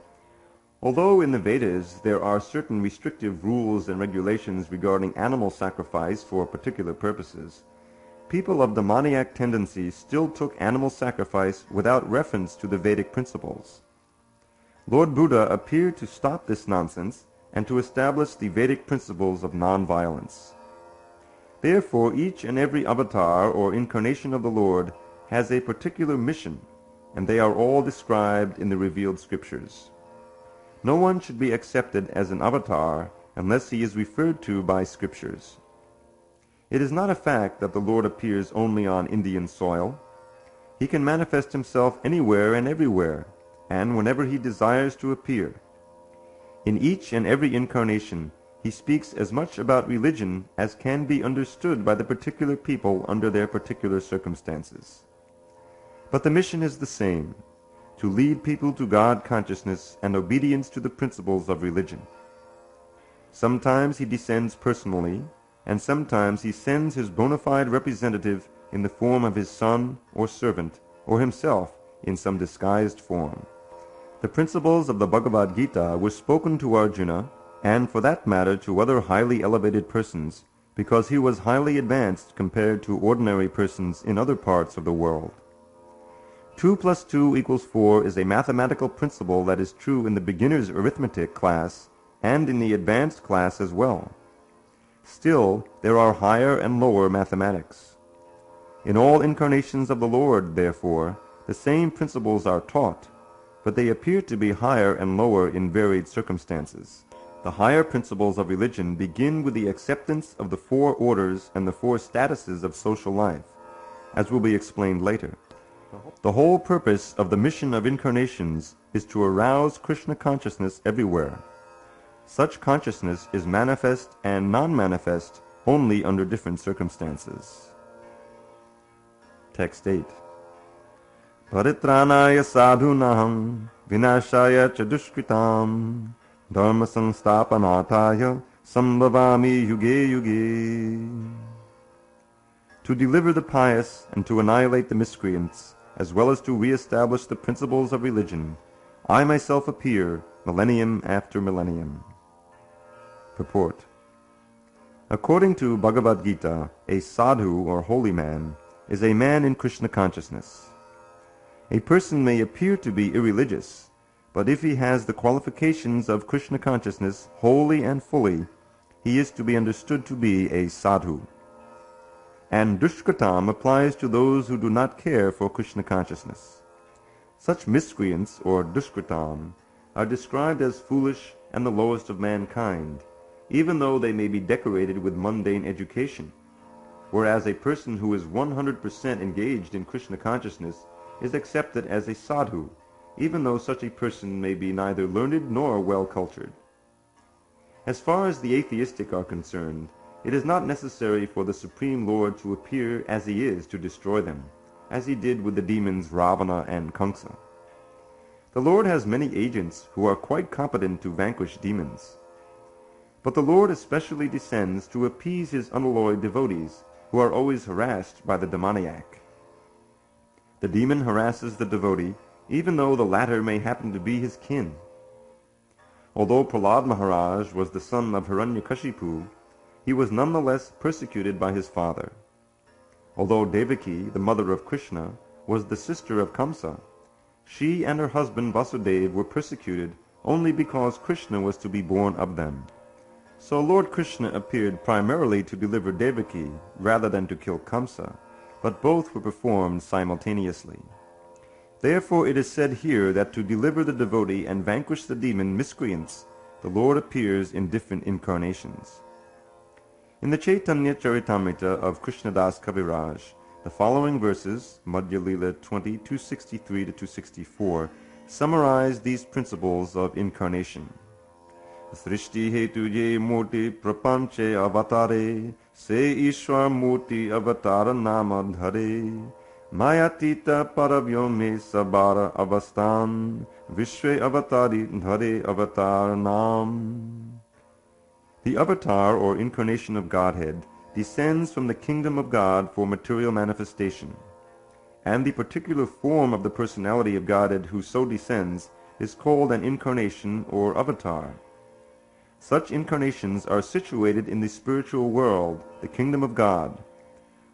Although in the Vedas there are certain restrictive rules and regulations regarding animal sacrifice for particular purposes, people of demoniac tendencies still took animal sacrifice without reference to the Vedic principles. Lord Buddha appeared to stop this nonsense and to establish the Vedic principles of non-violence. Therefore, each and every avatar or incarnation of the Lord has a particular mission, and they are all described in the revealed scriptures. No one should be accepted as an avatar unless he is referred to by scriptures. It is not a fact that the Lord appears only on Indian soil. He can manifest himself anywhere and everywhere, and whenever he desires to appear. In each and every incarnation, he speaks as much about religion as can be understood by the particular people under their particular circumstances. But the mission is the same, to lead people to God consciousness and obedience to the principles of religion. Sometimes he descends personally, and sometimes he sends his bona fide representative in the form of his son or servant, or himself in some disguised form. The principles of the Bhagavad-Gītā were spoken to Arjuna, and for that matter to other highly elevated persons, because he was highly advanced compared to ordinary persons in other parts of the world. 2 + 2 = 4 is a mathematical principle that is true in the beginner's arithmetic class and in the advanced class as well. Still, there are higher and lower mathematics. In all incarnations of the Lord, therefore, the same principles are taught, but they appear to be higher and lower in varied circumstances. The higher principles of religion begin with the acceptance of the 4 orders and the 4 statuses of social life, as will be explained later. The whole purpose of the mission of incarnations is to arouse Krishna consciousness everywhere. Such consciousness is manifest and non-manifest only under different circumstances. Text 8. Paritranaya sadhunaham vinashaya cha dushkritam dharma samsthapanataya sambhavami yuge yuge. To deliver the pious and to annihilate the miscreants, as well as to re-establish the principles of religion, I myself appear millennium after millennium. Purport. According to Bhagavad-Gītā, a sadhu or holy man is a man in Krishna consciousness. A person may appear to be irreligious, but if he has the qualifications of Krishna consciousness wholly and fully, he is to be understood to be a sadhu. And dushkritam applies to those who do not care for Krishna consciousness. Such miscreants, or dushkritam, are described as foolish and the lowest of mankind, even though they may be decorated with mundane education, whereas a person who is 100% engaged in Krishna consciousness is accepted as a sadhu, even though such a person may be neither learned nor well-cultured. As far as the atheistic are concerned, it is not necessary for the Supreme Lord to appear as he is to destroy them, as he did with the demons Ravana and Kamsa. The Lord has many agents who are quite competent to vanquish demons. But the Lord especially descends to appease his unalloyed devotees, who are always harassed by the demoniac. The demon harasses the devotee, even though the latter may happen to be his kin. Although Prahlad Maharaj was the son of Hiranyakashipu, he was nonetheless persecuted by his father. Although Devaki, the mother of Krishna, was the sister of Kamsa, she and her husband Vasudeva were persecuted only because Krishna was to be born of them. So Lord Krishna appeared primarily to deliver Devaki rather than to kill Kamsa, but both were performed simultaneously. Therefore it is said here that to deliver the devotee and vanquish the demon miscreants, the Lord appears in different incarnations. In the Chaitanya Charitamrita of Krishnadas Kaviraj, the following verses, Madhya Lila 20, 263 to 264, summarize these principles of incarnation. Srishti hetu ye murti prapanche avatare, se Ishwar murti avatara nama dhare, mayatita paravyome sabara avastan, vishwe avatari dhare avatar nam. The avatar or incarnation of Godhead descends from the kingdom of God for material manifestation, and the particular form of the personality of Godhead who so descends is called an incarnation or avatar. Such incarnations are situated in the spiritual world, the kingdom of God.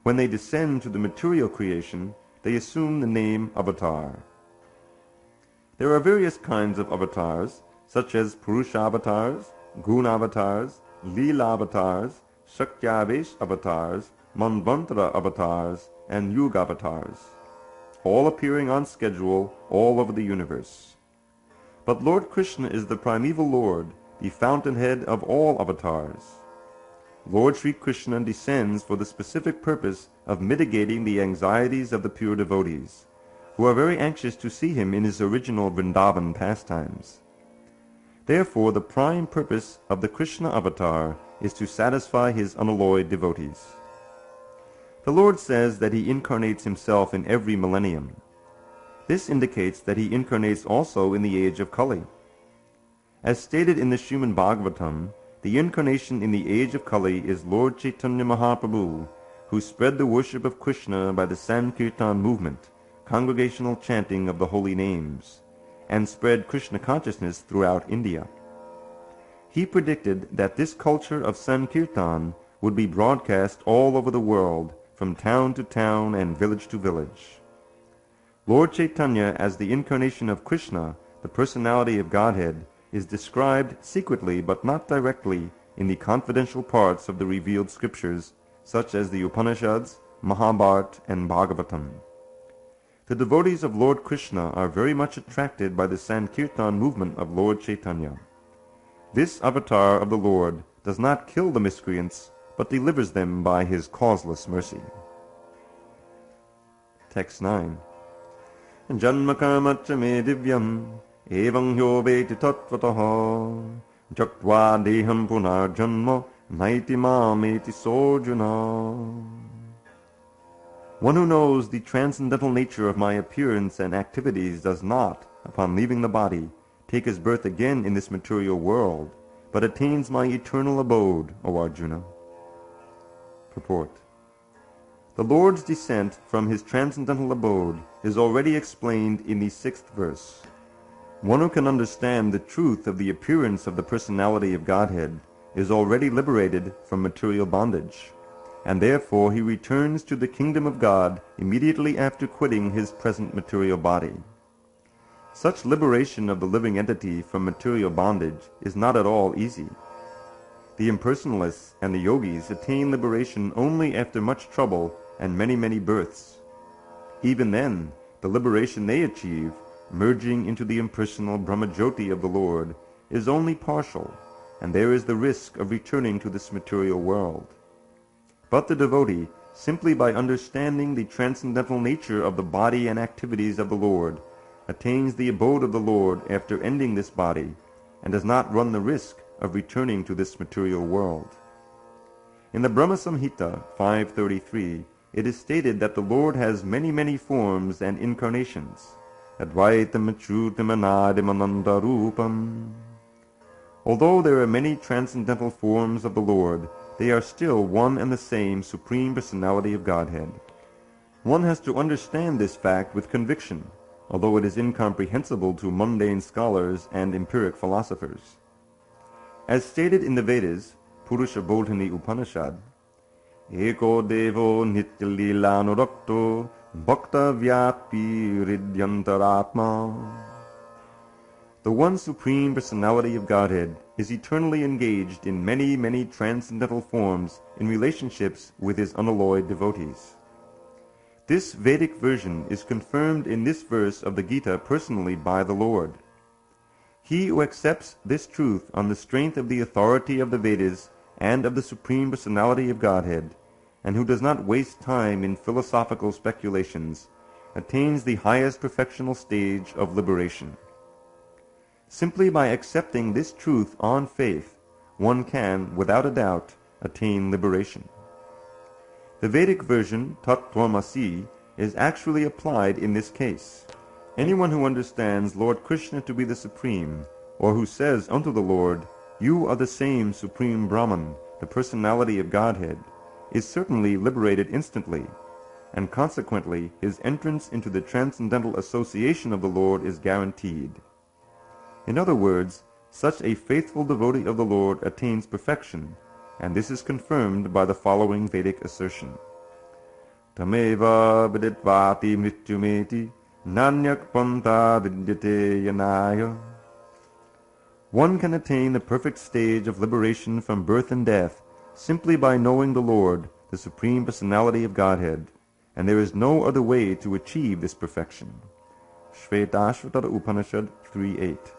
When they descend to the material creation, they assume the name avatar. There are various kinds of avatars, such as Purusha avatars, Guna avatars, Leela avatars, Shakyavesh avatars, Manvantara avatars, and Yuga avatars, all appearing on schedule all over the universe. But Lord Krishna is the primeval Lord, the fountainhead of all avatars. Lord Sri Krishna descends for the specific purpose of mitigating the anxieties of the pure devotees, who are very anxious to see him in his original Vrindavan pastimes. Therefore, the prime purpose of the Krishna avatar is to satisfy his unalloyed devotees. The Lord says that he incarnates himself in every millennium. This indicates that he incarnates also in the age of Kali. As stated in the Srimad Bhagavatam, the incarnation in the age of Kali is Lord Chaitanya Mahaprabhu, who spread the worship of Krishna by the Sankirtan movement, congregational chanting of the holy names, and spread Krishna consciousness throughout India. He predicted that this culture of Sankirtan would be broadcast all over the world, from town to town and village to village. Lord Chaitanya, as the incarnation of Krishna, the personality of Godhead, is described secretly but not directly in the confidential parts of the revealed scriptures, such as the Upanishads, Mahabharata, and Bhagavatam. The devotees of Lord Krishna are very much attracted by the Sankirtan movement of Lord Chaitanya. This avatar of the Lord does not kill the miscreants, but delivers them by his causeless mercy. Text 9. Janma karma cha me divyam evam hyo veti tattvataha jaktva deham punar janma naiti mameti sojuna. One who knows the transcendental nature of my appearance and activities does not, upon leaving the body, take his birth again in this material world, but attains my eternal abode, O Arjuna. Purport. The Lord's descent from his transcendental abode is already explained in the 6th verse. One who can understand the truth of the appearance of the personality of Godhead is already liberated from material bondage, and therefore he returns to the kingdom of God immediately after quitting his present material body. Such liberation of the living entity from material bondage is not at all easy. The impersonalists and the yogis attain liberation only after much trouble and many births. Even then, the liberation they achieve, merging into the impersonal Brahmajyoti of the Lord, is only partial, and there is the risk of returning to this material world. But the devotee, simply by understanding the transcendental nature of the body and activities of the Lord, attains the abode of the Lord after ending this body, and does not run the risk of returning to this material world. In the Brahma Samhita 5.33, it is stated that the Lord has many forms and incarnations. Advaitam achyutam anadim anantarupam. Although there are many transcendental forms of the Lord, they are still one and the same Supreme Personality of Godhead. One has to understand this fact with conviction, although it is incomprehensible to mundane scholars and empiric philosophers. As stated in the Vedas, Purusha Bodhini Upanishad, Eko Devo Nityalilanurakto Bhakta Vyapi Ridyantaratma. The one Supreme Personality of Godhead is eternally engaged in many transcendental forms in relationships with his unalloyed devotees. This Vedic version is confirmed in this verse of the Gita personally by the Lord. He who accepts this truth on the strength of the authority of the Vedas and of the Supreme Personality of Godhead, and who does not waste time in philosophical speculations, attains the highest perfectional stage of liberation. Simply by accepting this truth on faith, one can, without a doubt, attain liberation. The Vedic version, Tat Tvamasi, is actually applied in this case. Anyone who understands Lord Krishna to be the Supreme, or who says unto the Lord, "You are the same Supreme Brahman, the personality of Godhead," is certainly liberated instantly, and consequently his entrance into the transcendental association of the Lord is guaranteed. In other words, such a faithful devotee of the Lord attains perfection, and this is confirmed by the following Vedic assertion. Tameva viditvati mrityumeti nanyak panta vidyate yanaya. One can attain the perfect stage of liberation from birth and death simply by knowing the Lord, the Supreme Personality of Godhead, and there is no other way to achieve this perfection. Shvetashvatara Upanishad 3.8.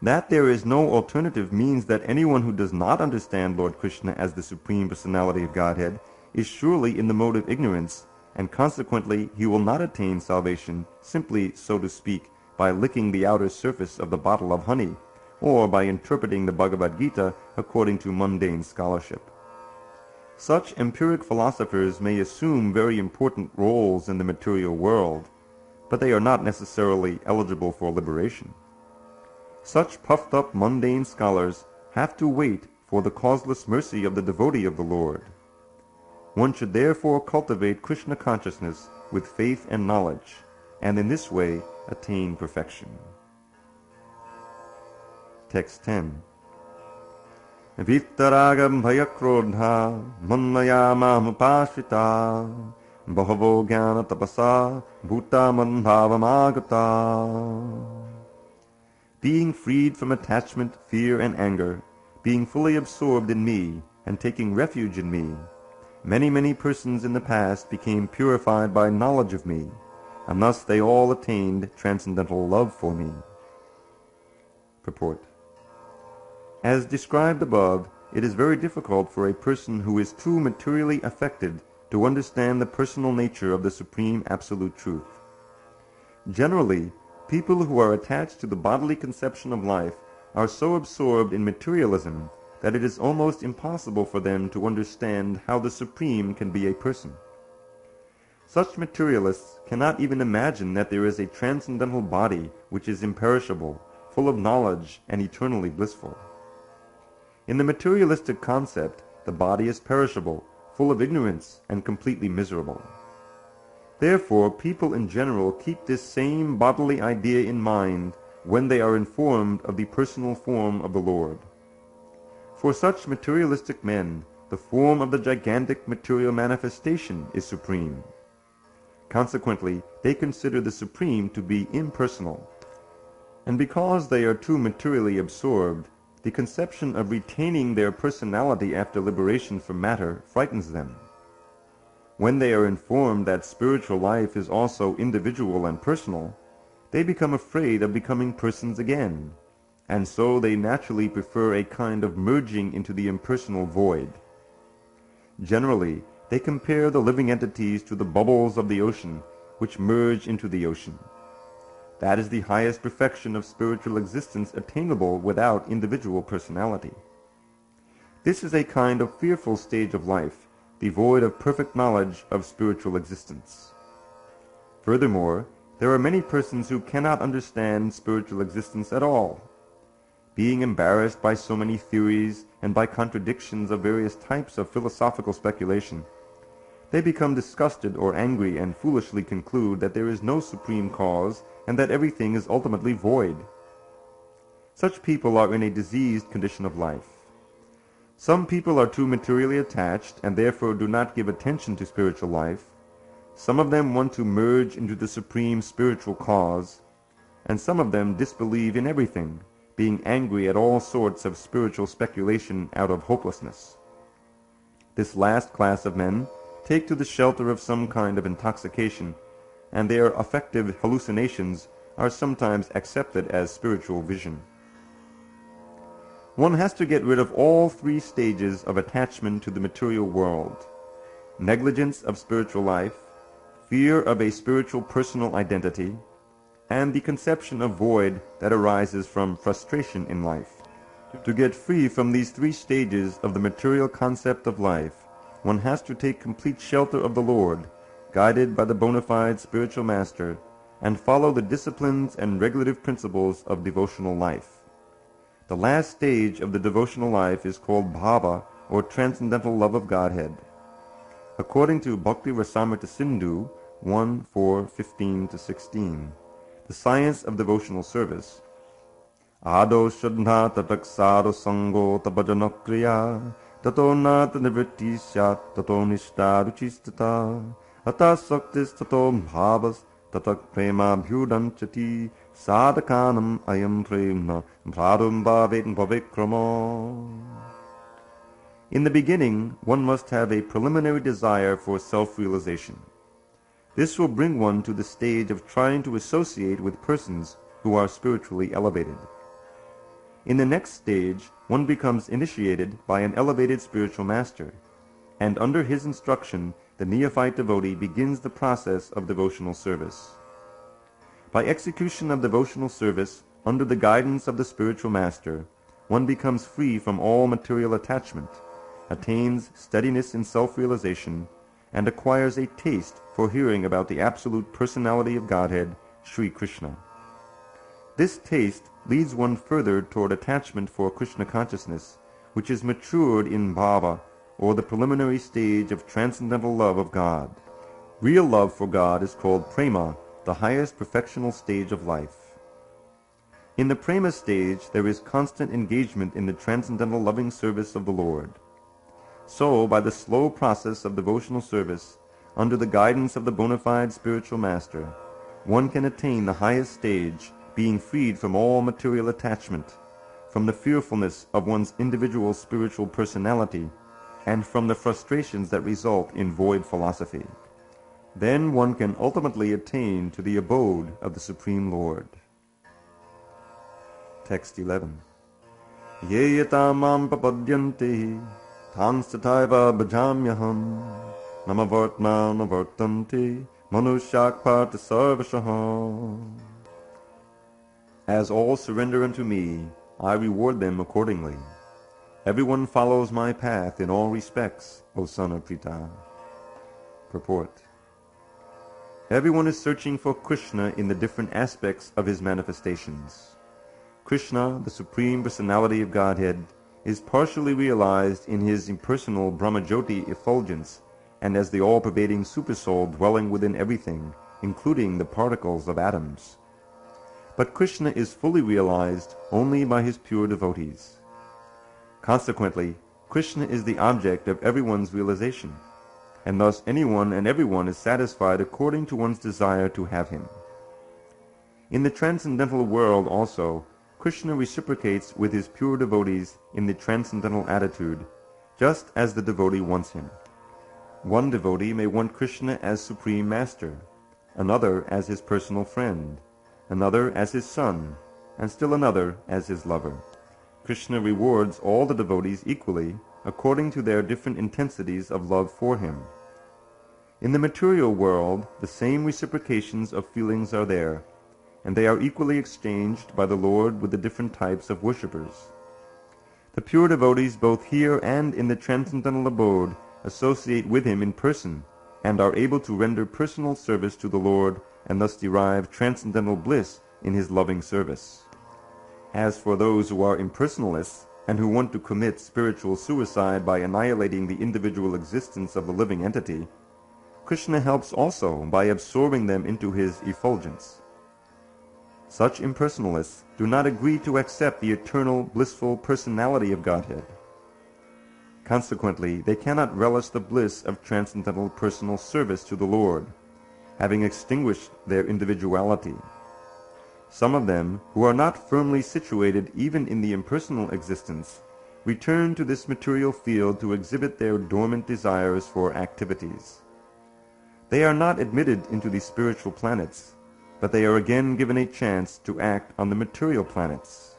That there is no alternative means that anyone who does not understand Lord Krishna as the Supreme Personality of Godhead is surely in the mode of ignorance, and consequently he will not attain salvation simply, so to speak, by licking the outer surface of the bottle of honey, or by interpreting the Bhagavad Gita according to mundane scholarship. Such empiric philosophers may assume very important roles in the material world, but they are not necessarily eligible for liberation. Such puffed-up mundane scholars have to wait for the causeless mercy of the devotee of the Lord. One should therefore cultivate Krishna consciousness with faith and knowledge, and in this way attain perfection. Text 10. Vittaragam bhayakrodha manmaya mamupashvita bahavo jnana tapasa bhuta manbhavamagata. Being freed from attachment, fear, and anger, being fully absorbed in me, and taking refuge in me, many persons in the past became purified by knowledge of me, and thus they all attained transcendental love for me. Purport. As described above, it is very difficult for a person who is too materially affected to understand the personal nature of the Supreme Absolute Truth. Generally, people who are attached to the bodily conception of life are so absorbed in materialism that it is almost impossible for them to understand how the Supreme can be a person. Such materialists cannot even imagine that there is a transcendental body which is imperishable, full of knowledge, and eternally blissful. In the materialistic concept, the body is perishable, full of ignorance, and completely miserable. Therefore, people in general keep this same bodily idea in mind when they are informed of the personal form of the Lord. For such materialistic men, the form of the gigantic material manifestation is supreme. Consequently, they consider the Supreme to be impersonal. And because they are too materially absorbed, the conception of retaining their personality after liberation from matter frightens them. When they are informed that spiritual life is also individual and personal, they become afraid of becoming persons again, and so they naturally prefer a kind of merging into the impersonal void. Generally, they compare the living entities to the bubbles of the ocean, which merge into the ocean. That is the highest perfection of spiritual existence attainable without individual personality. This is a kind of fearful stage of life, devoid of perfect knowledge of spiritual existence. Furthermore, there are many persons who cannot understand spiritual existence at all. Being embarrassed by so many theories and by contradictions of various types of philosophical speculation, they become disgusted or angry and foolishly conclude that there is no supreme cause and that everything is ultimately void. Such people are in a diseased condition of life. Some people are too materially attached and therefore do not give attention to spiritual life. Some of them want to merge into the supreme spiritual cause, and some of them disbelieve in everything, being angry at all sorts of spiritual speculation out of hopelessness. This last class of men take to the shelter of some kind of intoxication, and their affective hallucinations are sometimes accepted as spiritual vision. One has to get rid of all three stages of attachment to the material world: negligence of spiritual life, fear of a spiritual personal identity, and the conception of void that arises from frustration in life. To get free from these three stages of the material concept of life, one has to take complete shelter of the Lord, guided by the bona fide spiritual master, and follow the disciplines and regulative principles of devotional life. The last stage of the devotional life is called bhava, or transcendental love of Godhead. According to Bhakti Rasamrita Sindhu 1:4-15-16, the science of devotional service, Ado Shraddha Tataksaro Sango Tabajanokriya Tato Nata Nivritti Syat Tato Nishta Ruchistata Ata Saktis Tato Bhavas Tatak Prema Bhyudanchati Sadhakanam Ayam Premna Bhradum Bhavet Bhavikrama. In the beginning, one must have a preliminary desire for self-realization. This will bring one to the stage of trying to associate with persons who are spiritually elevated. In the next stage, one becomes initiated by an elevated spiritual master, and under his instruction, the neophyte devotee begins the process of devotional service. By execution of devotional service, under the guidance of the spiritual master, one becomes free from all material attachment, attains steadiness in self-realization, and acquires a taste for hearing about the absolute personality of Godhead, Sri Krishna. This taste leads one further toward attachment for Krishna consciousness, which is matured in bhava, or the preliminary stage of transcendental love of God. Real love for God is called prema, the highest perfectional stage of life. In the prema stage, there is constant engagement in the transcendental loving service of the Lord. So, by the slow process of devotional service, under the guidance of the bona fide spiritual master, one can attain the highest stage, being freed from all material attachment, from the fearfulness of one's individual spiritual personality, and from the frustrations that result in void philosophy. Then one can ultimately attain to the abode of the Supreme Lord. Text 11. Ye yata mam papadyanti tanstataiva bhajamyaham namavartma navartanti manusyak parta sarvashaham. As all surrender unto me, I reward them accordingly. Everyone follows my path in all respects, O son of Pritha. Purport. Everyone is searching for Krishna in the different aspects of his manifestations. Krishna, the Supreme Personality of Godhead, is partially realized in his impersonal Brahmajyoti effulgence and as the all-pervading Supersoul dwelling within everything, including the particles of atoms. But Krishna is fully realized only by his pure devotees. Consequently, Krishna is the object of everyone's realization, and thus anyone and everyone is satisfied according to one's desire to have him. In the transcendental world also, Krishna reciprocates with his pure devotees in the transcendental attitude, just as the devotee wants him. One devotee may want Krishna as Supreme Master, another as his personal friend, another as his son, and still another as his lover. Krishna rewards all the devotees equally according to their different intensities of love for him. In the material world, the same reciprocations of feelings are there, and they are equally exchanged by the Lord with the different types of worshippers. The pure devotees both here and in the transcendental abode associate with him in person, and are able to render personal service to the Lord, and thus derive transcendental bliss in his loving service. As for those who are impersonalists, and who want to commit spiritual suicide by annihilating the individual existence of the living entity, Krishna helps also by absorbing them into his effulgence. Such impersonalists do not agree to accept the eternal, blissful personality of Godhead. Consequently, they cannot relish the bliss of transcendental personal service to the Lord, having extinguished their individuality. Some of them, who are not firmly situated even in the impersonal existence, return to this material field to exhibit their dormant desires for activities. They are not admitted into the spiritual planets, but they are again given a chance to act on the material planets.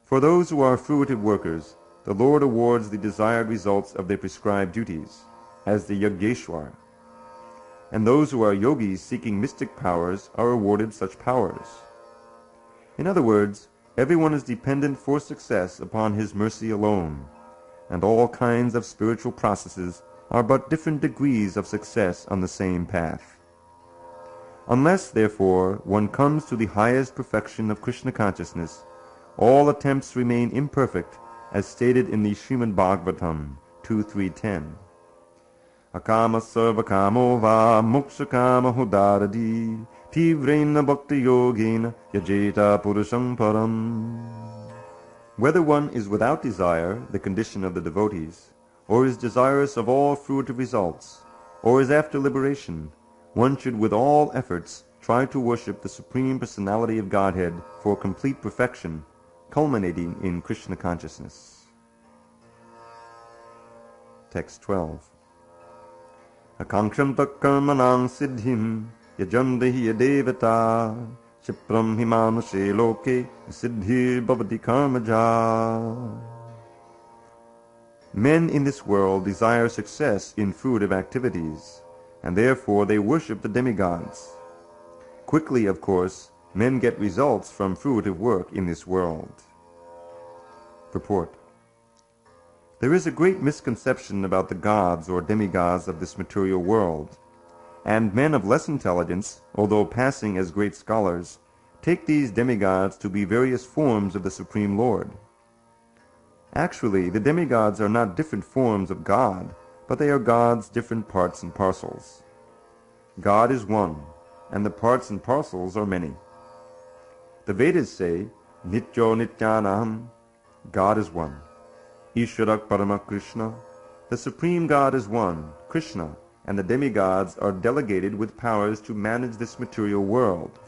For those who are fruitive workers, the Lord awards the desired results of their prescribed duties, as the Yajneshwar. And those who are yogis seeking mystic powers are awarded such powers. In other words, everyone is dependent for success upon his mercy alone, and all kinds of spiritual processes are but different degrees of success on the same path. Unless, therefore, one comes to the highest perfection of Krishna consciousness, all attempts remain imperfect, as stated in the Srimad Bhagavatam 2.3.10. Akama sarvakamo va mokshakama hudaradi tivrena bhakti yogena yajeta purusham param. Whether one is without desire, the condition of the devotees, or is desirous of all fruitive results, or is after liberation, one should with all efforts try to worship the Supreme Personality of Godhead for complete perfection, culminating in Krishna consciousness. Text 12. Akankshanta karmanang siddhim yajandehi yadevata chipram himanushe loke siddhir bhavati karmaja. Men in this world desire success in fruitive activities, and therefore they worship the demigods. Quickly, of course, men get results from fruitive work in this world. Purport. There is a great misconception about the gods or demigods of this material world, and men of less intelligence, although passing as great scholars, take these demigods to be various forms of the Supreme Lord. Actually, the demigods are not different forms of God, but they are God's different parts and parcels. God is one, and the parts and parcels are many. The Vedas say, Nityo Nityanaham, God is one. Ishvarak Parama Krishna, the Supreme God is one, Krishna, and the demigods are delegated with powers to manage this material world.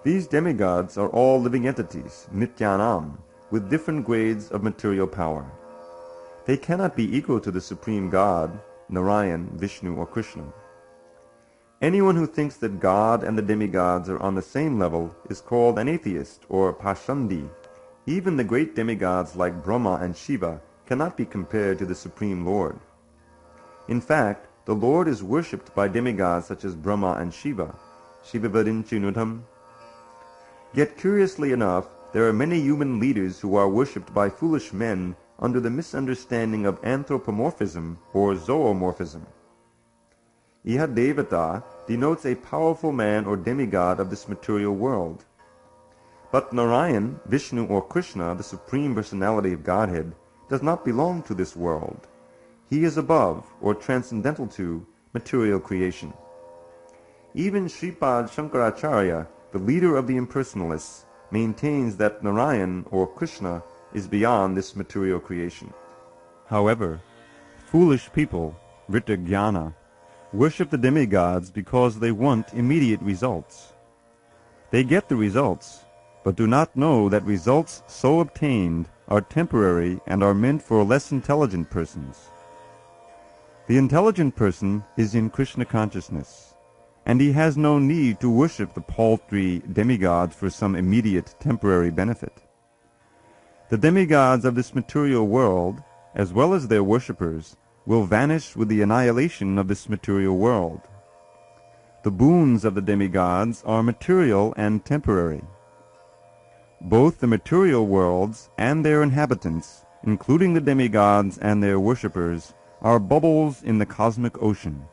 These demigods are all living entities, Nityanam, with different grades of material power. They cannot be equal to the Supreme God, Narayan, Vishnu, or Krishna. Anyone who thinks that God and the demigods are on the same level is called an atheist or Pashandi. Even the great demigods like Brahma and Shiva cannot be compared to the Supreme Lord. In fact, the Lord is worshipped by demigods such as Brahma and Shiva, Shivavadin Chinutam. Yet curiously enough, there are many human leaders who are worshipped by foolish men under the misunderstanding of anthropomorphism or zoomorphism. Ihadevata denotes a powerful man or demigod of this material world. But Narayan, Vishnu, or Krishna, the Supreme Personality of Godhead, does not belong to this world. He is above, or transcendental to, material creation. Even Sripad Shankaracharya, the leader of the impersonalists, maintains that Narayan, or Krishna, is beyond this material creation. However, foolish people, Vritta-jnana, worship the demigods because they want immediate results. They get the results, but do not know that results so obtained are temporary and are meant for less intelligent persons. The intelligent person is in Krishna consciousness, and he has no need to worship the paltry demigods for some immediate temporary benefit. The demigods of this material world, as well as their worshippers, will vanish with the annihilation of this material world. The boons of the demigods are material and temporary. Both the material worlds and their inhabitants, including the demigods and their worshippers, are bubbles in the cosmic ocean.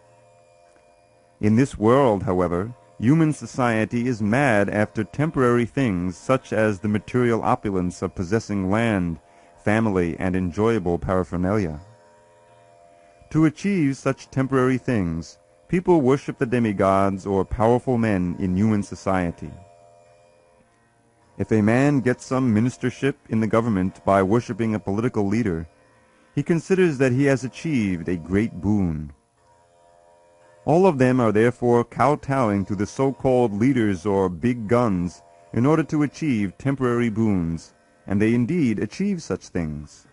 In this world, however, human society is mad after temporary things such as the material opulence of possessing land, family, and enjoyable paraphernalia. To achieve such temporary things, people worship the demigods or powerful men in human society. If a man gets some ministership in the government by worshipping a political leader, he considers that he has achieved a great boon. All of them are therefore kowtowing to the so-called leaders or big guns in order to achieve temporary boons, and they indeed achieve such things.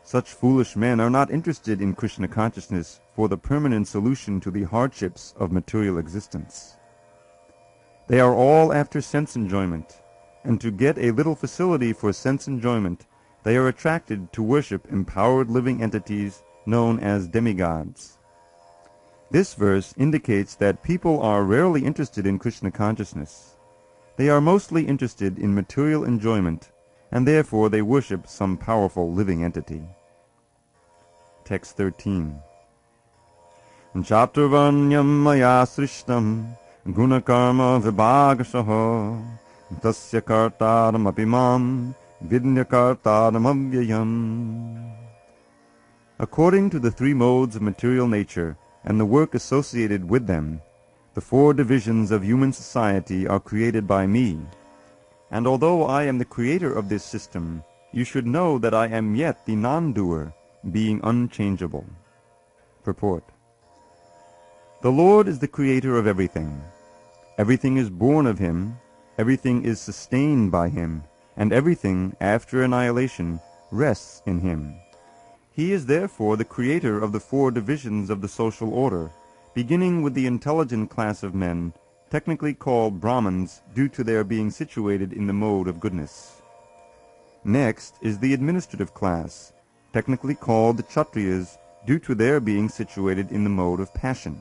Such foolish men are not interested in Krishna consciousness for the permanent solution to the hardships of material existence. They are all after sense enjoyment, and to get a little facility for sense enjoyment, they are attracted to worship empowered living entities known as demigods. This verse indicates that people are rarely interested in Krishna consciousness. They are mostly interested in material enjoyment, and therefore they worship some powerful living entity. Text 13. Chaturvanyam maya srishtam gunakarma vibhagasaha tasya kartaram apimam vidya kartaram avyayam. According to the three modes of material nature and the work associated with them, the four divisions of human society are created by me. And although I am the creator of this system, you should know that I am yet the non-doer, being unchangeable. Purport. The Lord is the creator of everything. Everything is born of him, everything is sustained by him, and everything, after annihilation, rests in him. He is therefore the creator of the four divisions of the social order, beginning with the intelligent class of men, technically called Brahmins due to their being situated in the mode of goodness. Next is the administrative class, technically called the Kshatriyas due to their being situated in the mode of passion.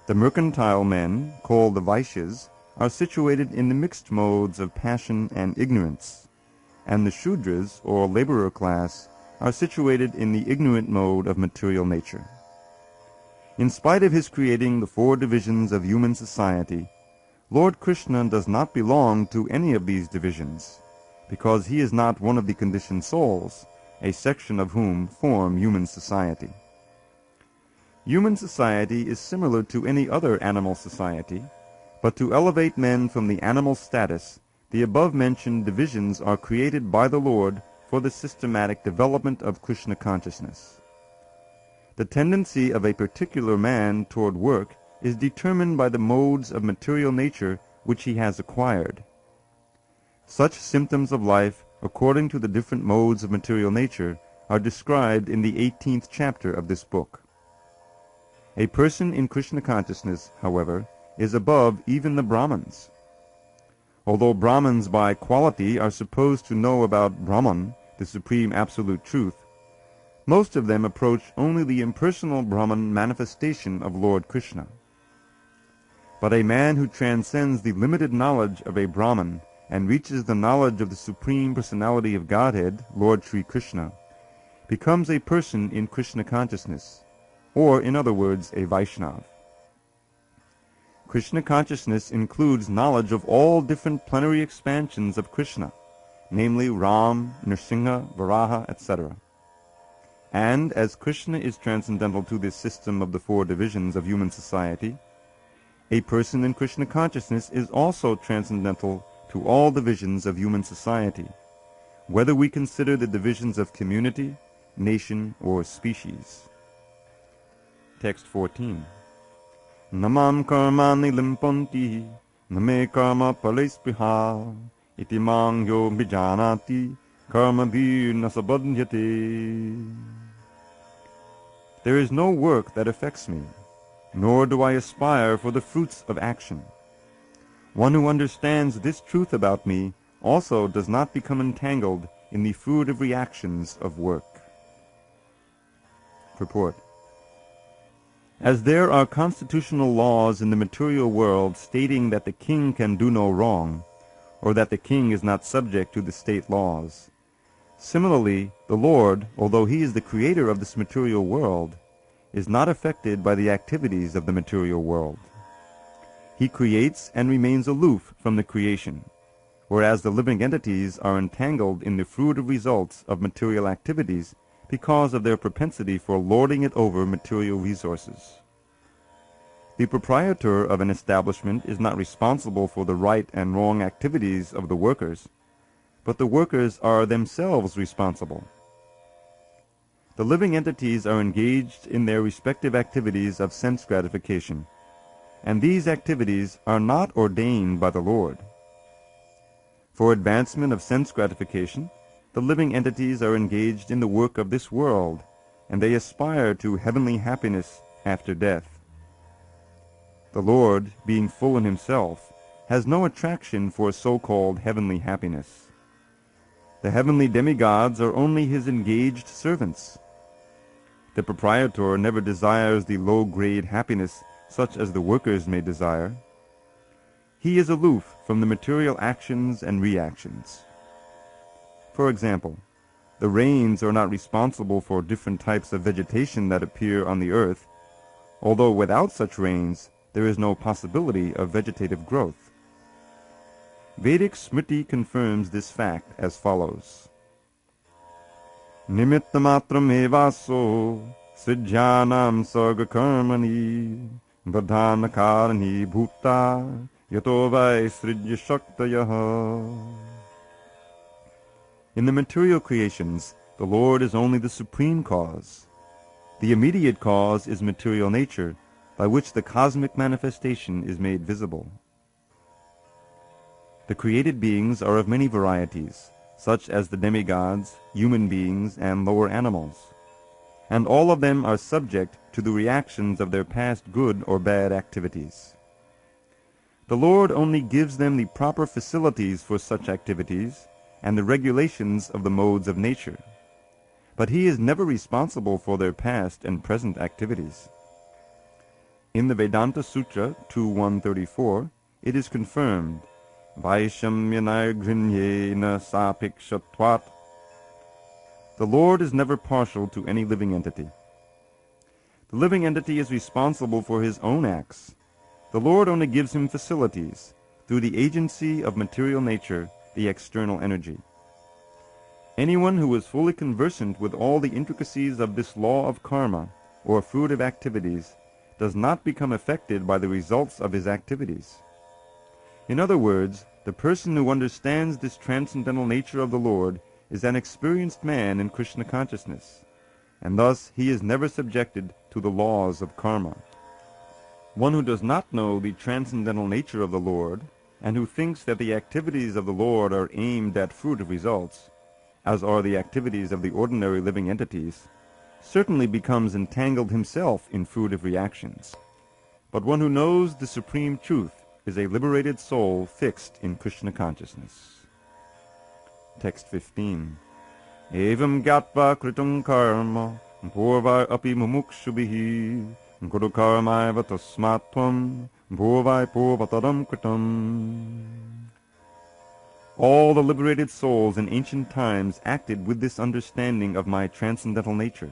The mercantile men, called the Vaishyas, are situated in the mixed modes of passion and ignorance, and the Shudras, or laborer class, are situated in the ignorant mode of material nature. In spite of his creating the four divisions of human society, Lord Krishna does not belong to any of these divisions, because he is not one of the conditioned souls, a section of whom form human society. Human society is similar to any other animal society, but to elevate men from the animal status, the above-mentioned divisions are created by the Lord for the systematic development of Krishna consciousness. The tendency of a particular man toward work is determined by the modes of material nature which he has acquired. Such symptoms of life, according to the different modes of material nature, are described in the 18th chapter of this book. A person in Krishna consciousness, however, is above even the Brahmins. Although Brahmins by quality are supposed to know about Brahman, the supreme absolute truth, most of them approach only the impersonal Brahman manifestation of Lord Krishna. But a man who transcends the limited knowledge of a Brahman and reaches the knowledge of the Supreme Personality of Godhead, Lord Sri Krishna, becomes a person in Krishna consciousness, or in other words, a Vaishnava. Krishna consciousness includes knowledge of all different plenary expansions of Krishna, namely Ram, Nrsimha, Varaha, etc. And as Krishna is transcendental to this system of the four divisions of human society, a person in Krishna consciousness is also transcendental to all divisions of human society, whether we consider the divisions of community, nation, or species. Text 14. Namam karmani limpanti, name karma palespriha, iti mang yo bijanati, karma bhi nasabadhyate. There is no work that affects me, nor do I aspire for the fruits of action. One who understands this truth about me also does not become entangled in the fruitive reactions of work. Purport. As there are constitutional laws in the material world stating that the king can do no wrong, or that the king is not subject to the state laws, similarly, the Lord, although he is the creator of this material world, is not affected by the activities of the material world. He creates and remains aloof from the creation, whereas the living entities are entangled in the fruitive results of material activities because of their propensity for lording it over material resources. The proprietor of an establishment is not responsible for the right and wrong activities of the workers, but the workers are themselves responsible. The living entities are engaged in their respective activities of sense gratification, and these activities are not ordained by the Lord. For advancement of sense gratification, the living entities are engaged in the work of this world, and they aspire to heavenly happiness after death. The Lord, being full in himself, has no attraction for so-called heavenly happiness. The heavenly demigods are only his engaged servants. The proprietor never desires the low-grade happiness such as the workers may desire. He is aloof from the material actions and reactions. For example, the rains are not responsible for different types of vegetation that appear on the earth, although without such rains there is no possibility of vegetative growth. Vedic Smriti confirms this fact as follows. Nimittamatram evaso srijyanam sarga karmani vadhanakarani bhuta yato vai srijya shaktayah. In the material creations, the Lord is only the supreme cause. The immediate cause is material nature, by which the cosmic manifestation is made visible. The created beings are of many varieties, such as the demigods, human beings, and lower animals, and all of them are subject to the reactions of their past good or bad activities. The Lord only gives them the proper facilities for such activities and the regulations of the modes of nature, but he is never responsible for their past and present activities. In the Vedanta Sutra 2.134, it is confirmed, Vaishamyanargrinyena sapikshatvat. The Lord is never partial to any living entity. The living entity is responsible for his own acts. The Lord only gives him facilities, through the agency of material nature, the external energy. Anyone who is fully conversant with all the intricacies of this law of karma, or fruitive activities, does not become affected by the results of his activities. In other words, the person who understands this transcendental nature of the Lord is an experienced man in Krishna consciousness, and thus he is never subjected to the laws of karma. One who does not know the transcendental nature of the Lord, and who thinks that the activities of the Lord are aimed at fruitive results, as are the activities of the ordinary living entities, certainly becomes entangled himself in fruitive reactions. But one who knows the supreme truth is a liberated soul fixed in Krishna consciousness. Text 15. Evam gyatva kritam karma bhurvai api mumukshubhihi guru karmaiva tasmatvam bhurvai purvataram kritam. All the liberated souls in ancient times acted with this understanding of my transcendental nature.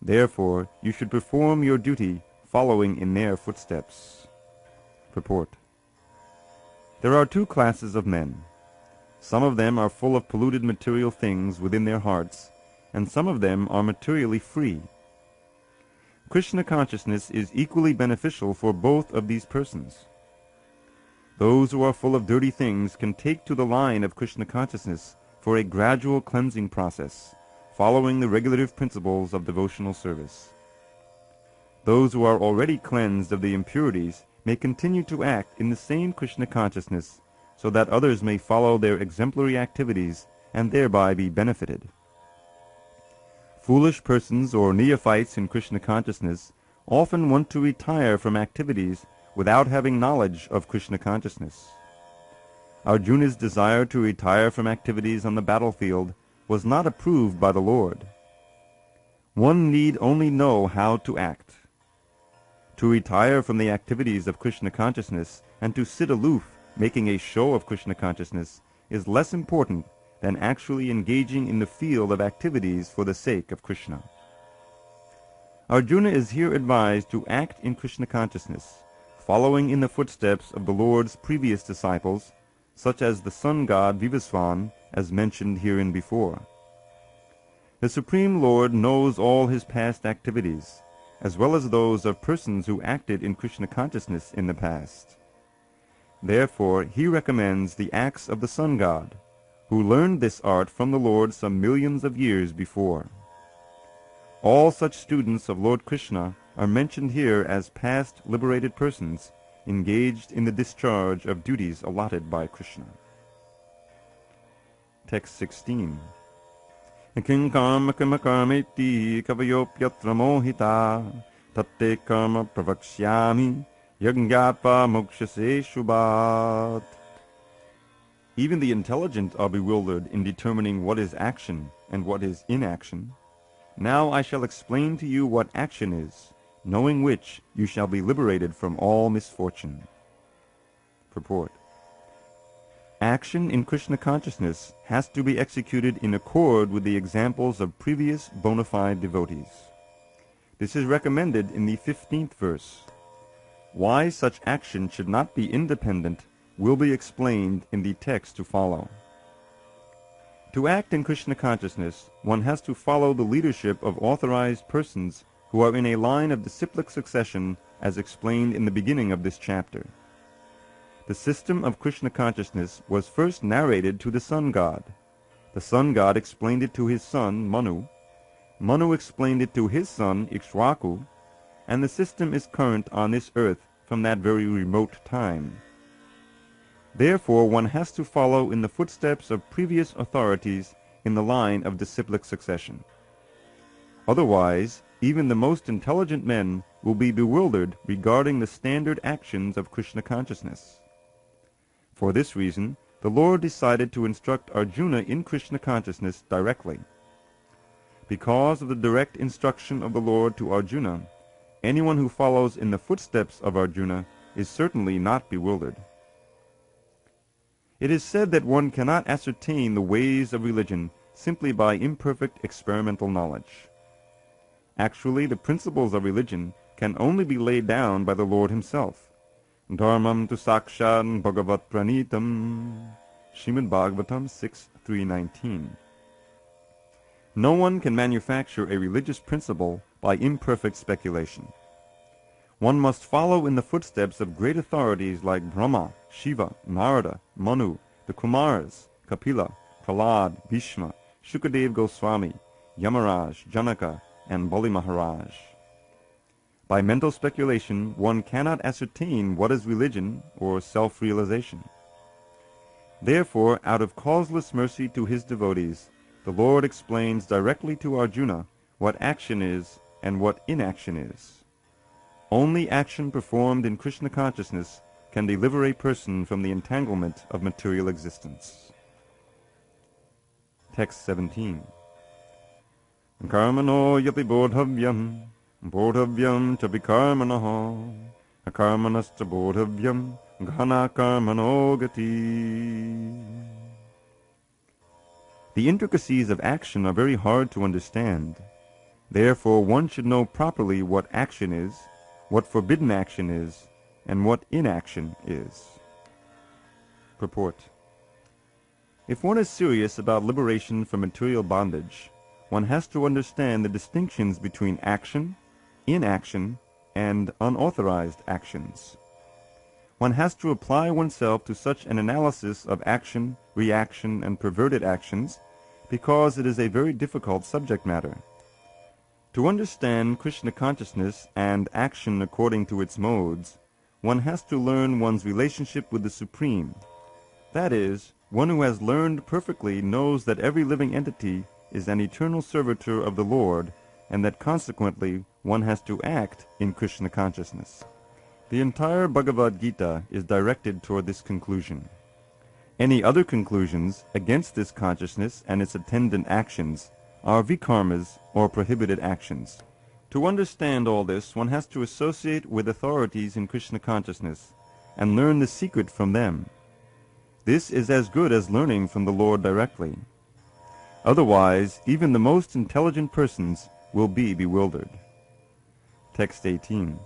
Therefore, you should perform your duty following in their footsteps. Purport. There are two classes of men. Some of them are full of polluted material things within their hearts, and some of them are materially free. Krishna consciousness is equally beneficial for both of these persons. Those who are full of dirty things can take to the line of Krishna consciousness for a gradual cleansing process, following the regulative principles of devotional service. Those who are already cleansed of the impurities may continue to act in the same Krishna consciousness, so that others may follow their exemplary activities and thereby be benefited. Foolish persons or neophytes in Krishna consciousness often want to retire from activities without having knowledge of Krishna consciousness. Arjuna's desire to retire from activities on the battlefield was not approved by the Lord. One need only know how to act. To retire from the activities of Krishna consciousness and to sit aloof, making a show of Krishna consciousness, is less important than actually engaging in the field of activities for the sake of Krishna. Arjuna is here advised to act in Krishna consciousness, following in the footsteps of the Lord's previous disciples, such as the sun god Vivasvan, as mentioned herein before. The Supreme Lord knows all his past activities, as well as those of persons who acted in Krishna consciousness in the past. Therefore, he recommends the acts of the sun god, who learned this art from the Lord some millions of years before. All such students of Lord Krishna are mentioned here as past liberated persons engaged in the discharge of duties allotted by Krishna. Text 16. Kim karma karma karmeti kavayopyatra mohita tatte karma pravakshyami Yajñātva mokṣase shubhat. Even the intelligent are bewildered in determining what is action and what is inaction. Now I shall explain to you what action is, knowing which you shall be liberated from all misfortune. Purport. Action in Krishna consciousness has to be executed in accord with the examples of previous bona fide devotees. This is recommended in the 15th verse. Why such action should not be independent will be explained in the text to follow. To act in Krishna consciousness, one has to follow the leadership of authorized persons who are in a line of disciplic succession as explained in the beginning of this chapter. The system of Krishna consciousness was first narrated to the sun god. The sun god explained it to his son, Manu. Manu explained it to his son, Ikshvaku, and the system is current on this earth from that very remote time. Therefore, one has to follow in the footsteps of previous authorities in the line of disciplic succession. Otherwise, even the most intelligent men will be bewildered regarding the standard actions of Krishna consciousness. For this reason, the Lord decided to instruct Arjuna in Krishna consciousness directly. Because of the direct instruction of the Lord to Arjuna, anyone who follows in the footsteps of Arjuna is certainly not bewildered. It is said that one cannot ascertain the ways of religion simply by imperfect experimental knowledge. Actually, the principles of religion can only be laid down by the Lord himself. Dharmam tu sakshat bhagavat pranitam. Srimad Bhagavatam 6.319. No one can manufacture a religious principle by imperfect speculation. One must follow in the footsteps of great authorities like Brahma, Shiva, Narada, Manu, the Kumaras, Kapila, Prahlad, Bhishma, Shukadev Goswami, Yamaraj, Janaka, and Bali Maharaj. By mental speculation, one cannot ascertain what is religion or self-realization. Therefore, out of causeless mercy to his devotees, the Lord explains directly to Arjuna what action is and what inaction is. Only action performed in Krishna consciousness can deliver a person from the entanglement of material existence. Text 17. Karmano yati bodhavyam, bodhavyam cha vikarmanaha, akarmanascha bodhavyam, ghana karmano gati. The intricacies of action are very hard to understand. Therefore, one should know properly what action is, what forbidden action is, and what inaction is. Purport. If one is serious about liberation from material bondage, one has to understand the distinctions between action, inaction, and unauthorized actions. One has to apply oneself to such an analysis of action, reaction, and perverted actions because it is a very difficult subject matter. To understand Krishna consciousness and action according to its modes, one has to learn one's relationship with the Supreme. That is, one who has learned perfectly knows that every living entity is an eternal servitor of the Lord, and that consequently one has to act in Krishna consciousness. The entire Bhagavad Gita is directed toward this conclusion. Any other conclusions against this consciousness and its attendant actions are vikarmas, or prohibited actions. To understand all this, one has to associate with authorities in Krishna consciousness and learn the secret from them. This is as good as learning from the Lord directly. Otherwise, even the most intelligent persons will be bewildered. Text 18.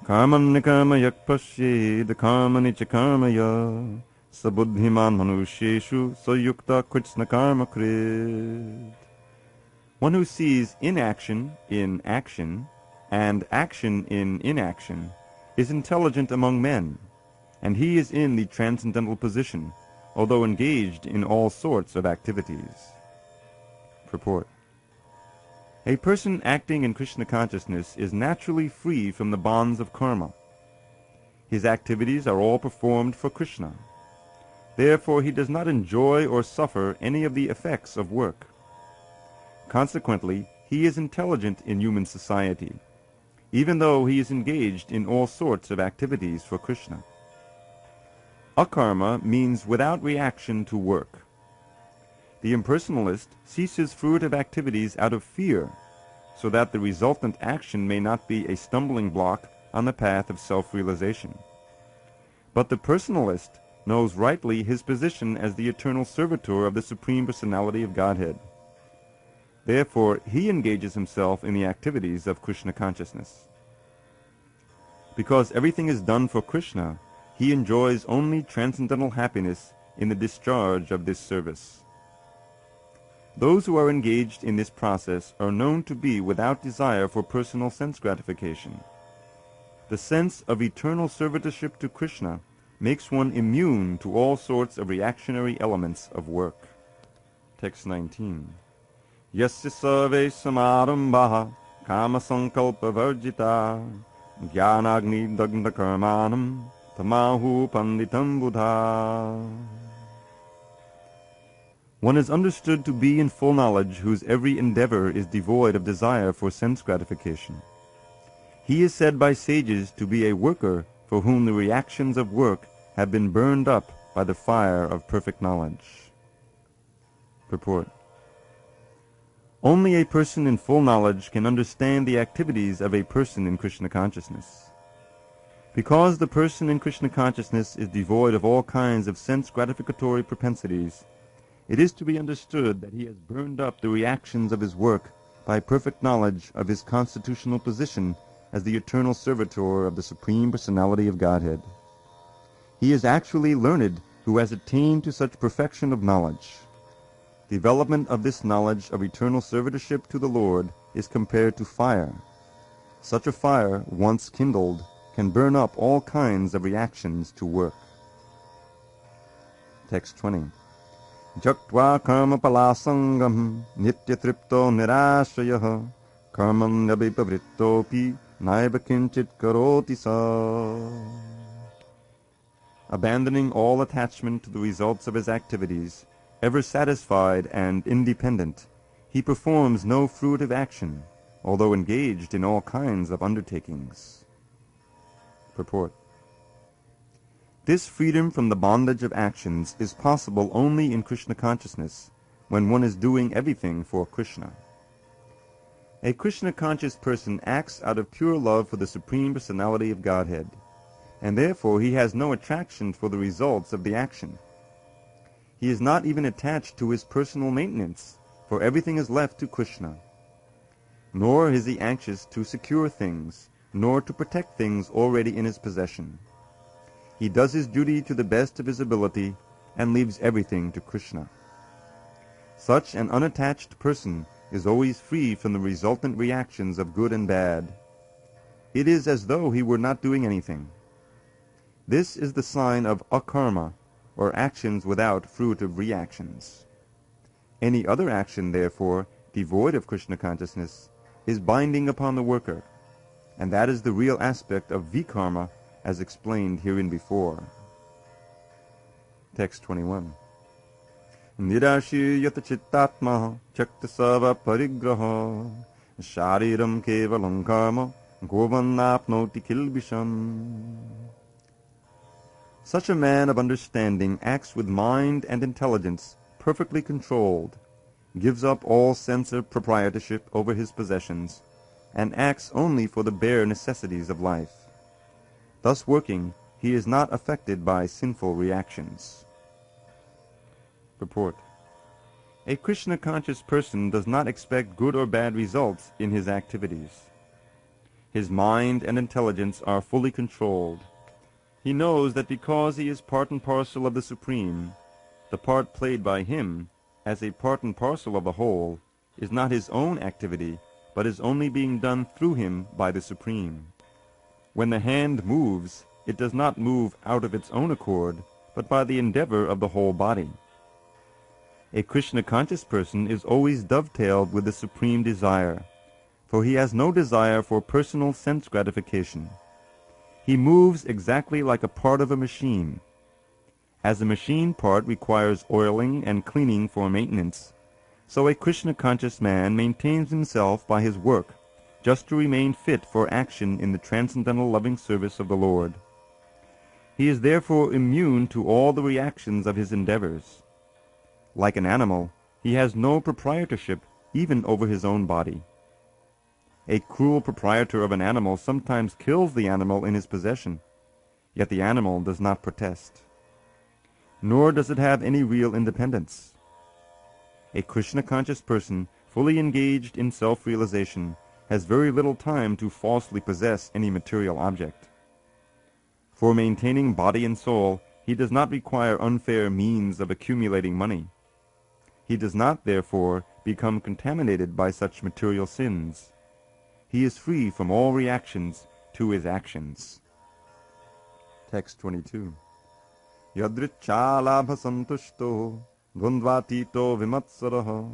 Karman nikarma yakpasyed karmani chakarmaya sabuddhiman manusheshu sayukta krishna karma krit. One who sees inaction in action and action in inaction is intelligent among men, and he is in the transcendental position, although engaged in all sorts of activities. Purport. A person acting in Krishna consciousness is naturally free from the bonds of karma. His activities are all performed for Krishna. Therefore, he does not enjoy or suffer any of the effects of work. Consequently, he is intelligent in human society. even though he is engaged in all sorts of activities for Krishna. Akarma means without reaction to work. The impersonalist ceases fruitive activities out of fear, so that the resultant action may not be a stumbling block on the path of self-realization. But the personalist knows rightly his position as the eternal servitor of the Supreme Personality of Godhead. Therefore, he engages himself in the activities of Krishna consciousness. Because everything is done for Krishna, he enjoys only transcendental happiness in the discharge of this service. Those who are engaged in this process are known to be without desire for personal sense gratification. The sense of eternal servitorship to Krishna makes one immune to all sorts of reactionary elements of work. Text 19. Yasya sarve samarambhaha kama sankalpa varjita jnanagni dagna karmanam tamahu panditam buddha. One is understood to be in full knowledge whose every endeavor is devoid of desire for sense gratification. He is said by sages to be a worker for whom the reactions of work have been burned up by the fire of perfect knowledge. Purport. Only a person in full knowledge can understand the activities of a person in Krishna consciousness. Because the person in Krishna consciousness is devoid of all kinds of sense gratificatory propensities, it is to be understood that he has burned up the reactions of his work by perfect knowledge of his constitutional position as the eternal servitor of the Supreme Personality of Godhead. He is actually learned who has attained to such perfection of knowledge. Development of this knowledge of eternal servitorship to the Lord is compared to fire. Such a fire, once kindled, can burn up all kinds of reactions to work. Text 20. Jaktva karma palasangam nitya tripto nirashrayah karman nabhipavrittopi naiva kinchit karoti sa. Abandoning all attachment to the results of his activities, ever satisfied and independent, he performs no fruitive action, although engaged in all kinds of undertakings. Purport. This freedom from the bondage of actions is possible only in Krishna consciousness, when one is doing everything for Krishna. A Krishna-conscious person acts out of pure love for the Supreme Personality of Godhead, and therefore he has no attraction for the results of the action. He is not even attached to his personal maintenance, for everything is left to Krishna. Nor is he anxious to secure things, nor to protect things already in his possession. He does his duty to the best of his ability and leaves everything to Krishna. Such an unattached person is always free from the resultant reactions of good and bad. It is as though he were not doing anything. This is the sign of akarma, or actions without fruitive reactions. Any other action, therefore, devoid of Krishna consciousness, is binding upon the worker, and that is the real aspect of vikarma, as explained herein before. Text 21. Nirashi yata chittatma chaktasava parigraha shariram kevalam karma govannapnoti kilbisham. Such a man of understanding acts with mind and intelligence perfectly controlled, gives up all sense of proprietorship over his possessions, and acts only for the bare necessities of life. Thus working, he is not affected by sinful reactions. Purport. A Krishna-conscious person does not expect good or bad results in his activities. His mind and intelligence are fully controlled. He knows that because he is part and parcel of the Supreme, the part played by him, as a part and parcel of the whole, is not his own activity, but is only being done through him by the Supreme. When the hand moves, it does not move out of its own accord, but by the endeavor of the whole body. A Krishna-conscious person is always dovetailed with the Supreme Desire, for he has no desire for personal sense gratification. He moves exactly like a part of a machine. As a machine part requires oiling and cleaning for maintenance, so a Krishna-conscious man maintains himself by his work, just to remain fit for action in the transcendental loving service of the Lord. He is therefore immune to all the reactions of his endeavors. Like an animal, he has no proprietorship even over his own body. A cruel proprietor of an animal sometimes kills the animal in his possession, yet the animal does not protest. Nor does it have any real independence. A Krishna-conscious person, fully engaged in self-realization, has very little time to falsely possess any material object. For maintaining body and soul, he does not require unfair means of accumulating money. He does not, therefore, become contaminated by such material sins. He is free from all reactions to his actions. Text 22. Yadricchalabha santushto dvandvatito vimatsaraha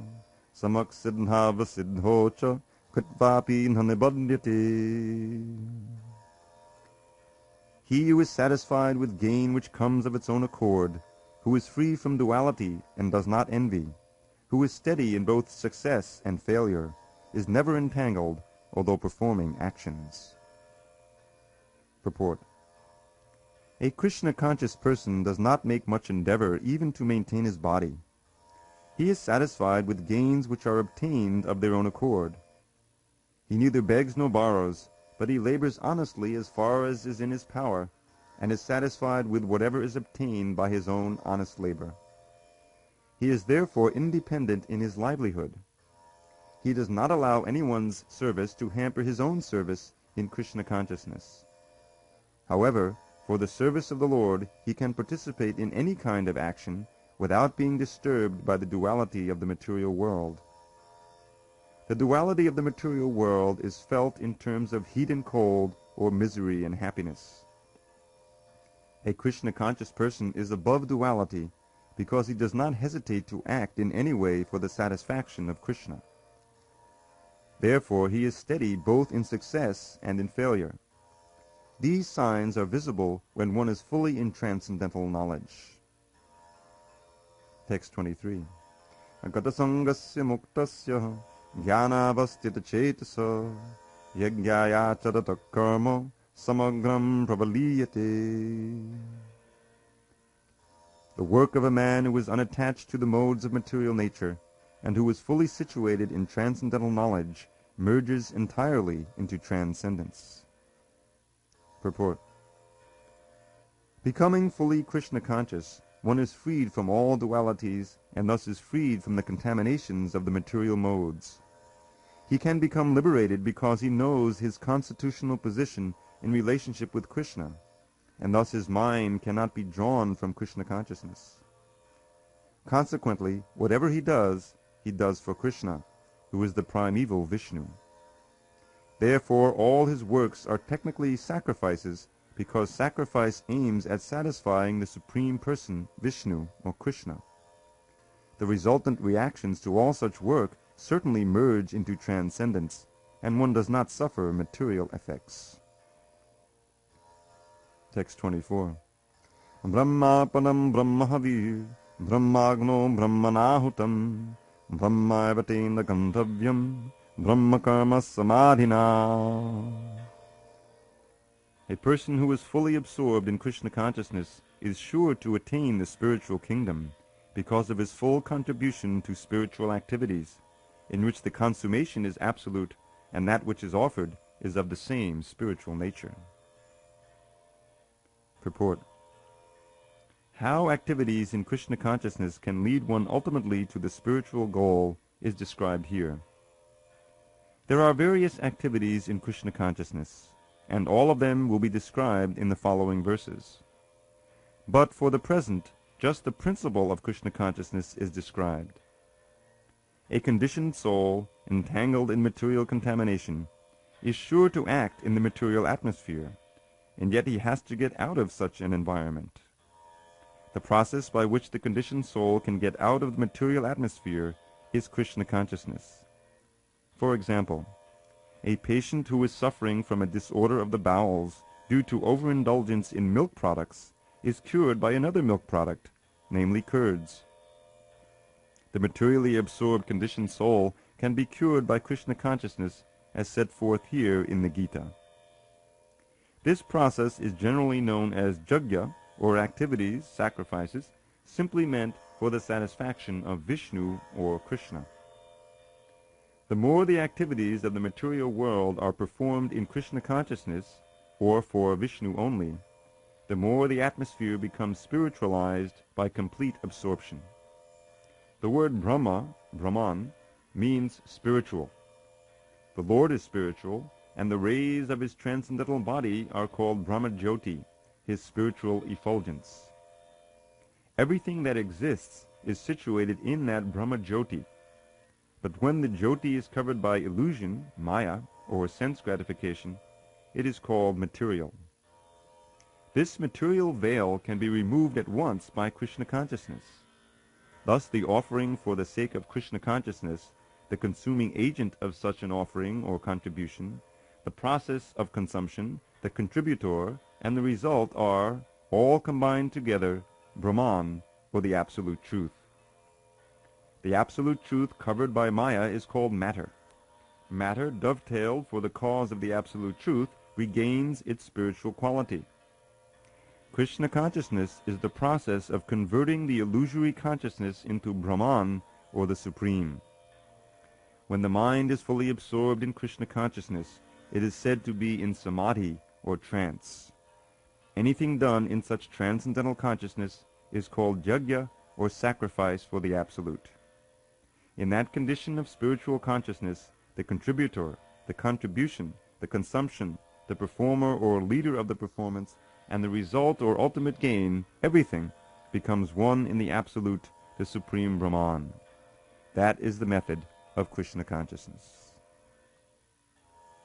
samak siddhava siddhocha kritvapi nanibadyate. He who is satisfied with gain which comes of its own accord, who is free from duality and does not envy, who is steady in both success and failure, is never entangled, although performing actions. Purport. A Krishna-conscious person does not make much endeavor even to maintain his body. He is satisfied with gains which are obtained of their own accord. He neither begs nor borrows, but he labors honestly as far as is in his power, and is satisfied with whatever is obtained by his own honest labor. He is therefore independent in his livelihood. He does not allow anyone's service to hamper his own service in Krishna consciousness. However, for the service of the Lord, he can participate in any kind of action without being disturbed by the duality of the material world. The duality of the material world is felt in terms of heat and cold, or misery and happiness. A Krishna-conscious person is above duality because he does not hesitate to act in any way for the satisfaction of Krishna. Therefore he is steady both in success and in failure. These signs are visible when one is fully in transcendental knowledge. Text 23. Agatasangasya muktasya jnanavastita cetasa yajnaya charata karma samagram pravaliyate. The work of a man who is unattached to the modes of material nature and who is fully situated in transcendental knowledge merges entirely into transcendence. Purport. Becoming fully Krishna-conscious, one is freed from all dualities and thus is freed from the contaminations of the material modes. He can become liberated because he knows his constitutional position in relationship with Krishna, and thus his mind cannot be drawn from Krishna consciousness. Consequently, whatever he does for Krishna, who is the primeval Vishnu. Therefore, all his works are technically sacrifices because sacrifice aims at satisfying the Supreme Person, Vishnu, or Krishna. The resultant reactions to all such work certainly merge into transcendence, and one does not suffer material effects. Text 24. Brahmapanam brahmahavir brahmagno brahmanahutam brahmaivatena gandhavyam brahmakarma samadhina. A person who is fully absorbed in Krishna consciousness is sure to attain the spiritual kingdom because of his full contribution to spiritual activities, in which the consummation is absolute and that which is offered is of the same spiritual nature. Purport. How activities in Krishna consciousness can lead one ultimately to the spiritual goal is described here. There are various activities in Krishna consciousness, and all of them will be described in the following verses. But for the present, just the principle of Krishna consciousness is described. A conditioned soul, entangled in material contamination, is sure to act in the material atmosphere, and yet he has to get out of such an environment. The process by which the conditioned soul can get out of the material atmosphere is Krishna consciousness. For example, a patient who is suffering from a disorder of the bowels due to overindulgence in milk products is cured by another milk product, namely curds. The materially absorbed conditioned soul can be cured by Krishna consciousness as set forth here in the Gita. This process is generally known as yajna, or activities, sacrifices, simply meant for the satisfaction of Vishnu or Krishna. The more the activities of the material world are performed in Krishna consciousness, or for Vishnu only, the more the atmosphere becomes spiritualized by complete absorption. The word Brahma, Brahman, means spiritual. The Lord is spiritual, and the rays of his transcendental body are called Brahma-jyoti, his spiritual effulgence. Everything that exists is situated in that Brahma-jyoti. But when the jyoti is covered by illusion, maya, or sense gratification, it is called material. This material veil can be removed at once by Krishna consciousness. Thus the offering for the sake of Krishna consciousness, the consuming agent of such an offering or contribution, the process of consumption, the contributor, and the result are, all combined together, Brahman, or the Absolute Truth. The Absolute Truth covered by Maya is called matter. Matter, dovetailed for the cause of the Absolute Truth, regains its spiritual quality. Krishna consciousness is the process of converting the illusory consciousness into Brahman, or the Supreme. When the mind is fully absorbed in Krishna consciousness, it is said to be in samadhi, or trance. Anything done in such transcendental consciousness is called yajna, or sacrifice for the Absolute. In that condition of spiritual consciousness, the contributor, the contribution, the consumption, the performer or leader of the performance, and the result or ultimate gain, everything, becomes one in the Absolute, the Supreme Brahman. That is the method of Krishna consciousness.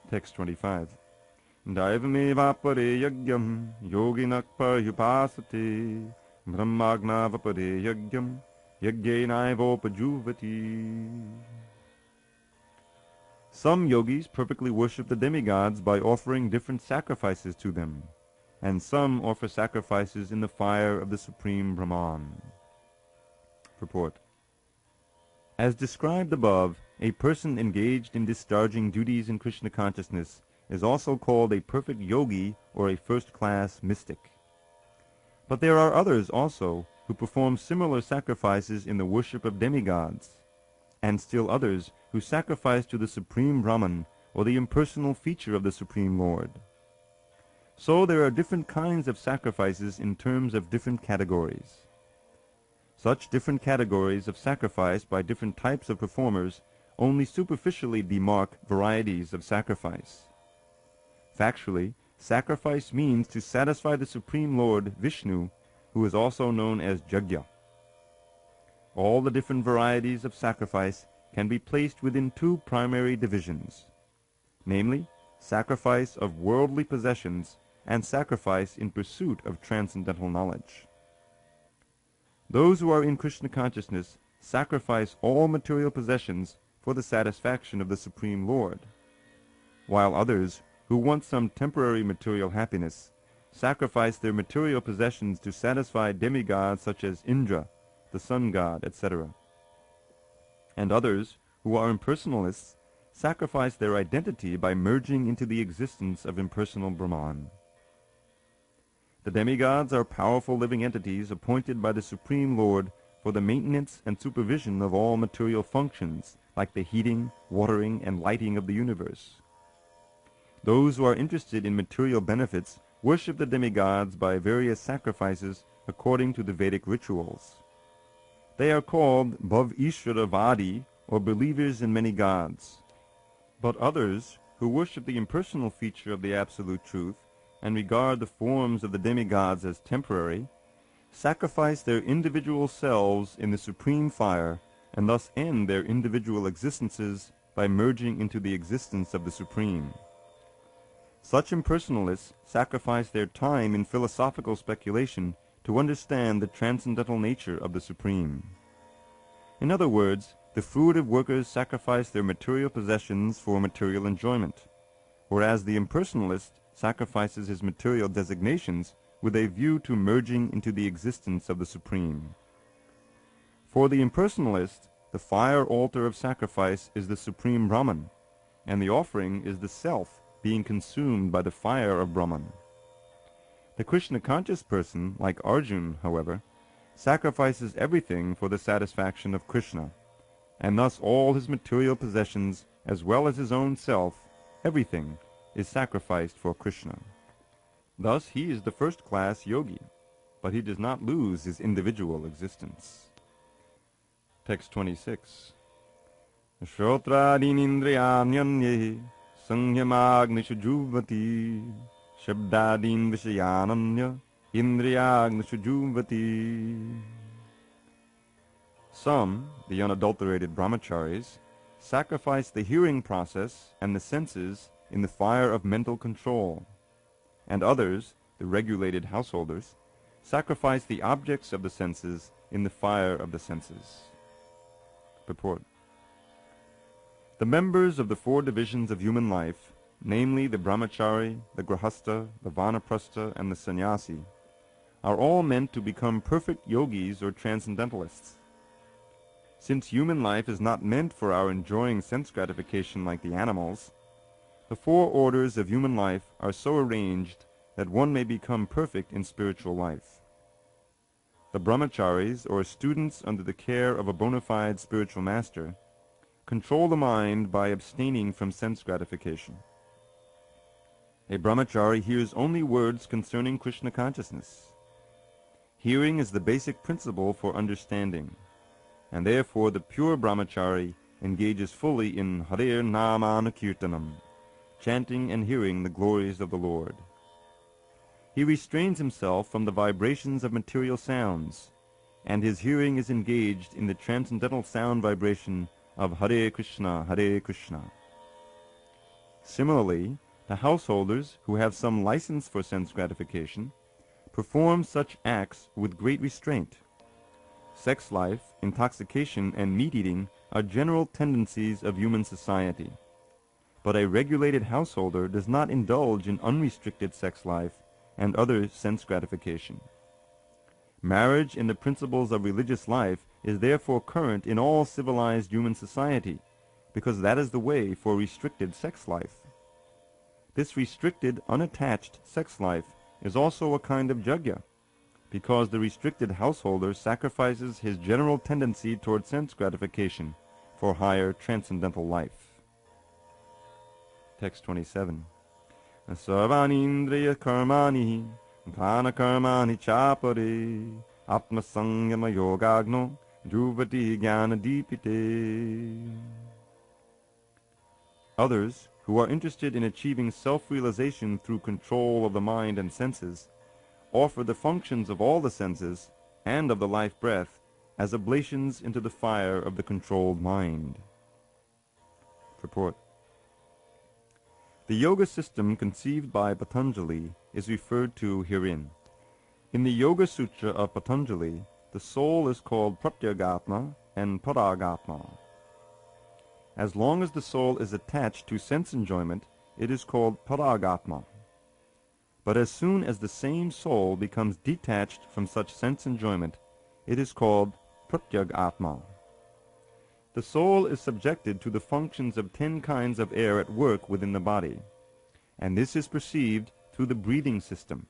Text 25. Daivamevapare yagyam yoginak parhyupasate brahmagnavapare yagyam yajnaivopajuvati. Some yogis perfectly worship the demigods by offering different sacrifices to them, and some offer sacrifices in the fire of the Supreme Brahman. Purport. As described above, a person engaged in discharging duties in Krishna consciousness is also called a perfect yogi or a first-class mystic. But there are others also who perform similar sacrifices in the worship of demigods, and still others who sacrifice to the Supreme Brahman or the impersonal feature of the Supreme Lord. So there are different kinds of sacrifices in terms of different categories. Such different categories of sacrifice by different types of performers only superficially demark varieties of sacrifice. Factually, sacrifice means to satisfy the Supreme Lord, Vishnu, who is also known as yajna. All the different varieties of sacrifice can be placed within two primary divisions, namely, sacrifice of worldly possessions and sacrifice in pursuit of transcendental knowledge. Those who are in Krishna consciousness sacrifice all material possessions for the satisfaction of the Supreme Lord, while others, who want some temporary material happiness, sacrifice their material possessions to satisfy demigods such as Indra, the sun god, etc. And others, who are impersonalists, sacrifice their identity by merging into the existence of impersonal Brahman. The demigods are powerful living entities appointed by the Supreme Lord for the maintenance and supervision of all material functions, like the heating, watering, and lighting of the universe. Those who are interested in material benefits worship the demigods by various sacrifices according to the Vedic rituals. They are called Bhav-Ishvaravadi, or believers in many gods. But others, who worship the impersonal feature of the Absolute Truth, and regard the forms of the demigods as temporary, sacrifice their individual selves in the supreme fire, and thus end their individual existences by merging into the existence of the Supreme. Such impersonalists sacrifice their time in philosophical speculation to understand the transcendental nature of the Supreme. In other words, the fruitive workers sacrifice their material possessions for material enjoyment, whereas the impersonalist sacrifices his material designations with a view to merging into the existence of the Supreme. For the impersonalist, the fire altar of sacrifice is the Supreme Brahman, and the offering is the self being consumed by the fire of Brahman. The Krishna-conscious person, like Arjuna, however, sacrifices everything for the satisfaction of Krishna, and thus all his material possessions, as well as his own self, everything, is sacrificed for Krishna. Thus he is the first-class yogi, but he does not lose his individual existence. Text 26. Shrotraadinindriyanyanye sangyamagnishu juvati shabdadin vishayananya indriyagnishu juvati. Some, the unadulterated brahmacharis, sacrifice the hearing process and the senses in the fire of mental control, and others, the regulated householders, sacrifice the objects of the senses in the fire of the senses. Purport. The members of the four divisions of human life, namely the brahmachari, the grahastha, the vanaprastha, and the sannyasi, are all meant to become perfect yogis or transcendentalists. Since human life is not meant for our enjoying sense gratification like the animals, the four orders of human life are so arranged that one may become perfect in spiritual life. The brahmacharis, or students under the care of a bona fide spiritual master, control the mind by abstaining from sense gratification. A brahmachari hears only words concerning Krishna consciousness. Hearing is the basic principle for understanding, and therefore the pure brahmachari engages fully in Harir Namanakirtanam, chanting and hearing the glories of the Lord. He restrains himself from the vibrations of material sounds, and his hearing is engaged in the transcendental sound vibration of Hare Krishna, Hare Krishna. Similarly, the householders who have some license for sense gratification perform such acts with great restraint. Sex life, intoxication, and meat-eating are general tendencies of human society. But a regulated householder does not indulge in unrestricted sex life and other sense gratification. Marriage in the principles of religious life is therefore current in all civilized human society, because that is the way for restricted sex life. This restricted, unattached sex life is also a kind of yajna, because the restricted householder sacrifices his general tendency toward sense gratification for higher transcendental life. Text 27. Sarvanindriya karmani prana karmani chapare atma sangyama yogagno juvati jnana dipite. Others, who are interested in achieving self-realization through control of the mind and senses, offer the functions of all the senses and of the life breath as oblations into the fire of the controlled mind. Purport. The yoga system conceived by Patanjali is referred to herein. In the Yoga Sutra of Patanjali, the soul is called Pratyagatma and Paragatma. As long as the soul is attached to sense enjoyment, it is called Paragatma. But as soon as the same soul becomes detached from such sense enjoyment, it is called Pratyagatma. The soul is subjected to the functions of 10 kinds of air at work within the body, and this is perceived through the breathing system.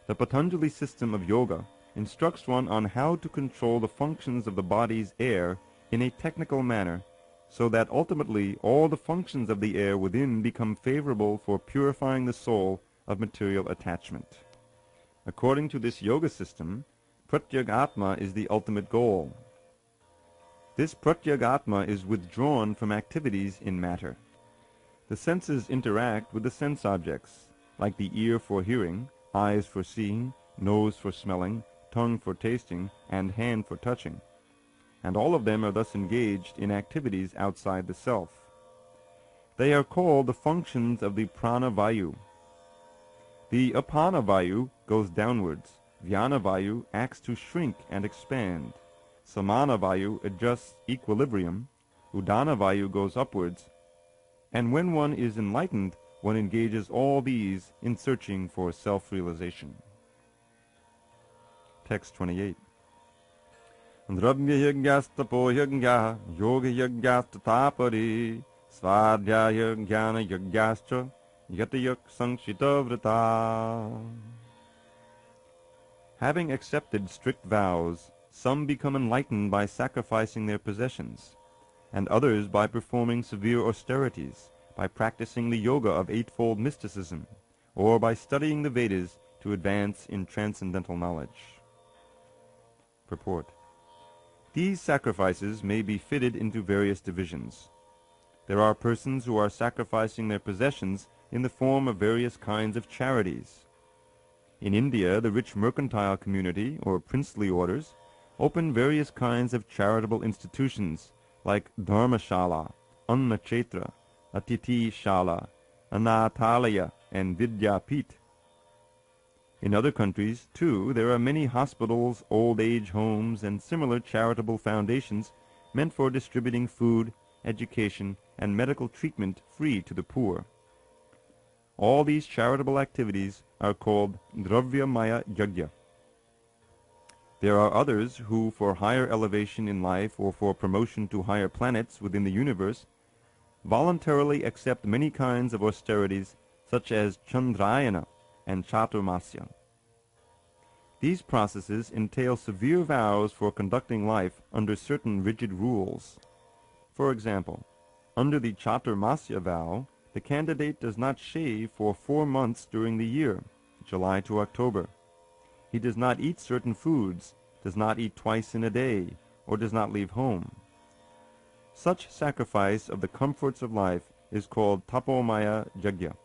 The Patanjali system of yoga instructs one on how to control the functions of the body's air in a technical manner, so that ultimately all the functions of the air within become favorable for purifying the soul of material attachment. According to this yoga system, Pratyagatma is the ultimate goal. This Pratyagatma is withdrawn from activities in matter. The senses interact with the sense objects, like the ear for hearing, eyes for seeing, nose for smelling, tongue for tasting, and hand for touching, and all of them are thus engaged in activities outside the self. They are called the functions of the prana vayu. The apana vayu goes downwards, vyana vayu acts to shrink and expand, samana vayu adjusts equilibrium, udana vayu goes upwards, and when one is enlightened, one engages all these in searching for self-realization. Text 28. Dravya yajnastapo yajna yoga yajnastapare svadhyaya jnana yagyascha yatayak sanshita vrata. Having accepted strict vows, some become enlightened by sacrificing their possessions, and others by performing severe austerities, by practicing the yoga of eightfold mysticism, or by studying the Vedas to advance in transcendental knowledge. Purport. These sacrifices may be fitted into various divisions. There are persons who are sacrificing their possessions in the form of various kinds of charities. In India, the rich mercantile community, or princely orders, open various kinds of charitable institutions like Dharmashala, Annachetra, Atiti Shala, Anathalaya, and Vidyapit. In other countries, too, there are many hospitals, old-age homes, and similar charitable foundations meant for distributing food, education, and medical treatment free to the poor. All these charitable activities are called Dravyamaya Yajna. There are others who, for higher elevation in life or for promotion to higher planets within the universe, voluntarily accept many kinds of austerities such as Chandrayana and Chaturmasya. These processes entail severe vows for conducting life under certain rigid rules. For example, under the Chaturmasya vow, the candidate does not shave for 4 months during the year, July to October. He does not eat certain foods, does not eat twice in a day, or does not leave home. Such sacrifice of the comforts of life is called Tapomaya Yajna.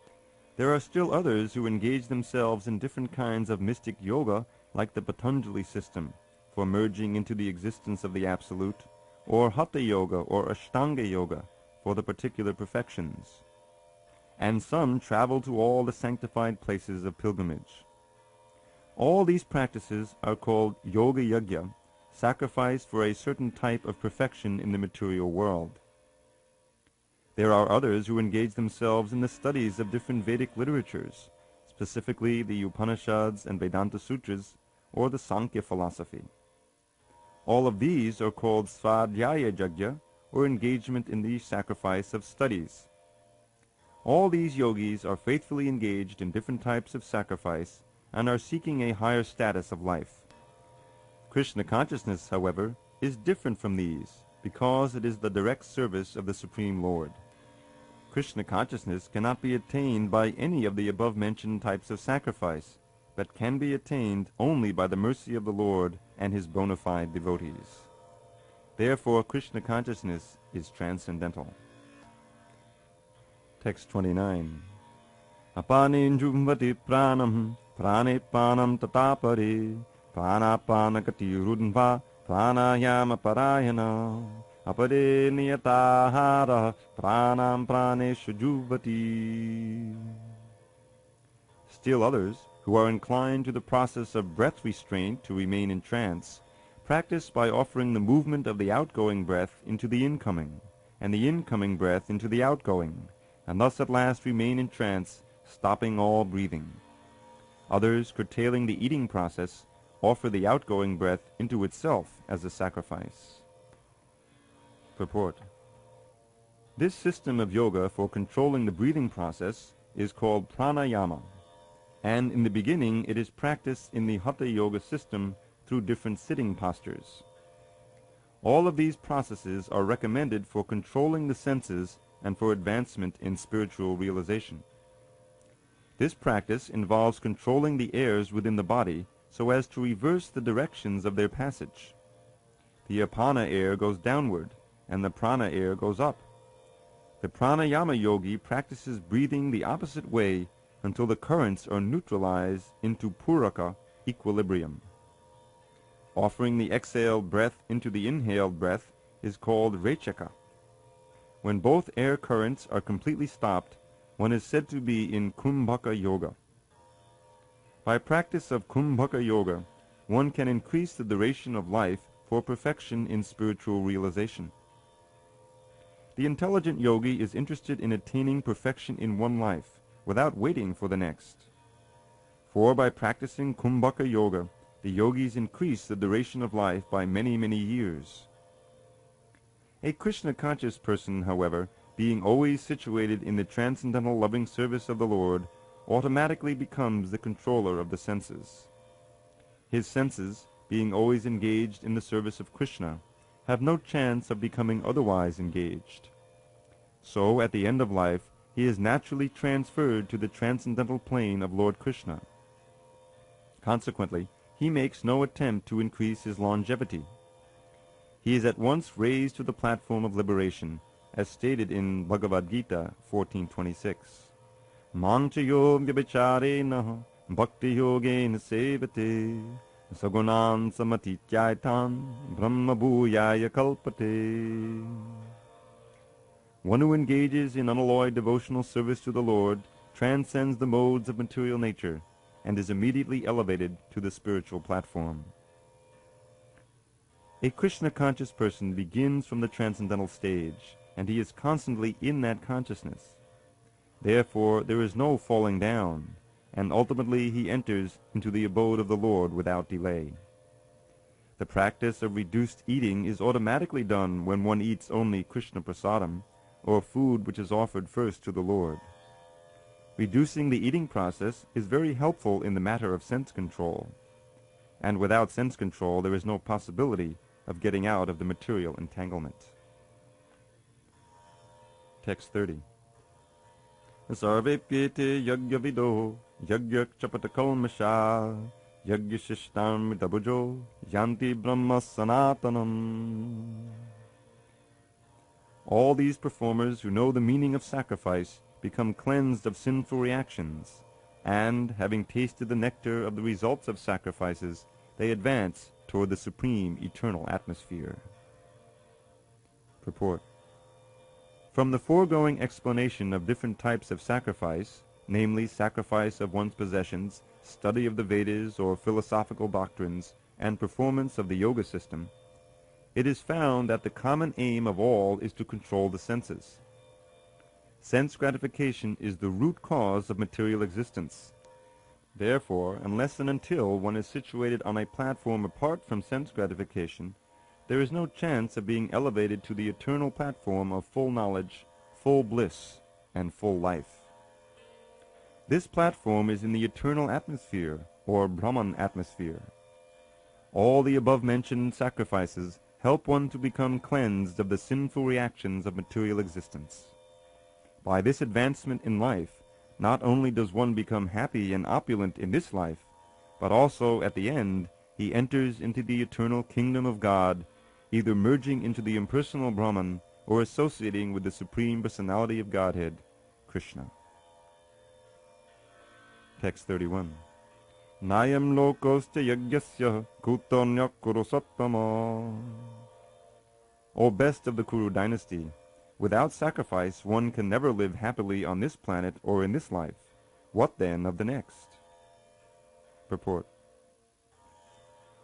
There are still others who engage themselves in different kinds of mystic yoga, like the Patanjali system, for merging into the existence of the Absolute, or Hatha Yoga or Ashtanga Yoga, for the particular perfections. And some travel to all the sanctified places of pilgrimage. All these practices are called Yoga Yajna, sacrifice for a certain type of perfection in the material world. There are others who engage themselves in the studies of different Vedic literatures, specifically the Upanishads and Vedanta Sutras, or the Sankhya philosophy. All of these are called Svadhyaya Yajna, or engagement in the sacrifice of studies. All these yogis are faithfully engaged in different types of sacrifice and are seeking a higher status of life. Krishna consciousness, however, is different from these, because it is the direct service of the Supreme Lord. Krishna consciousness cannot be attained by any of the above-mentioned types of sacrifice, but can be attained only by the mercy of the Lord and his bona fide devotees. Therefore, Krishna consciousness is transcendental. Text 29. Apane jumvati pranam, prane panam tatapare, pranapana-gati rudhnva, pranayama parayana, apare niyatahara, pranam praneshu juvati. Still others, who are inclined to the process of breath restraint to remain in trance, practice by offering the movement of the outgoing breath into the incoming, and the incoming breath into the outgoing, and thus at last remain in trance, stopping all breathing. Others, curtailing the eating process, offer the outgoing breath into itself as a sacrifice. Purport. This system of yoga for controlling the breathing process is called pranayama, and in the beginning it is practiced in the Hatha Yoga system through different sitting postures. All of these processes are recommended for controlling the senses and for advancement in spiritual realization. This practice involves controlling the airs within the body so as to reverse the directions of their passage. The apana air goes downward, and the prana air goes up. The pranayama yogi practices breathing the opposite way until the currents are neutralized into puraka, equilibrium. Offering the exhaled breath into the inhaled breath is called rechaka. When both air currents are completely stopped, one is said to be in kumbhaka yoga. By practice of kumbhaka yoga, one can increase the duration of life for perfection in spiritual realization. The intelligent yogi is interested in attaining perfection in one life, without waiting for the next. For by practicing kumbhaka yoga, the yogis increase the duration of life by many, many years. A Krishna-conscious person, however, being always situated in the transcendental loving service of the Lord, automatically becomes the controller of the senses. His senses, being always engaged in the service of Krishna, have no chance of becoming otherwise engaged. So, at the end of life, he is naturally transferred to the transcendental plane of Lord Krishna. Consequently, he makes no attempt to increase his longevity. He is at once raised to the platform of liberation, as stated in Bhagavad-Gītā 14:26. Manchayo vyabhicharena bhakti yogena sevate sagunan samatityaitan brahma bhuyaya kalpate. One who engages in unalloyed devotional service to the Lord transcends the modes of material nature and is immediately elevated to the spiritual platform. A Krishna-conscious person begins from the transcendental stage, and he is constantly in that consciousness. Therefore, there is no falling down, and ultimately he enters into the abode of the Lord without delay. The practice of reduced eating is automatically done when one eats only Krishna prasadam, or food which is offered first to the Lord. Reducing the eating process is very helpful in the matter of sense control, and without sense control there is no possibility of getting out of the material entanglement. Text 30. Sarvepyete yagyavido yagyak chapatakalmasha yagyashishtam dabujo yanti brahma sanatanam. All these performers who know the meaning of sacrifice become cleansed of sinful reactions, and, having tasted the nectar of the results of sacrifices, they advance toward the supreme eternal atmosphere. Purport. From the foregoing explanation of different types of sacrifice, namely sacrifice of one's possessions, study of the Vedas or philosophical doctrines, and performance of the yoga system, it is found that the common aim of all is to control the senses. Sense gratification is the root cause of material existence. Therefore, unless and until one is situated on a platform apart from sense gratification, there is no chance of being elevated to the eternal platform of full knowledge, full bliss, and full life. This platform is in the eternal atmosphere, or Brahman atmosphere. All the above-mentioned sacrifices help one to become cleansed of the sinful reactions of material existence. By this advancement in life, not only does one become happy and opulent in this life, but also at the end he enters into the eternal kingdom of God, either merging into the impersonal Brahman or associating with the Supreme Personality of Godhead, Krishna. Text 31. Nayam lokostya yagyasya kutarnya kurusattama. O best of the Kuru dynasty, without sacrifice one can never live happily on this planet or in this life. What then of the next? Purport.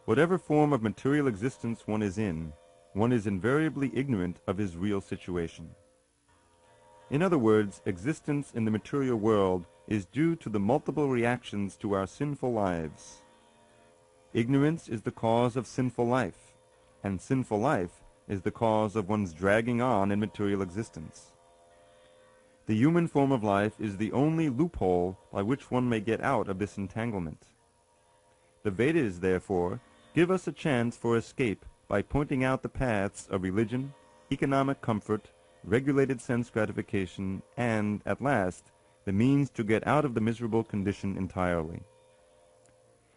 Whatever form of material existence one is in, one is invariably ignorant of his real situation. In other words, existence in the material world is due to the multiple reactions to our sinful lives. Ignorance is the cause of sinful life, and sinful life is the cause of one's dragging on in material existence. The human form of life is the only loophole by which one may get out of this entanglement. The Vedas, therefore, give us a chance for escape by pointing out the paths of religion, economic comfort, regulated sense gratification, and, at last, the means to get out of the miserable condition entirely.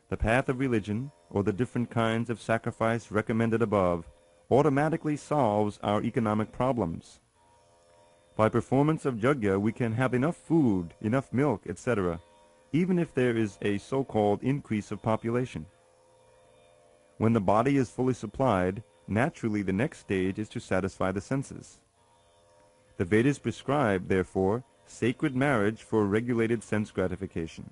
The path of religion, or the different kinds of sacrifice recommended above, automatically solves our economic problems. By performance of yajna we can have enough food, enough milk, etc., even if there is a so-called increase of population. When the body is fully supplied, naturally the next stage is to satisfy the senses. The Vedas prescribe, therefore, sacred marriage for regulated sense gratification.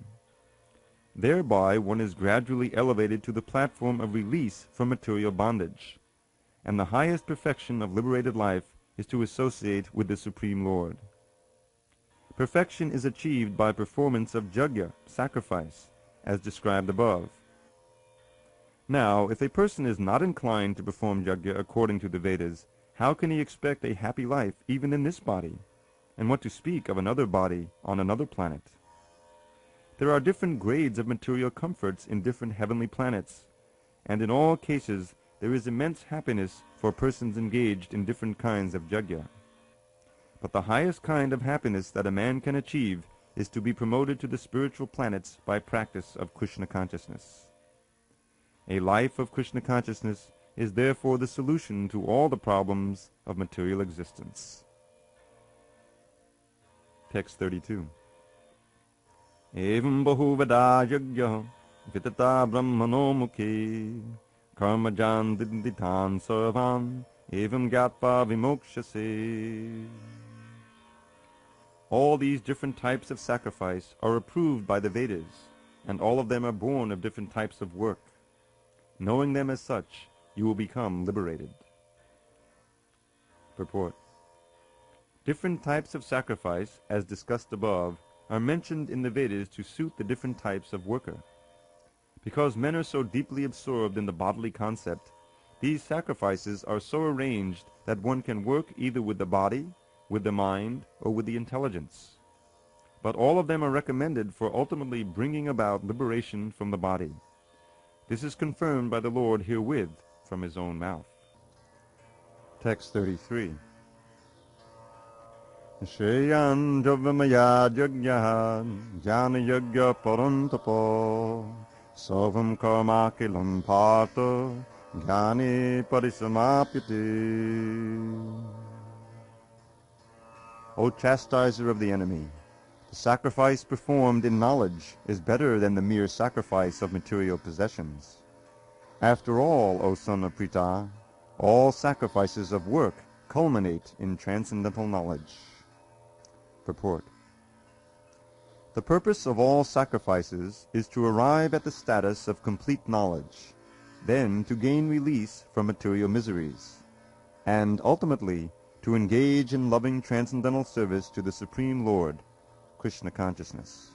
Thereby one is gradually elevated to the platform of release from material bondage, and the highest perfection of liberated life is to associate with the Supreme Lord. Perfection is achieved by performance of yajna, sacrifice, as described above. Now, if a person is not inclined to perform yajna according to the Vedas, how can he expect a happy life even in this body, and what to speak of another body on another planet. There are different grades of material comforts in different heavenly planets, and in all cases there is immense happiness for persons engaged in different kinds of yajna. But the highest kind of happiness that a man can achieve is to be promoted to the spiritual planets by practice of Krishna consciousness. A life of Krishna consciousness is therefore the solution to all the problems of material existence. Text 32. Evam bahuvada yajna vitata brahmano mukhe karmajan dinditan sarvan evam gyatva vimokshase. All these different types of sacrifice are approved by the Vedas, and all of them are born of different types of work. Knowing them as such, you will become liberated. Purport. Different types of sacrifice, as discussed above, are mentioned in the Vedas to suit the different types of worker. Because men are so deeply absorbed in the bodily concept, these sacrifices are so arranged that one can work either with the body, with the mind, or with the intelligence. But all of them are recommended for ultimately bringing about liberation from the body. This is confirmed by the Lord herewith from his own mouth. Text 33. Shreyan javamaya jagyahan jnana yagya parantapo sarvam karma kilam partha jnani parisamapyate. O chastiser of the enemy, the sacrifice performed in knowledge is better than the mere sacrifice of material possessions. After all, O son of Pritha, all sacrifices of work culminate in transcendental knowledge. Purport. The purpose of all sacrifices is to arrive at the status of complete knowledge, then to gain release from material miseries, and ultimately to engage in loving transcendental service to the Supreme Lord, Krishna consciousness.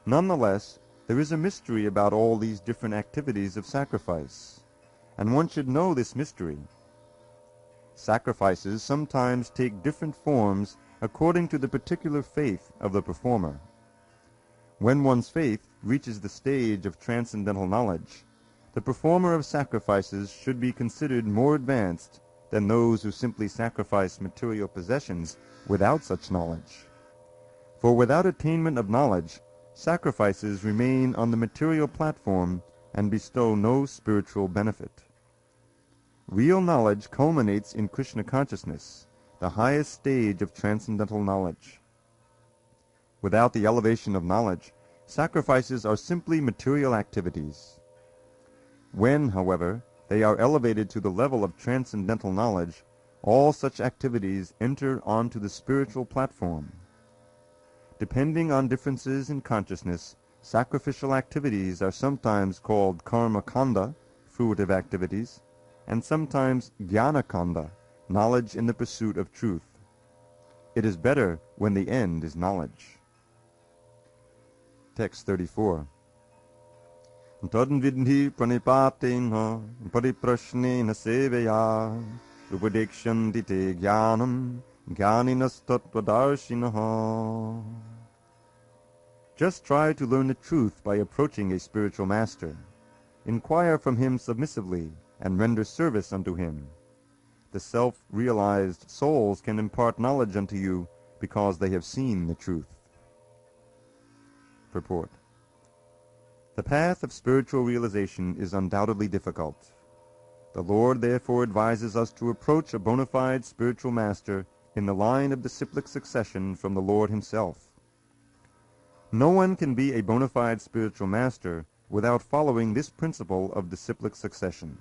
Nonetheless, there is a mystery about all these different activities of sacrifice, and one should know this mystery. Sacrifices sometimes take different forms according to the particular faith of the performer. When one's faith reaches the stage of transcendental knowledge, the performer of sacrifices should be considered more advanced than those who simply sacrifice material possessions without such knowledge. For without attainment of knowledge, sacrifices remain on the material platform and bestow no spiritual benefit. Real knowledge culminates in Krishna consciousness, the highest stage of transcendental knowledge. Without the elevation of knowledge, sacrifices are simply material activities. When, however, they are elevated to the level of transcendental knowledge, all such activities enter onto the spiritual platform. Depending on differences in consciousness, sacrificial activities are sometimes called karma kanda, fruitive activities, and sometimes jnana kanda, knowledge in the pursuit of truth. It is better when the end is knowledge. Text 34. Tadvidhi pranipatena pariprashnena seveya upadekshanti te jnanam jnaninas tattvadarshinaha. Just try to learn the truth by approaching a spiritual master. Inquire from him submissively and render service unto him. The self-realized souls can impart knowledge unto you because they have seen the truth. Purport. The path of spiritual realization is undoubtedly difficult. The Lord therefore advises us to approach a bona fide spiritual master in the line of disciplic succession from the Lord himself. No one can be a bona fide spiritual master without following this principle of disciplic succession.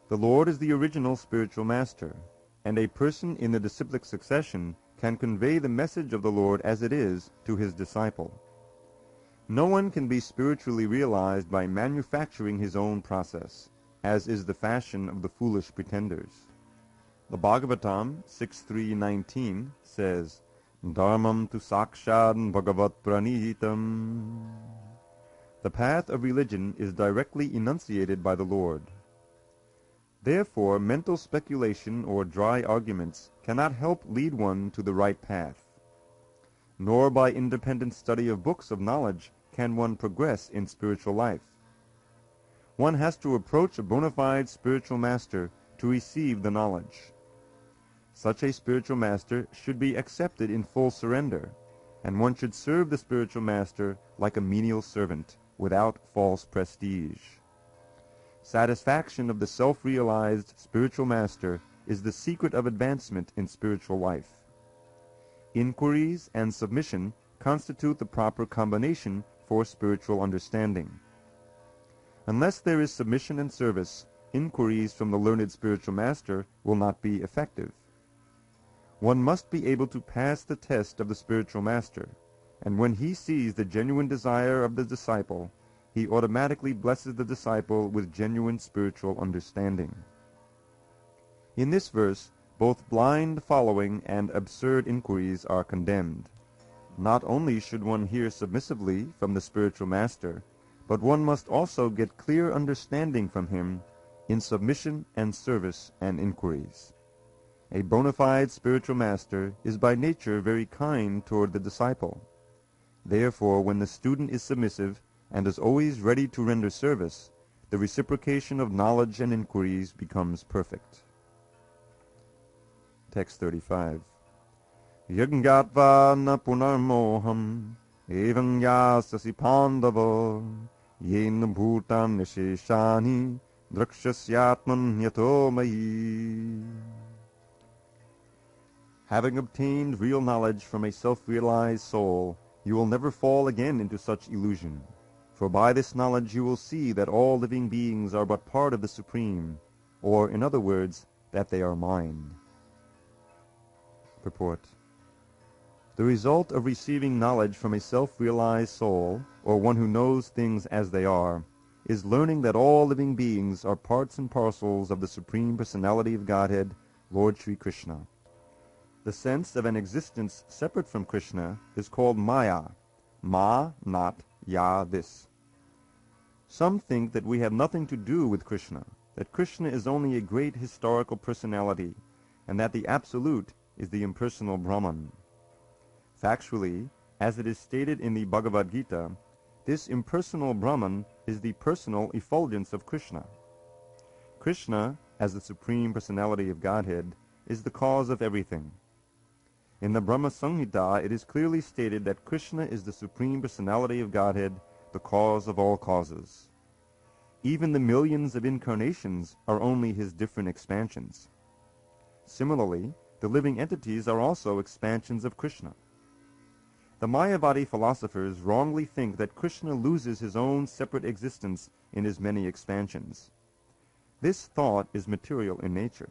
The Lord is the original spiritual master, and a person in the disciplic succession can convey the message of the Lord as it is to his disciple. No one can be spiritually realized by manufacturing his own process, as is the fashion of the foolish pretenders. The Bhagavatam 6.3.19 says, Dharmam tu sakshad bhagavat pranihitam. The path of religion is directly enunciated by the Lord. Therefore, mental speculation or dry arguments cannot help lead one to the right path. Nor by independent study of books of knowledge can one progress in spiritual life. One has to approach a bona fide spiritual master to receive the knowledge. Such a spiritual master should be accepted in full surrender, and one should serve the spiritual master like a menial servant, without false prestige. Satisfaction of the self-realized spiritual master is the secret of advancement in spiritual life. Inquiries and submission constitute the proper combination for spiritual understanding. Unless there is submission and service, inquiries from the learned spiritual master will not be effective. One must be able to pass the test of the spiritual master, and when he sees the genuine desire of the disciple, he automatically blesses the disciple with genuine spiritual understanding. In this verse, both blind following and absurd inquiries are condemned. Not only should one hear submissively from the spiritual master, but one must also get clear understanding from him in submission and service and inquiries. A bona fide spiritual master is by nature very kind toward the disciple. Therefore, when the student is submissive and is always ready to render service, the reciprocation of knowledge and inquiries becomes perfect. Text 35. Yagnatva na punarmoham evam yasasi pandava yen bhutan nisheshani drakshasyatman yato mayi. Having obtained real knowledge from a self-realized soul, you will never fall again into such illusion. For by this knowledge you will see that all living beings are but part of the Supreme, or, in other words, that they are mine. Purport. The result of receiving knowledge from a self-realized soul, or one who knows things as they are, is learning that all living beings are parts and parcels of the Supreme Personality of Godhead, Lord Sri Krishna. The sense of an existence separate from Krishna is called Maya. Ma, not, Ya, this. Some think that we have nothing to do with Krishna, that Krishna is only a great historical personality, and that the Absolute is the impersonal Brahman. Factually, as it is stated in the Bhagavad-Gītā, this impersonal Brahman is the personal effulgence of Krishna. Krishna, as the Supreme Personality of Godhead, is the cause of everything. In the Brahma-Samhita, it is clearly stated that Krishna is the Supreme Personality of Godhead, the cause of all causes. Even the millions of incarnations are only his different expansions. Similarly, the living entities are also expansions of Krishna. The Mayavadi philosophers wrongly think that Krishna loses his own separate existence in his many expansions. This thought is material in nature.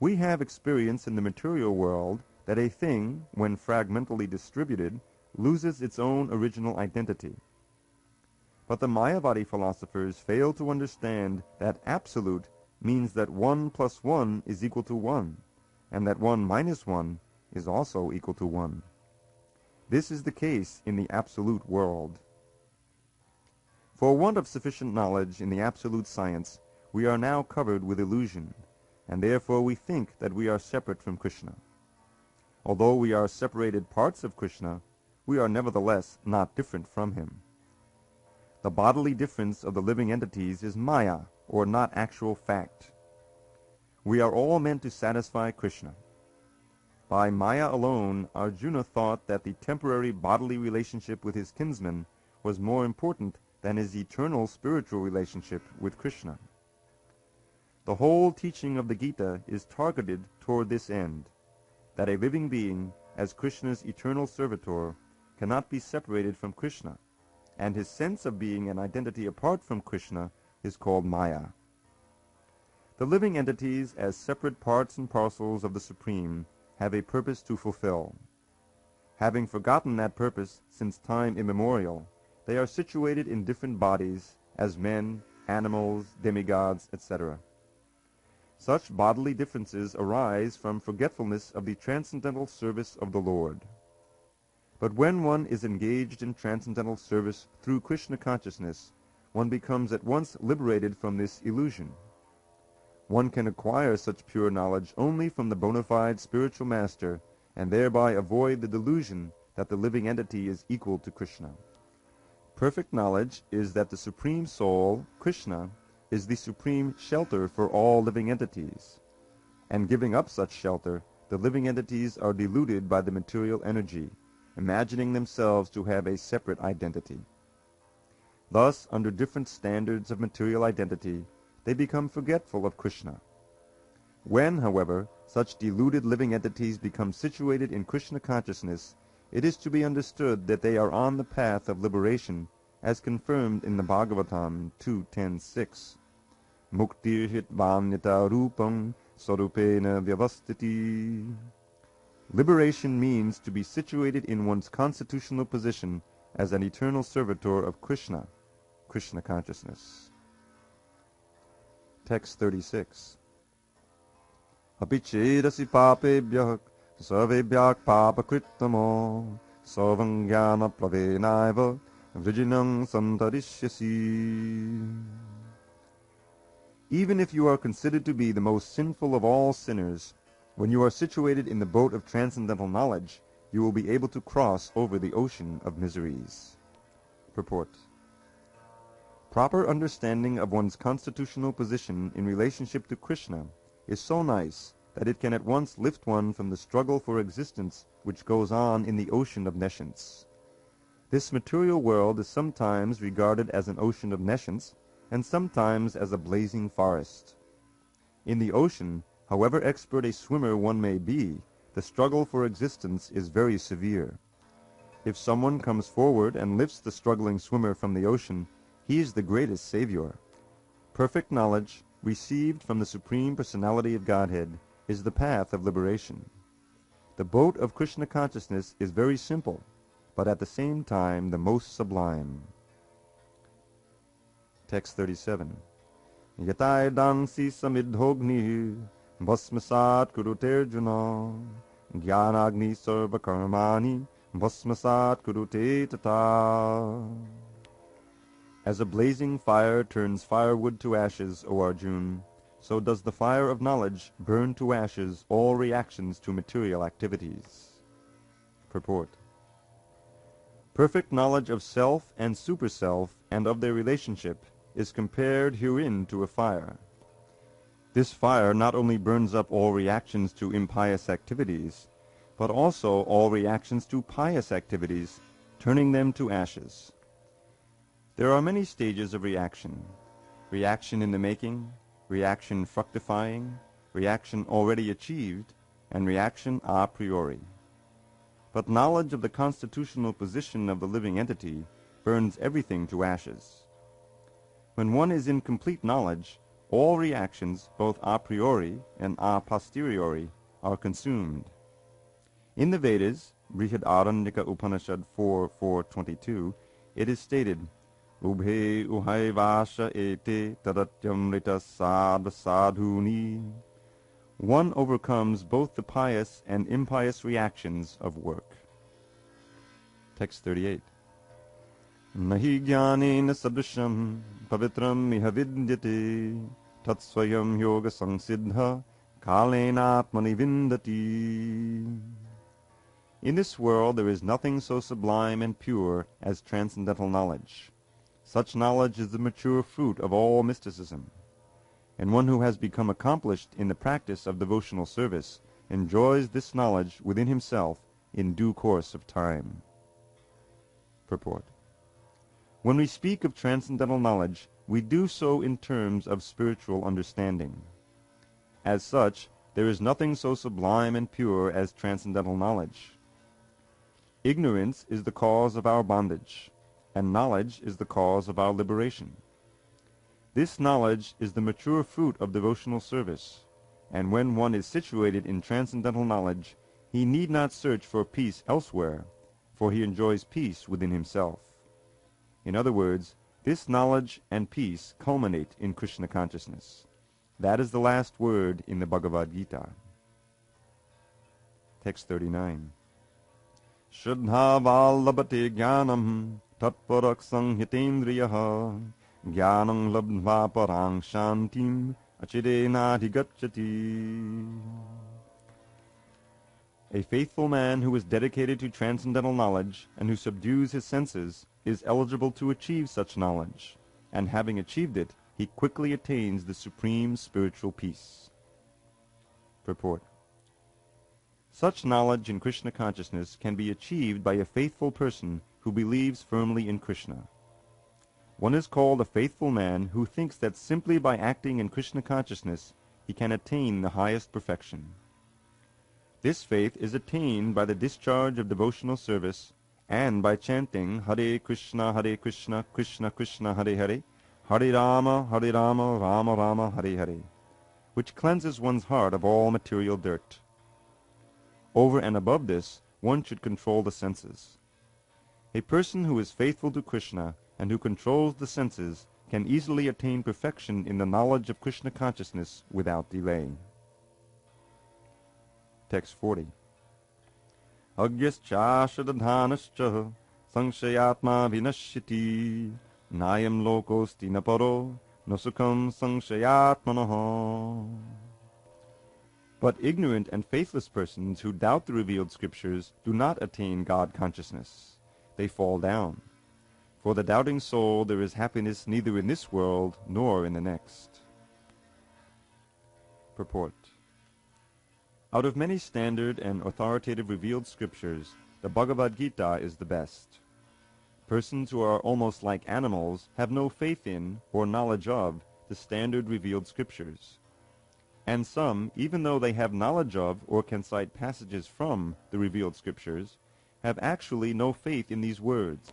We have experience in the material world that a thing, when fragmentally distributed, loses its own original identity. But the Mayavadi philosophers fail to understand that absolute means that 1 plus 1 is equal to 1, and that 1 minus 1 is also equal to 1. This is the case in the absolute world. For want of sufficient knowledge in the absolute science, we are now covered with illusion, and therefore we think that we are separate from Krishna. Although we are separated parts of Krishna, we are nevertheless not different from him. The bodily difference of the living entities is Maya, or not actual fact. We are all meant to satisfy Krishna. By Maya alone, Arjuna thought that the temporary bodily relationship with his kinsman was more important than his eternal spiritual relationship with Krishna. The whole teaching of the Gita is targeted toward this end, that a living being, as Krishna's eternal servitor, cannot be separated from Krishna, and his sense of being an identity apart from Krishna is called Maya. The living entities, as separate parts and parcels of the Supreme, have a purpose to fulfill. Having forgotten that purpose since time immemorial, they are situated in different bodies, as men, animals, demigods, etc. Such bodily differences arise from forgetfulness of the transcendental service of the Lord. But when one is engaged in transcendental service through Krishna consciousness, one becomes at once liberated from this illusion. One can acquire such pure knowledge only from the bona fide spiritual master, and thereby avoid the delusion that the living entity is equal to Krishna. Perfect knowledge is that the Supreme Soul, Krishna, is the supreme shelter for all living entities, and giving up such shelter, the living entities are deluded by the material energy, imagining themselves to have a separate identity. Thus, under different standards of material identity, they become forgetful of Krishna. When, however, such deluded living entities become situated in Krishna consciousness, it is to be understood that they are on the path of liberation, as confirmed in the Bhagavatam 2.10.6. Muktir hitvanyata rupam sarupena vyavastiti. Liberation means to be situated in one's constitutional position as an eternal servitor of Krishna, Krishna consciousness. Text 36. Apichedasi papebhyak sarvebhyak papakritamo sarvam jnana pravenaiva vrijinam santarishyasi. Even if you are considered to be the most sinful of all sinners, when you are situated in the boat of transcendental knowledge, you will be able to cross over the ocean of miseries. Purport. Proper understanding of one's constitutional position in relationship to Krishna is so nice that it can at once lift one from the struggle for existence which goes on in the ocean of nescience. This material world is sometimes regarded as an ocean of nescience, and sometimes as a blazing forest. In the ocean, however expert a swimmer one may be, the struggle for existence is very severe. If someone comes forward and lifts the struggling swimmer from the ocean, he is the greatest savior. Perfect knowledge, received from the Supreme Personality of Godhead, is the path of liberation. The boat of Krishna consciousness is very simple, but at the same time the most sublime. Text 37. Yatai dansi samidhogni bhasmasat kuruterjuna jnanagni sarva karmani bhasmasat kurute tata. As a blazing fire turns firewood to ashes, O Arjun, so does the fire of knowledge burn to ashes all reactions to material activities. Purport. Perfect knowledge of self and superself and of their relationship is compared herein to a fire. This fire not only burns up all reactions to impious activities, but also all reactions to pious activities, turning them to ashes. There are many stages of reaction: reaction in the making, reaction fructifying, reaction already achieved, and reaction a priori. But knowledge of the constitutional position of the living entity burns everything to ashes. When one is in complete knowledge, all reactions, both a priori and a posteriori, are consumed. In the Vedas, Brihadaranyaka Upanishad 4.4.22, it is stated, Ubhe uhai vasha ete tadatyamrita sadha sadhuni. One overcomes both the pious and impious reactions of work. Text 38. Nahi jnanena sadrisham pavitram iha vidyate tatsvayam yoga samsiddha kalenatmani vindati. In this world there is nothing so sublime and pure as transcendental knowledge. Such knowledge is the mature fruit of all mysticism, and one who has become accomplished in the practice of devotional service enjoys this knowledge within himself in due course of time. Purport. When we speak of transcendental knowledge, we do so in terms of spiritual understanding. As such, there is nothing so sublime and pure as transcendental knowledge. Ignorance is the cause of our bondage, and knowledge is the cause of our liberation. This knowledge is the mature fruit of devotional service, and when one is situated in transcendental knowledge, he need not search for peace elsewhere, for he enjoys peace within himself. In other words, this knowledge and peace culminate in Krishna consciousness. That is the last word in the Bhagavad-Gītā. Text 39. Shraddha vallabhate jnanam tatparak sanghitendriyaha jnanam labdhva parang shantim achirenadhigacchati. A faithful man who is dedicated to transcendental knowledge and who subdues his senses is eligible to achieve such knowledge, and having achieved it, he quickly attains the supreme spiritual peace. Purport. Such knowledge in Krishna consciousness can be achieved by a faithful person who believes firmly in Krishna. One is called a faithful man who thinks that simply by acting in Krishna consciousness he can attain the highest perfection. This faith is attained by the discharge of devotional service and by chanting Hare Krishna, Krishna Krishna, Hare Hare, Hare Rama, Rama Rama, Hare Hare, which cleanses one's heart of all material dirt. Over and above this, one should control the senses. A person who is faithful to Krishna and who controls the senses can easily attain perfection in the knowledge of Krishna consciousness without delay. Text 40. Agyascha Sankshayatma vinashyati Nayam lokosti naparo Nosukam Sankshayatmanaha. But ignorant and faithless persons who doubt the revealed scriptures do not attain God consciousness. They fall down. For the doubting soul there is happiness neither in this world nor in the next. Purport. Out of many standard and authoritative revealed scriptures, the Bhagavad-Gītā is the best. Persons who are almost like animals have no faith in or knowledge of the standard revealed scriptures. And some, even though they have knowledge of or can cite passages from the revealed scriptures, have actually no faith in these words.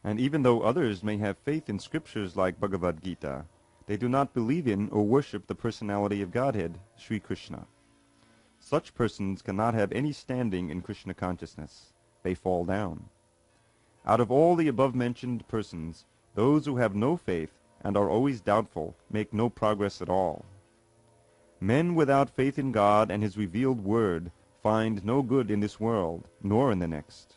And even though others may have faith in scriptures like Bhagavad-Gītā, they do not believe in or worship the personality of Godhead, Sri Krishna. Such persons cannot have any standing in Krishna consciousness. They fall down. Out of all the above-mentioned persons, those who have no faith and are always doubtful make no progress at all. Men without faith in God and His revealed word find no good in this world, nor in the next.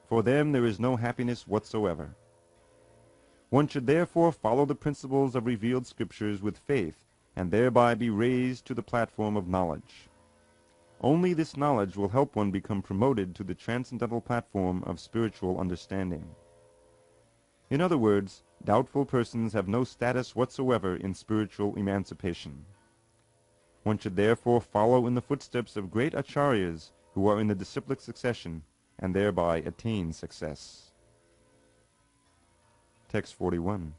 For them there is no happiness whatsoever. One should therefore follow the principles of revealed scriptures with faith, and thereby be raised to the platform of knowledge. Only this knowledge will help one become promoted to the transcendental platform of spiritual understanding. In other words, doubtful persons have no status whatsoever in spiritual emancipation. One should therefore follow in the footsteps of great Acharyas who are in the disciplic succession, and thereby attain success. Text 41.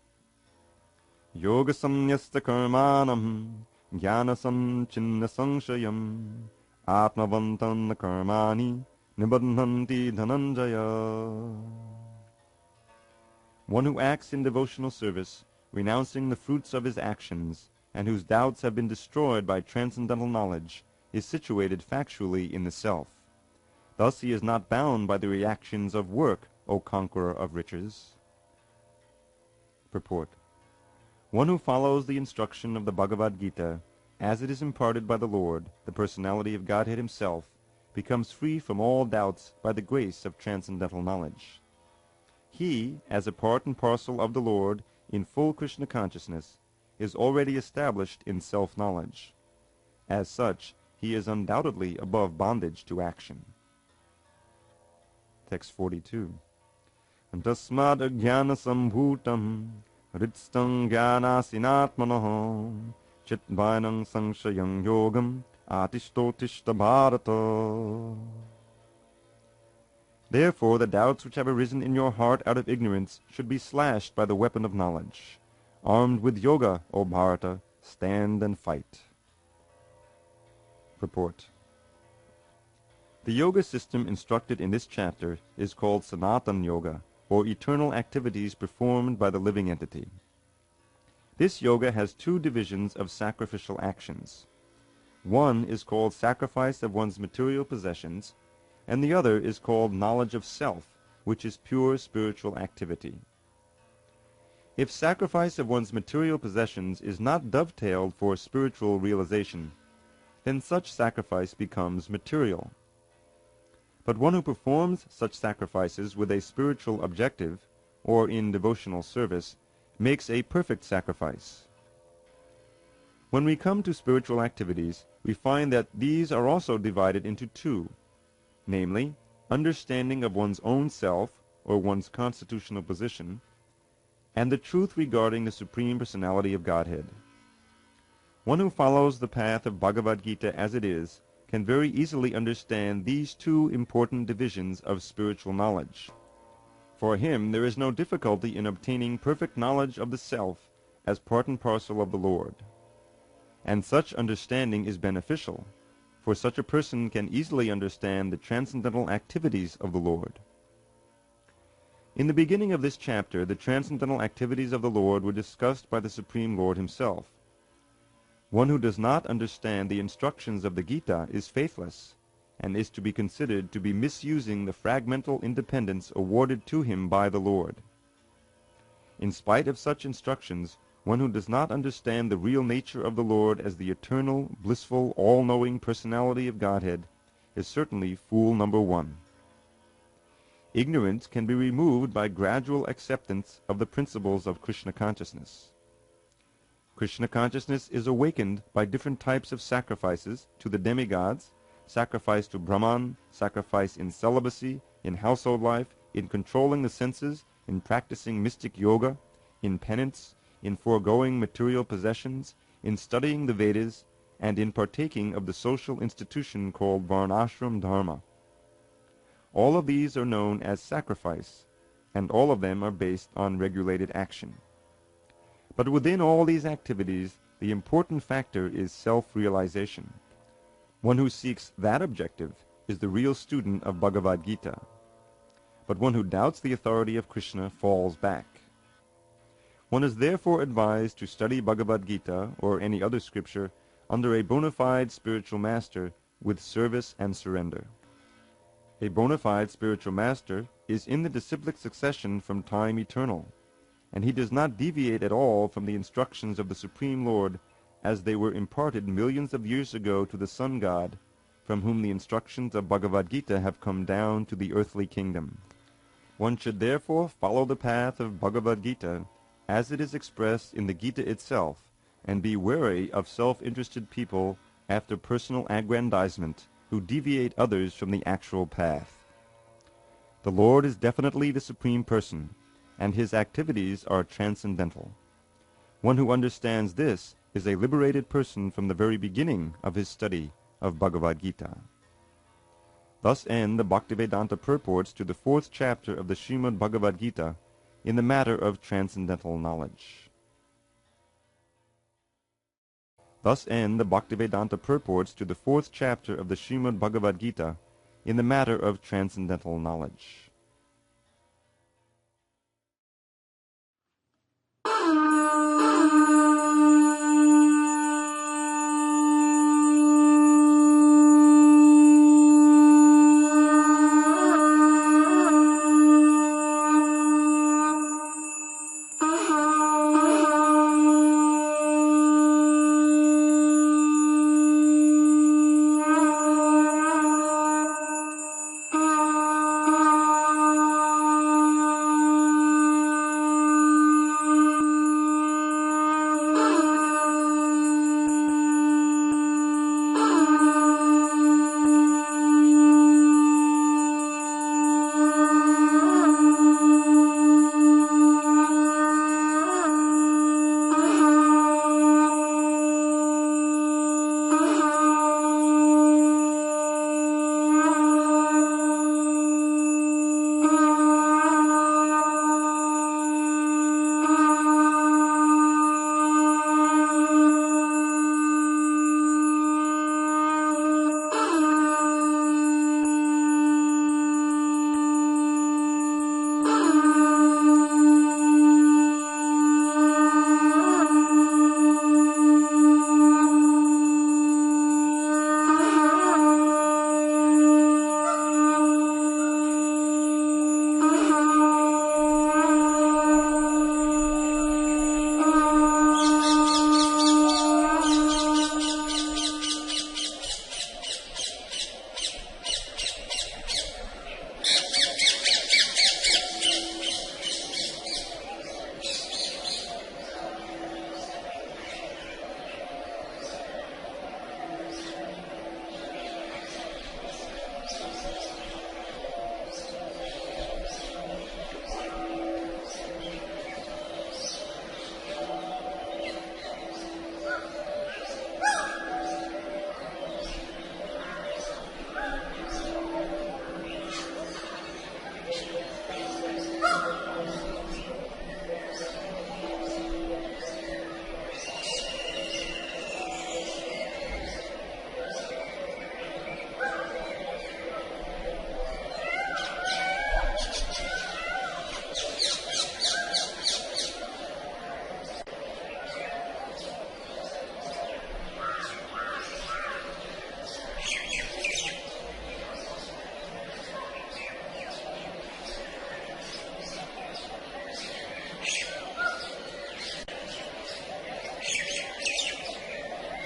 Yoga samyasta karmanam jnanasam chinna sanshayam atmavantam karmani nibadhanti dhananjaya. One who acts in devotional service, renouncing the fruits of his actions, and whose doubts have been destroyed by transcendental knowledge, is situated factually in the self. Thus he is not bound by the reactions of work, O conqueror of riches. Purport. One who follows the instruction of the Bhagavad-Gītā, as it is imparted by the Lord, the personality of Godhead Himself, becomes free from all doubts by the grace of transcendental knowledge. He, as a part and parcel of the Lord, in full Krishna consciousness, is already established in self-knowledge. As such, he is undoubtedly above bondage to action. Text 42. Tasmad ajnana sambhutam hritstam jnanasinatmanaha chitvainam sanshayam yogam atistotishta bharata. Therefore the doubts which have arisen in your heart out of ignorance should be slashed by the weapon of knowledge. Armed with yoga, O Bharata, stand and fight. Purport. The yoga system instructed in this chapter is called Sanatana Yoga, or eternal activities performed by the living entity. This yoga has two divisions of sacrificial actions. One is called sacrifice of one's material possessions, and the other is called knowledge of self, which is pure spiritual activity. If sacrifice of one's material possessions is not dovetailed for spiritual realization, then such sacrifice becomes material. But one who performs such sacrifices with a spiritual objective, or in devotional service, makes a perfect sacrifice. When we come to spiritual activities, we find that these are also divided into two, namely, understanding of one's own self, or one's constitutional position, and the truth regarding the Supreme Personality of Godhead. One who follows the path of Bhagavad Gita as it is can very easily understand these two important divisions of spiritual knowledge. For him there is no difficulty in obtaining perfect knowledge of the self as part and parcel of the Lord. And such understanding is beneficial, for such a person can easily understand the transcendental activities of the Lord. In the beginning of this chapter, the transcendental activities of the Lord were discussed by the Supreme Lord himself. One who does not understand the instructions of the Gita is faithless, and is to be considered to be misusing the fragmental independence awarded to him by the Lord. In spite of such instructions, one who does not understand the real nature of the Lord as the eternal, blissful, all-knowing personality of Godhead is certainly fool number one. Ignorance can be removed by gradual acceptance of the principles of Krishna consciousness. Krishna consciousness is awakened by different types of sacrifices to the demigods, sacrifice to Brahman, sacrifice in celibacy, in household life, in controlling the senses, in practicing mystic yoga, in penance, in foregoing material possessions, in studying the Vedas, and in partaking of the social institution called Varnashram Dharma. All of these are known as sacrifice, and all of them are based on regulated action. But within all these activities, the important factor is self-realization. One who seeks that objective is the real student of Bhagavad Gita. But one who doubts the authority of Krishna falls back. One is therefore advised to study Bhagavad Gita or any other scripture under a bona fide spiritual master with service and surrender. A bona fide spiritual master is in the disciplic succession from time eternal, and he does not deviate at all from the instructions of the Supreme Lord as they were imparted millions of years ago to the Sun God, from whom the instructions of Bhagavad Gita have come down to the earthly kingdom. One should therefore follow the path of Bhagavad Gita as it is expressed in the Gita itself, and be wary of self-interested people after personal aggrandizement who deviate others from the actual path. The Lord is definitely the Supreme Person, and his activities are transcendental. One who understands this is a liberated person from the very beginning of his study of Bhagavad Gita. Thus end the Bhaktivedanta purports to the 4th chapter of the Srimad Bhagavad Gita in the matter of transcendental knowledge. Thus end the Bhaktivedanta purports to the 4th chapter of the Srimad Bhagavad Gita in the matter of transcendental knowledge.